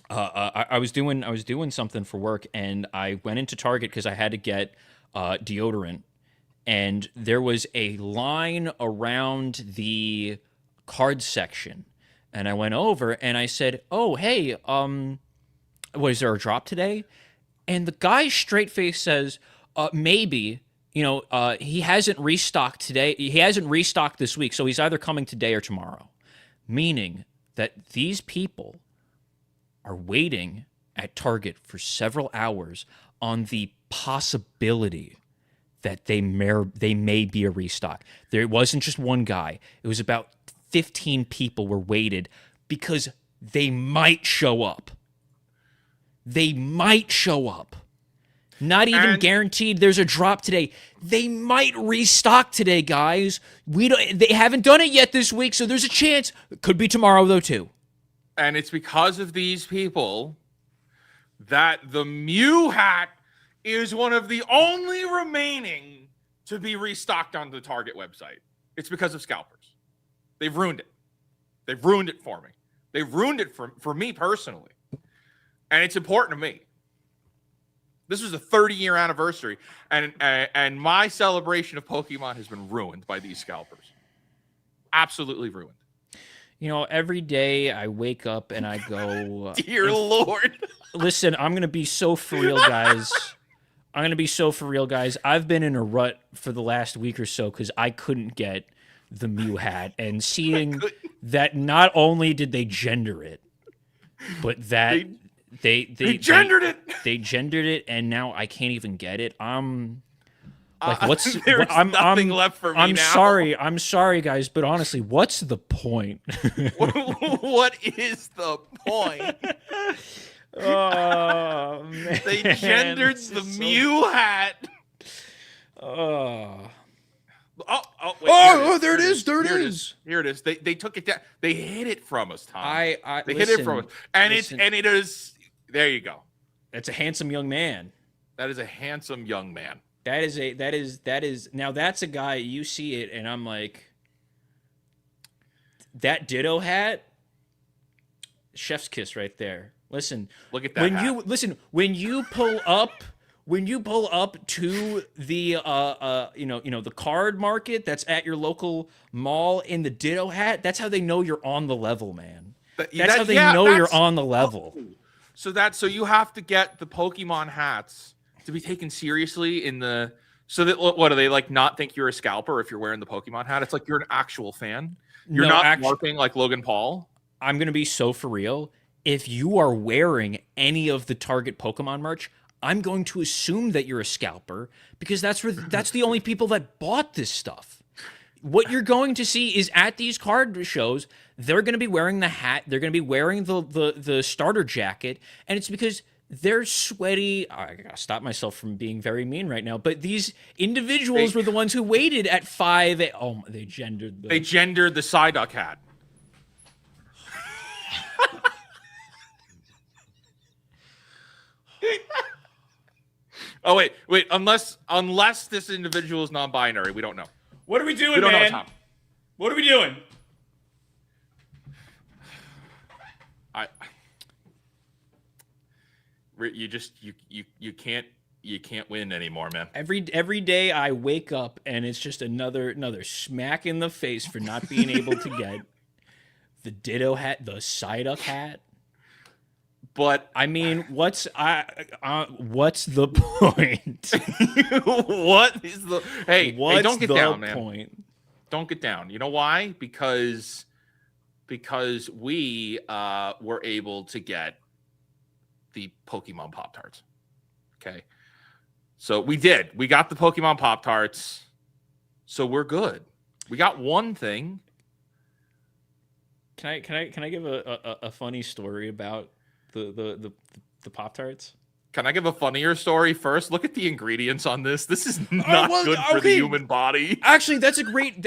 I was doing something for work, and I went into Target because I had to get deodorant, and there was a line around the card section, and I went over and I said, "Oh, hey, was there a drop today?" And the guy straight face says, "Maybe." He hasn't restocked today. He hasn't restocked this week, so he's either coming today or tomorrow. Meaning that these people are waiting at Target for several hours on the possibility that they may be a restock. There wasn't just one guy. It was about 15 people were waited because they might show up. They might show up. Not even guaranteed there's a drop today. They might restock today, guys. They haven't done it yet this week, so there's a chance. It could be tomorrow, though, too. And it's because of these people that the Mew hat is one of the only remaining to be restocked on the Target website. It's because of scalpers. They've ruined it. They've ruined it for me. They've ruined it for me personally. And it's important to me. This was a 30-year anniversary, and my celebration of Pokemon has been ruined by these scalpers. Absolutely ruined. You know, every day I wake up and I go, Dear Lord. Listen, I'm going to be so for real, guys. I've been in a rut for the last week or so because I couldn't get the Mew hat. And seeing that not only did they gender it, but that they gendered it. They gendered it, and now I can't even get it. Like, there's nothing left for me now. I'm sorry, guys, but honestly, what's the point? What is the point? Oh, man. They gendered the Mew hat. Oh, wait, there it is. There it is. Here it is. They took it down. They hid it from us, Tom. They hid listen, it from us, and it is. There you go. That's a handsome young man. That is a handsome young man. That is now that's a guy, you see it and I'm like, that Ditto hat, chef's kiss right there. Listen, look at that. When you pull up to the the card market that's at your local mall in the Ditto hat, that's how they know you're on the level, man. That's how they know you're on the level. So you have to get the Pokemon hats to be taken seriously so that what do they like not think you're a scalper if you're wearing the Pokemon hat? It's like you're an actual fan. You're not LARPing like Logan Paul. I'm gonna be so for real. If you are wearing any of the Target Pokemon merch, I'm going to assume that you're a scalper because that's the only people that bought this stuff. What you're going to see is at these card shows, they're going to be wearing the hat, they're going to be wearing the starter jacket, and it's because they're sweaty. I gotta stop myself from being very mean right now, but these individuals were the ones who waited at 5. They gendered the Psyduck hat. Oh wait. Unless this individual is non-binary, we don't know. What are we doing, we don't man? Know, Tom. What are we doing? You can't win anymore, man. Every day I wake up and it's just another smack in the face for not being able to get the Ditto hat, the Psyduck hat. But I mean, what's the point? What is the hey? Don't get down, man. Point? Don't get down. You know why? Because we were able to get the Pokemon Pop-Tarts. Okay. So we got the Pokemon Pop-Tarts. So we're good. We got one thing. Can I give a funny story about the Pop-Tarts? Can I give a funnier story first? Look at the ingredients on this. This is not good for the human body. Actually, that's a great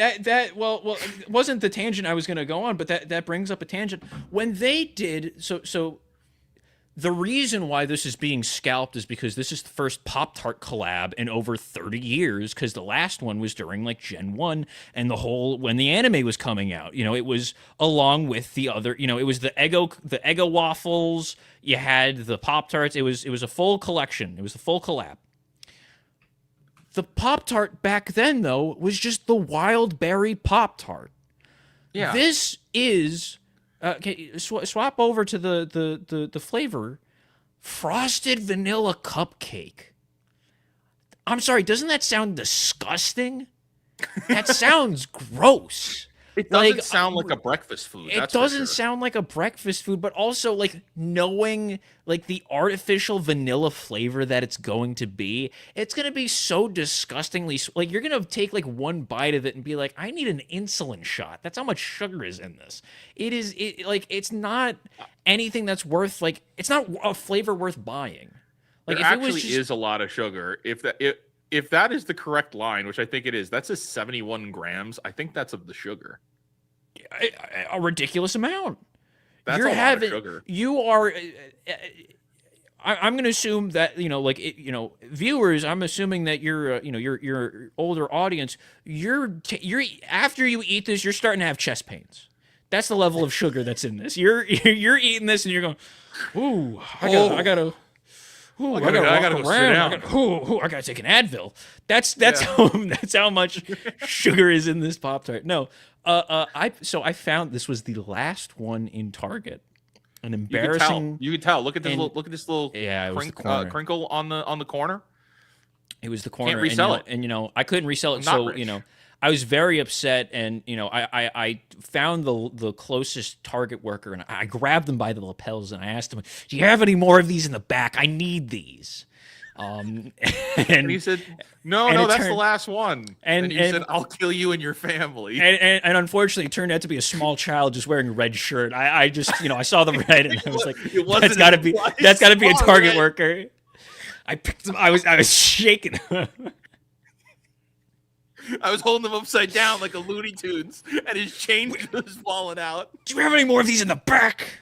well, it wasn't the tangent I was going to go on, but that brings up a tangent. When they did so the reason why this is being scalped is because this is the first Pop-Tart collab in over 30 years, because the last one was during like Gen 1 and when the anime was coming out. You know, it was along with the other, you know, it was the Eggo waffles, you had the Pop-Tarts, it was a full collection. It was a full collab. The Pop-Tart back then, though, was just the wild berry Pop-Tart. Yeah. This is okay, swap over to the flavor. Frosted vanilla cupcake. I'm sorry, doesn't that sound disgusting? That sounds gross. It doesn't sound like a breakfast food. It doesn't sound like a breakfast food, but also like knowing like the artificial vanilla flavor that it's going to be, it's going to be so disgustingly like you're going to take like one bite of it and be like, I need an insulin shot. That's how much sugar is in this. It's not anything that's worth like it's not a flavor worth buying. Like it actually is a lot of sugar. If that is the correct line, which I think it is, that's a 71 grams. I think that's of the sugar. A ridiculous amount. That's a lot of sugar. You are. I'm going to assume that viewers. I'm assuming that your older audience. You're after you eat this, you're starting to have chest pains. That's the level of sugar that's in this. You're eating this and you're going, ooh, I gotta. Ooh, I gotta go sit down. I gotta take an Advil. That's how much sugar is in this Pop-Tart. No, I found this was the last one in Target. An embarrassing. You can tell. Look at this little it was the corner. crinkle on the corner. It was the corner. Can't resell it. And I couldn't resell it. So rich. I was very upset, and I found the closest Target worker, and I grabbed them by the lapels, and I asked him, "Do you have any more of these in the back? I need these." And he said, "No, that's the last one." And you said, "I'll kill you and your family." And unfortunately, it turned out to be a small child just wearing a red shirt. I just I saw the red, and I was like, "That's got to be a Target worker." I picked them. I was shaking. I was holding him upside down like a Looney Tunes, and his chain was falling out. Do you have any more of these in the back?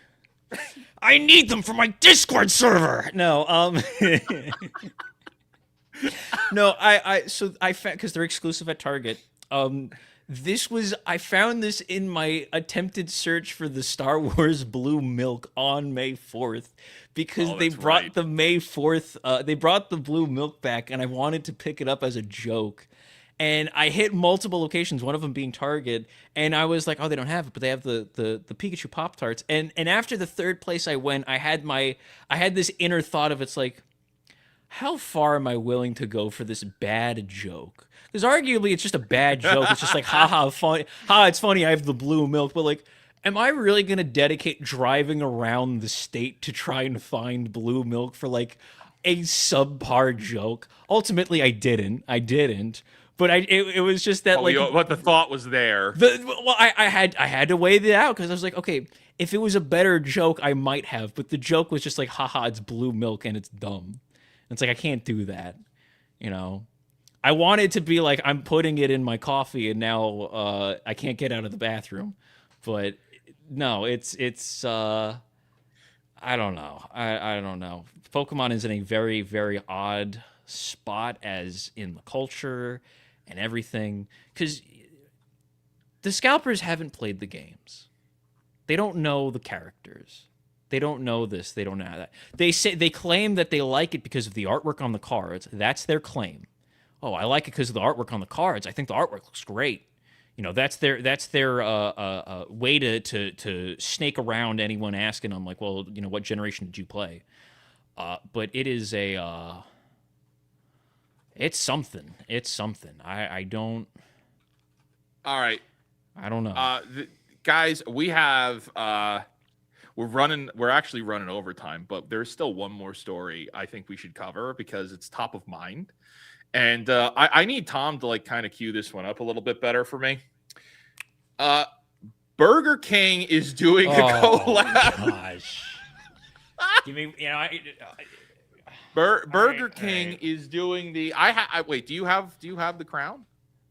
I need them for my Discord server. No, no, I found, because they're exclusive at Target. I found this in my attempted search for the Star Wars Blue Milk on May 4th, because they brought the May 4th, they brought the blue milk back, and I wanted to pick it up as a joke. And I hit multiple locations, one of them being Target, and I was like, "Oh, they don't have it, but they have the Pikachu Pop-Tarts." And after the third place I went, I had this inner thought of, it's like, how far am I willing to go for this bad joke? Because arguably it's just a bad joke. It's just like, haha, funny. It's funny, I have the blue milk. But like, am I really going to dedicate driving around the state to try and find blue milk for like a subpar joke? Ultimately, I didn't. But it was just that, but the thought was there. I had to weigh it out, because I was like, okay, if it was a better joke, I might have. But the joke was just like, haha, it's blue milk and it's dumb. And it's like, I can't do that, I wanted to be like, I'm putting it in my coffee, and now I can't get out of the bathroom. But no, it's I don't know. I don't know. Pokemon is in a very, very odd spot as in the culture and everything, because the Scalpers haven't played the games. They don't know the characters. They don't know this. They don't know that. They claim that they like it because of the artwork on the cards. That's their claim. Oh, I like it because of the artwork on the cards. I think the artwork looks great. That's their way to snake around anyone asking them, like, well, what generation did you play? But it is it's something. It's something. I don't. All right. I don't know. Guys, we have we're actually running overtime, but there's still one more story I think we should cover because it's top of mind. And I need Tom to kind of cue this one up a little bit better for me. Burger King is doing a collab. Gosh. Give me, Burger King is doing the. Wait. Do you have the crown?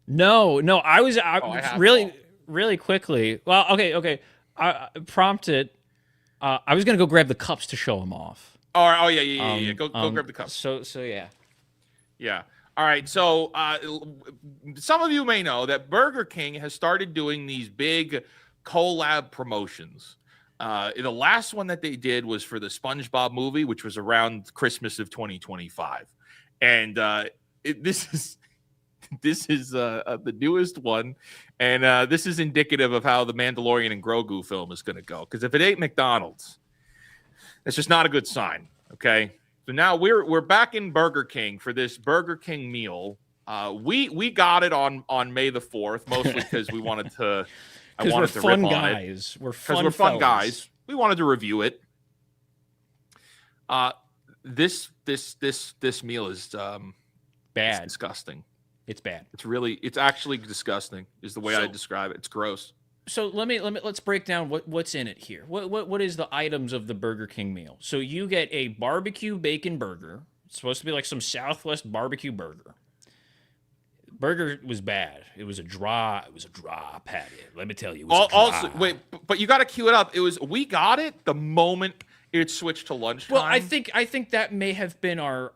No. I was really quickly. Well, okay. I prompted. I was gonna go grab the cups to show them off. Oh yeah. Go grab the cups. So yeah. Yeah. All right. So some of you may know that Burger King has started doing these big collab promotions. The last one that they did was for the SpongeBob movie, which was around Christmas of 2025, and this is the newest one, and this is indicative of how the Mandalorian and Grogu film is going to go. Because if it ain't McDonald's, it's just not a good sign. Okay, so now we're back in Burger King for this Burger King meal. We got it on May the 4th, mostly because we wanted to. Because we're fun guys. We're fun guys. We wanted to review it. This meal is bad. It's disgusting. It's bad. It's actually disgusting. Is the way I describe it. It's gross. So let's break down what's in it here. What is the items of the Burger King meal? So you get a barbecue bacon burger. It's supposed to be like some Southwest barbecue burger. Burger was bad. It was a dry patty. Let me tell you. It was also, wait, but you got to cue it up. We got it the moment it switched to lunchtime. Well, I think that may have been our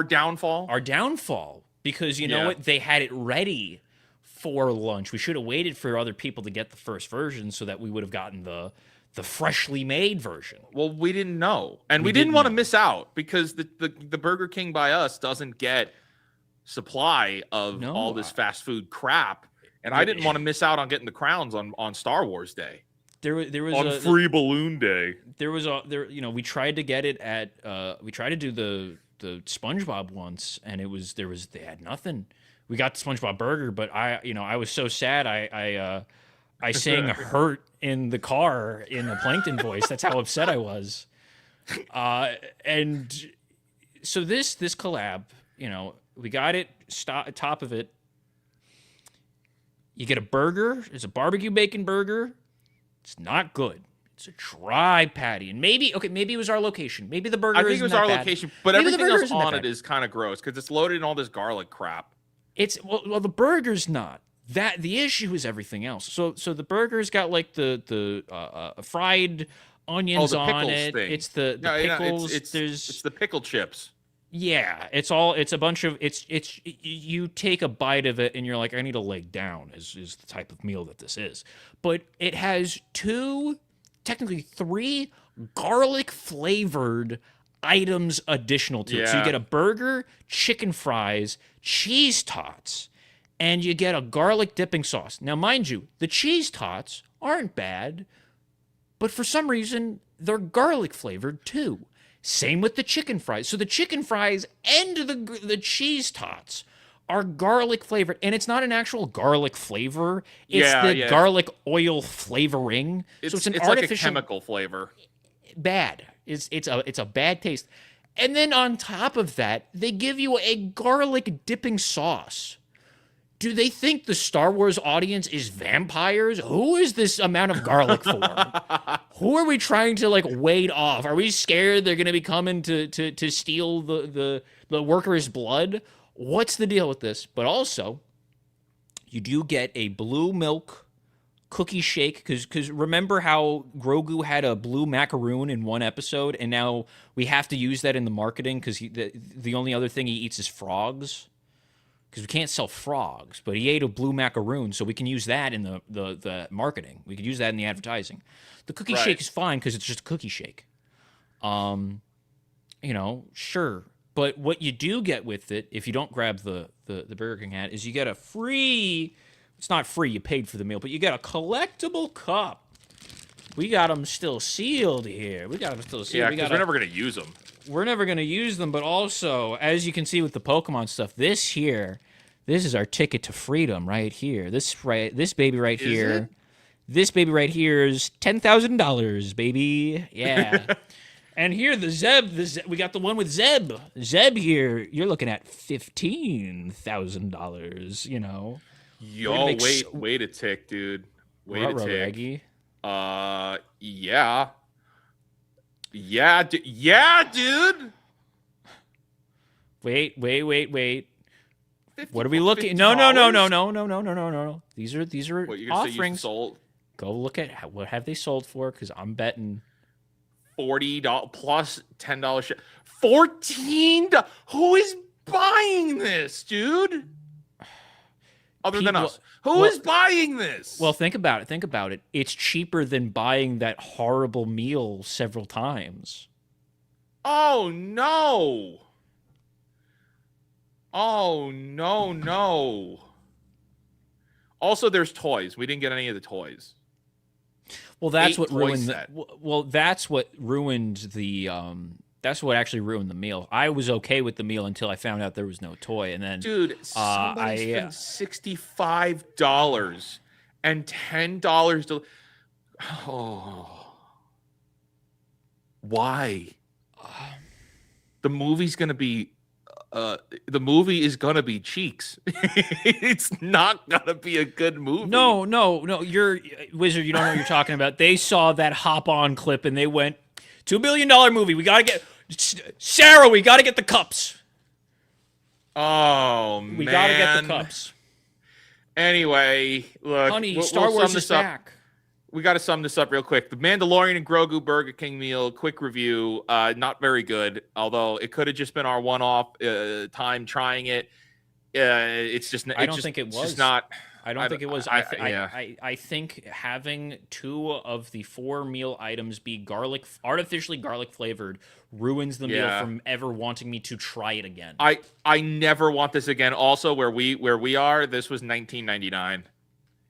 downfall. Our downfall, because you know what? They had it ready for lunch. We should have waited for other people to get the first version so that we would have gotten the the freshly made version. Well, we didn't know, and we didn't want to miss out because the Burger King by us doesn't get supply of all this fast food crap, and I didn't want to miss out on getting the crowns on Star Wars Day. There was on Free Balloon Day. We tried to get it at we tried to do the SpongeBob once, and they had nothing. We got the SpongeBob burger, but I was so sad I sang "Hurt" in the car in a Plankton voice. That's how upset I was. And so this collab, we got it top of it. You get a burger. It's a barbecue bacon burger. It's not good. It's a dry patty, and maybe it was our location. Maybe the burger. I think it was our location, but maybe everything else on it is kind of gross because it's loaded in all this garlic crap. It's well, the burger's not. That the issue is everything else. So the burger's got like the fried onions on it. Thing. It's the pickles. It's the pickle chips. Yeah, it's a bunch of it's you take a bite of it and you're like, I need a leg down is the type of meal that this is. But it has technically three garlic flavored items additional to it. So you get a burger, chicken fries, cheese tots, and you get a garlic dipping sauce. Now, mind you, the cheese tots aren't bad, but for some reason they're garlic flavored too. Same with the chicken fries. So the chicken fries and the cheese tots are garlic flavored, and it's not an actual garlic flavor. It's garlic oil flavoring. So it's an artificial, like a chemical flavor. Bad. It's a bad taste. And then on top of that, they give you a garlic dipping sauce. Do they think the Star Wars audience is vampires? Who is this amount of garlic for? Who are we trying to wade off? Are we scared they're going to be coming to steal the workers' blood? What's the deal with this? But also, you do get a blue milk cookie shake because remember how Grogu had a blue macaroon in one episode, and now we have to use that in the marketing because the only other thing he eats is frogs. Because we can't sell frogs, but he ate a blue macaroon, so we can use that in the marketing. We could use that in the advertising. The cookie shake is fine because it's just a cookie shake. Sure. But what you do get with it, if you don't grab the Burger King hat, is you get a free... It's not free, you paid for the meal, but you get a collectible cup. We got them still sealed here. Yeah, because we're never going to use them. We're never going to use them, but also, as you can see with the Pokemon stuff, this is our ticket to freedom right here. This baby right here. This baby right here is $10,000, baby. Yeah. And here, the Zeb, we got the one with Zeb. Zeb here, you're looking at $15,000, Yo, wait a tick, dude. Wait a tick. Raggy. Yeah. Yeah, dude. Wait. What are we looking? No. These are what, you're gonna offerings. Say you sold? Go look at what have they sold for? Because I'm betting $40 plus $10. $14. Who is buying this, dude? Other than us, who is buying this? Well, think about it. It's cheaper than buying that horrible meal several times. Oh no! Oh no! Also, there's toys. We didn't get any of the toys. Well, that's what ruined. That's what ruined the. That's what actually ruined the meal. I was okay with the meal until I found out there was no toy, and then dude, somebody spent $65 and $10 to. Oh, why? The movie's gonna be. The movie is gonna be cheeks. It's not gonna be a good movie. No. You're Wizard. You don't know what you're talking about. They saw that hop on clip and they went, $2 billion movie. We gotta get Sarah. We gotta get the cups. Oh man, we gotta get the cups. Anyway, look, honey, Star Wars is back. We got to sum this up real quick. The Mandalorian and Grogu Burger King meal, quick review, not very good. Although it could have just been our one-off time trying it. It's just. I don't think it was. Just not. I don't think it was. I think having 2 of the 4 meal items be artificially garlic flavored ruins the meal from ever wanting me to try it again. I never want this again. Also, where we are, this was $19.99.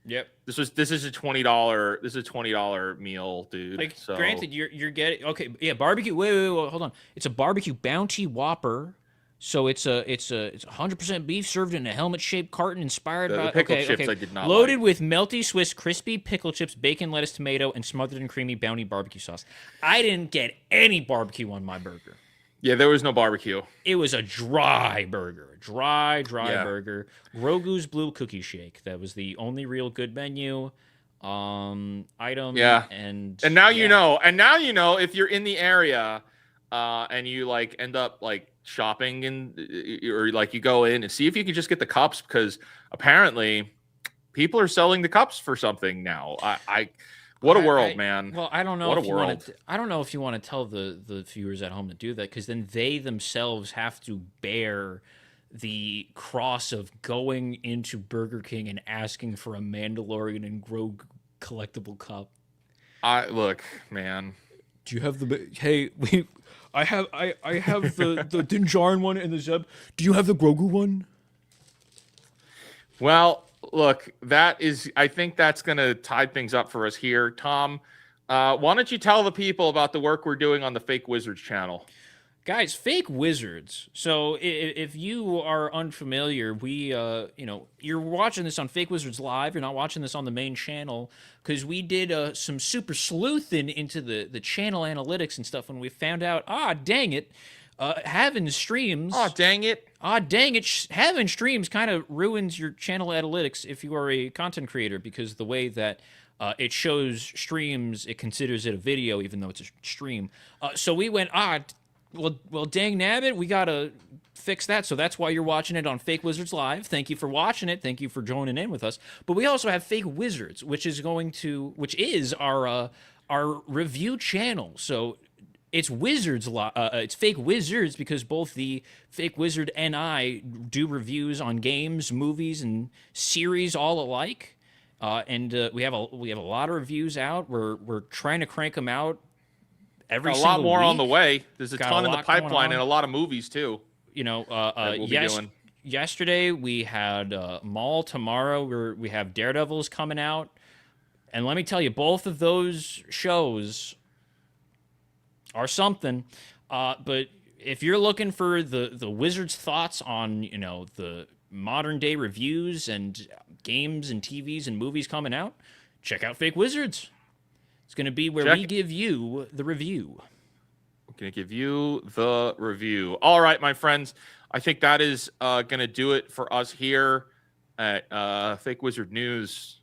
Yep. This is a $20. This is a $20 meal, dude. Like, so. Granted, you're getting barbecue. Wait, hold on. It's a barbecue bounty Whopper. So it's 100% beef served in a helmet-shaped carton inspired by the pickle chips. I did not loaded like. with melty Swiss crispy pickle chips, bacon, lettuce, tomato, and smothered in creamy bounty barbecue sauce. I didn't get any barbecue on my burger. Yeah, there was no barbecue. It was a dry burger, dry burger. Grogu's Blue Cookie Shake. That was the only real good menu item. Yeah, and now you know. And now you know if you're in the area, and you like end up like shopping or like you go in and see if you can just get the cups, because apparently people are selling the cups for something now. What a world, man. Well, I don't know. What if a you world. want to, I don't know if you want to tell the viewers at home to do that, because then they themselves have to bear the cross of going into Burger King and asking for a Mandalorian and Grogu collectible cup. Look, man. Do you have I have the Din Djarin one and the Zeb. Do you have the Grogu one? Well, look, I think that's going to tide things up for us here. Tom, why don't you tell the people about the work we're doing on the Fake Wizards channel? Guys, Fake Wizards. So if you are unfamiliar, you're watching this on Fake Wizards Live. You're not watching this on the main channel, because we did some super sleuthing into the channel analytics and stuff when we found out, dang it, having streams. Dang it. Having streams kind of ruins your channel analytics if you are a content creator, because the way that it shows streams, it considers it a video even though it's a stream. So we went, well, dang nabbit, we gotta fix that. So that's why you're watching it on Fake Wizards Live. Thank you for watching it. Thank you for joining in with us. But we also have Fake Wizards, which is our review channel. So it's it's Fake Wizards, because both the Fake Wizard and I do reviews on games, movies, and series all alike. And we have a lot of reviews out. We're trying to crank them out. A lot more on the way. There's a ton in the pipeline and a lot of movies too. Yesterday we had Maul. Tomorrow we have Daredevil's coming out, and let me tell you, both of those shows are something. But if you're looking for the Wizards' thoughts on the modern day reviews and games and TVs and movies coming out, check out Fake Wizards. It's going to be where we give you the review. We're going to give you the review. All right, my friends. I think that is going to do it for us here at Fake Wizard News.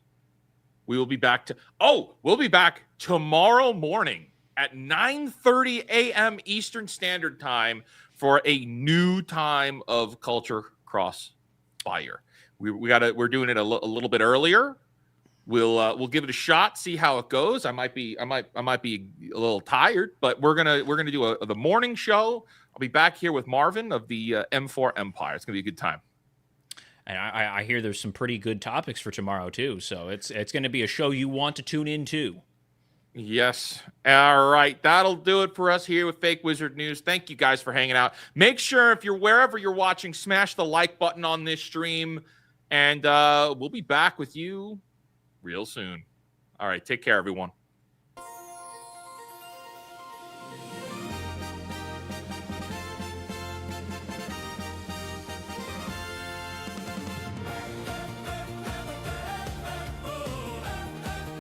We will be back we'll be back tomorrow morning at 9:30 a.m. Eastern Standard Time for a new time of Culture Crossfire. We're doing it a little bit earlier. We'll give it a shot, see how it goes. I might be a little tired, but we're gonna do the morning show. I'll be back here with Marvin of the M4 Empire. It's gonna be a good time. And I hear there's some pretty good topics for tomorrow too. So it's gonna be a show you want to tune into. Yes. All right. That'll do it for us here with Fake Wizard News. Thank you guys for hanging out. Make sure if you're wherever you're watching, smash the like button on this stream, and we'll be back with you real soon. All right. Take care, everyone.